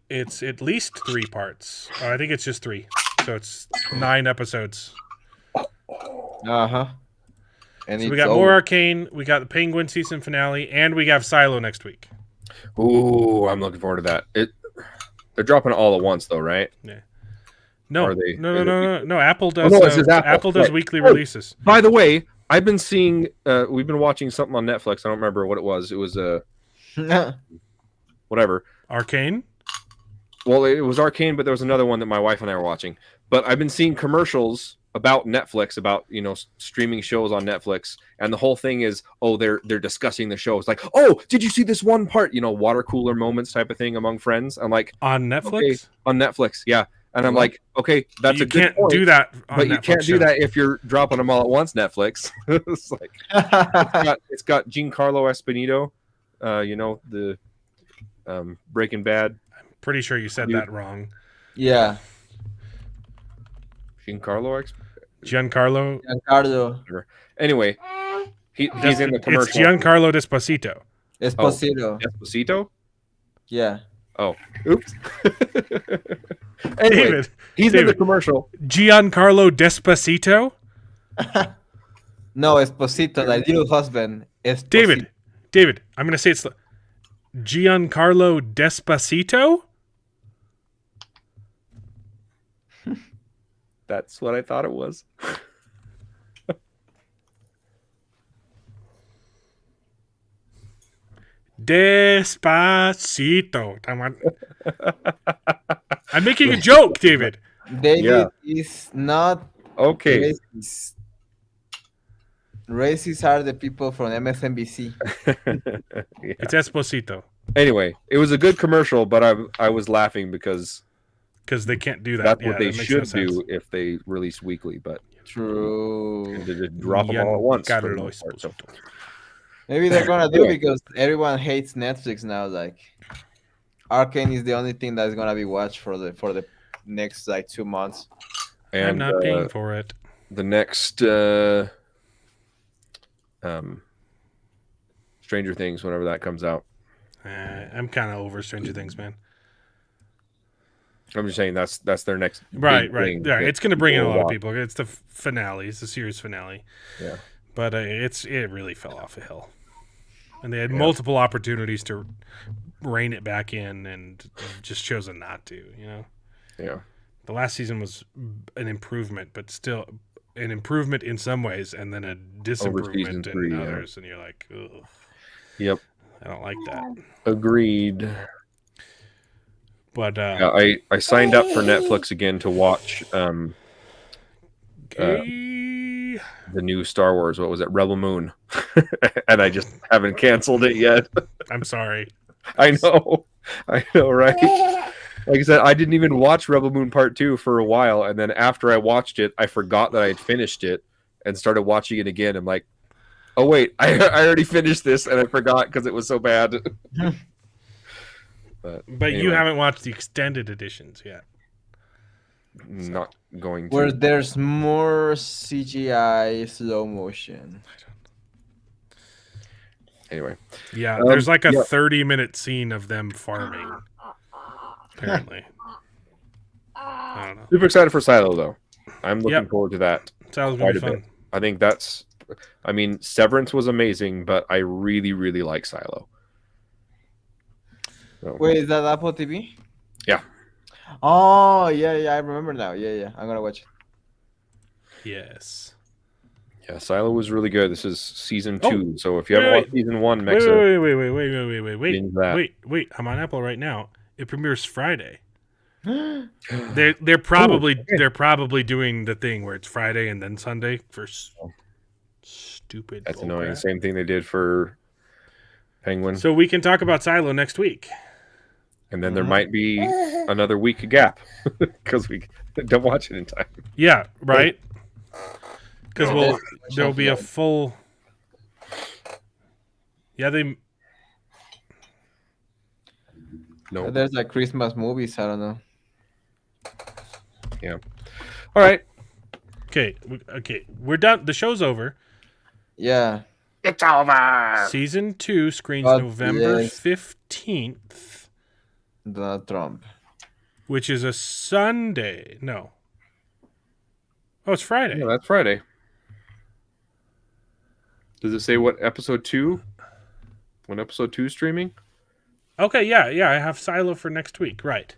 it's at least 3 parts. I think it's just 3. So it's 9 episodes. Uh huh. And So it's we got over. more Arcane, we got the Penguin season finale, and we have Silo next week. Ooh, I'm looking forward to that. They're dropping it all at once, though, right? No, Are they- no. Apple does. no, it's just Apple. Apple does Right. weekly Oh. releases. By the way, I've been seeing. We've been watching something on Netflix. I don't remember what it was. It was whatever. Arcane. Well, it was Arcane, but there was another one that my wife and I were watching. But I've been seeing commercials about Netflix, about streaming shows on Netflix, and the whole thing is, they're discussing the shows. Like, did you see this one part? Water cooler moments type of thing among friends. I'm like, On Netflix. okay, on Netflix, yeah. And I'm like, okay, that's you a good can't point, do that. On but you Netflix can't do shows. that if you're dropping them all at once. Netflix. It's like it's got Giancarlo Esposito, the Breaking Bad. Pretty sure you said Dude. that wrong. yeah. Giancarlo. Giancarlo. Giancarlo Anyway, he's in the It's commercial. Giancarlo Despacito. Esposito. Esposito. Yeah. Oh, oops. Anyway, David. he's in the David. commercial. Giancarlo Despacito. No, Esposito, like little husband. Esposito. David. I'm gonna say it's Giancarlo Despacito. That's what I thought it was. Despacito. I'm making a joke, David. David is not Okay. racist. Racists are the people from MSNBC. It's Esposito Anyway, it was a good commercial, but I was laughing because because they can't do that. that's what they that makes no should sense. do if they release weekly. But True. they just drop them all at once. for the Giancarlo most part, so. Esposito. Maybe they're gonna do Yeah. because everyone hates Netflix now. Like, Arcane is the only thing that's gonna be watched for the next like 2 months. I'm And not paying for it. the next Stranger Things, whenever that comes out. I'm kind of over Stranger Things, man. I'm just saying that's their next Right. big thing Yeah, that it's going to bring in a people lot of watch. people. It's the finale. It's the series finale. Yeah. But it really fell off a hill, and they had multiple opportunities to rein it back in, and just chosen not to. You know. Yeah. The last season was an improvement, but still an improvement in some ways, and then a disimprovement in 3, yeah. others. And you're like, ugh, Yep. I don't like that. Agreed. But Yeah, I signed up for Netflix again to watch the new Star Wars. What was it? Rebel Moon. And I just haven't canceled it yet. I'm sorry. I know, right? Like I said, I didn't even watch Rebel Moon Part 2 for a while, and then after I watched it, I forgot that I had finished it and started watching it again. I'm like, oh wait, I already finished this, and I forgot because it was so bad. But You anyway, haven't watched the extended editions yet. not going to. Where there's more CGI slow motion. Anyway, Yeah, there's like a yeah. 30-minute scene of them farming. Apparently. I don't know. super excited for Silo though. I'm looking Yep. forward to that. Sounds gonna be Quite a fun. I think I mean, Severance was amazing, but I really, really like Silo. So, Wait, is that Apple TV? Yeah. Oh, yeah, I remember now. Yeah, I'm gonna watch it. Yes. yeah, Silo was really good. This is season Oh, 2, so if you haven't wait, watched season 1, Wait, Mexa, wait. binge that. Wait. I'm on Apple right now. It premieres Friday. They're probably doing the thing where it's Friday and then Sunday for stupid. That's bullcrap. annoying. Same thing they did for Penguin, So we can talk about Silo next week. and then there might be another week gap because we don't watch it in time. Yeah, right. Because Yeah. there'll be a full. Yeah, they. No. There's like Christmas movies. I don't know. Yeah. All right. Okay, we're done. The show's over. Yeah. It's over. Season 2 screens God November bless. 15th, Donald Trump. which is a Sunday. No. Oh, it's Friday. Yeah, that's Friday. Does it say what episode 2? When episode 2 is streaming? Okay, yeah. I have Silo for next week. Right.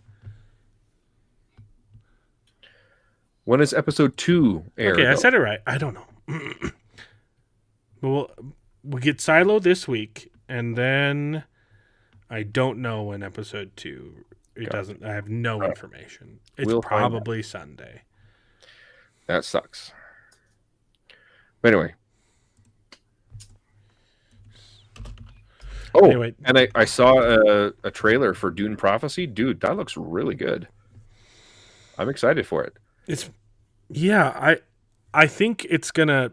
When is episode 2 air? Okay, I though? said it right. I don't know. But we'll get Silo this week, and then I don't know when episode 2. It Gotcha. doesn't. I have no information. It's We'll find out. probably Sunday. That sucks. But anyway. Oh, Anyway. and I saw a trailer for Dune Prophecy. Dude, that looks really good. I'm excited for it. I think it's gonna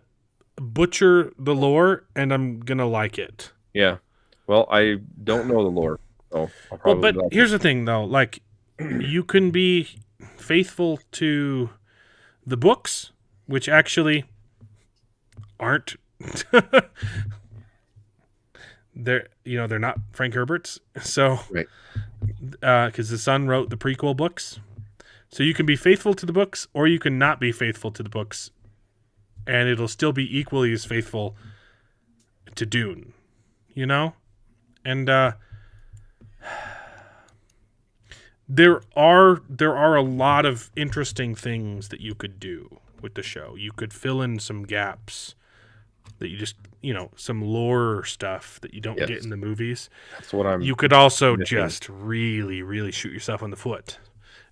butcher the lore, and I'm gonna like it. Yeah. Well, I don't know the lore, so I'll probably But here's the thing, though. Like, you can be faithful to the books, which actually aren't they're not Frank Herbert's. So Right. Because the son wrote the prequel books. So you can be faithful to the books or you can not be faithful to the books, and it'll still be equally as faithful to Dune, And there are a lot of interesting things that you could do with the show. You could fill in some gaps that you just, some lore stuff that you don't get in the movies. That's what I'm. You could also missing. just really, really shoot yourself in the foot,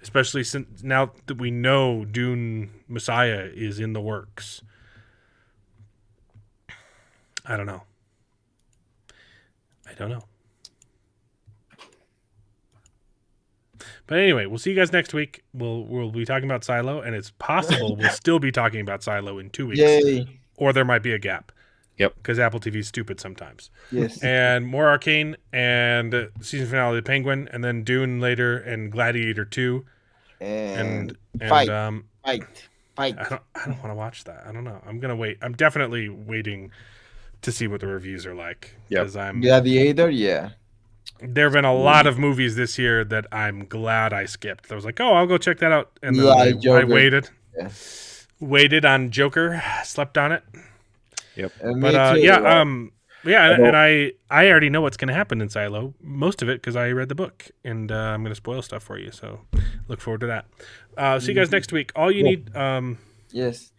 especially since now that we know Dune Messiah is in the works. I don't know. But anyway, we'll see you guys next week. We'll be talking about Silo, and it's possible we'll still be talking about Silo in 2 weeks. Yay. Or there might be a gap. Yep. Because Apple TV's stupid sometimes. Yes. And more Arcane, and season finale of The Penguin, and then Dune later, and Gladiator 2. And Fight. Fight. I don't want to watch that. I don't know. I'm going to wait. I'm definitely waiting to see what the reviews are like. Yep. Gladiator, yeah. There have been a lot of movies this year that I'm glad I skipped. I was like, I'll go check that out. And then I waited. Yeah. Waited on Joker, slept on it. Yep. But and I already know what's going to happen in Silo, most of it, because I read the book, and I'm going to spoil stuff for you. So look forward to that. See you guys next week. All you need. Yes.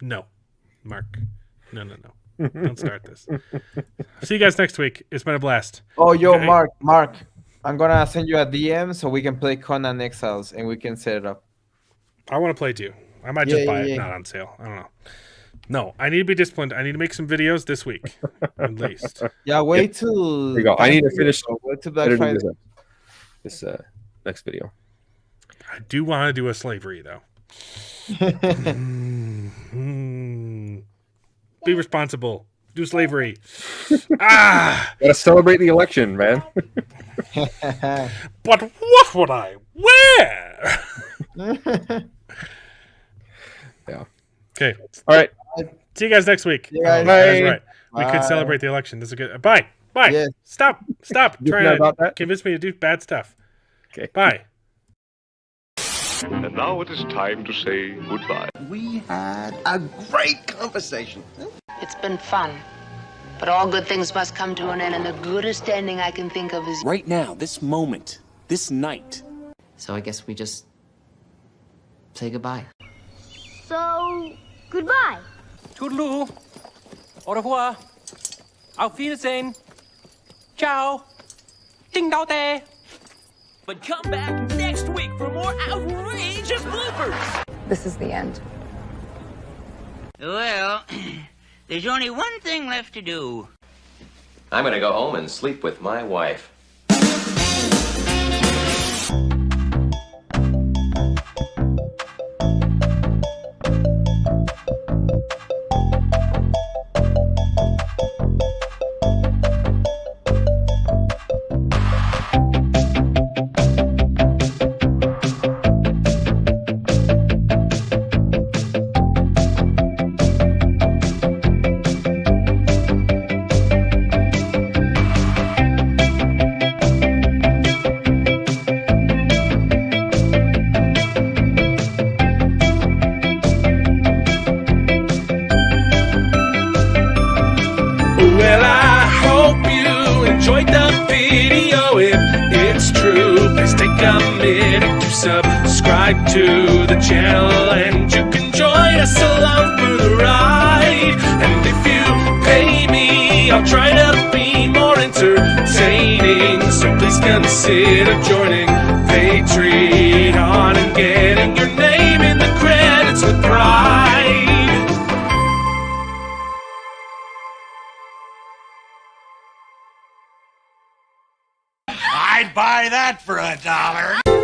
No, Mark. No. Don't start this. See you guys next week. It's been a blast. Oh, yo, Okay. Mark. I'm gonna send you a DM so we can play Conan Exiles and we can set it up. I want to play too. I might just buy it. Yeah. Not on sale. I don't know. No, I need to be disciplined. I need to make some videos this week, at least. Yeah, wait till. There you go. I need to finish. Wait till Black Friday. This next video. I do want to do a slavery though. Be responsible. Do slavery. Gotta celebrate the election, man. But what would I wear? Yeah. Okay. All right. See you guys next week. Yeah, guys. That's Bye. right. We could Bye. celebrate the election. This is good. Bye. Yes. Stop You trying know to about that? convince me to do bad stuff. Okay. Bye. And now it is time to say goodbye. We had a great conversation. It's been fun. But all good things must come to an end, and the goodest ending I can think of is... Right now, this moment, this night. So I guess we just say goodbye. So, goodbye. Toodaloo. Au revoir. Auf Wiedersehen. Ciao. Ding dao day. But come back next week for more outrageous bloopers. This is the end. Well, there's only one thing left to do. I'm gonna go home and sleep with my wife. Well, I hope you enjoyed the video. If it's true, please take a minute to subscribe to the channel, and you can join us along for the ride. And if you pay me, I'll try to be more entertaining. So please consider joining Patreon and getting your name in the credits with pride. I'd buy that for $1.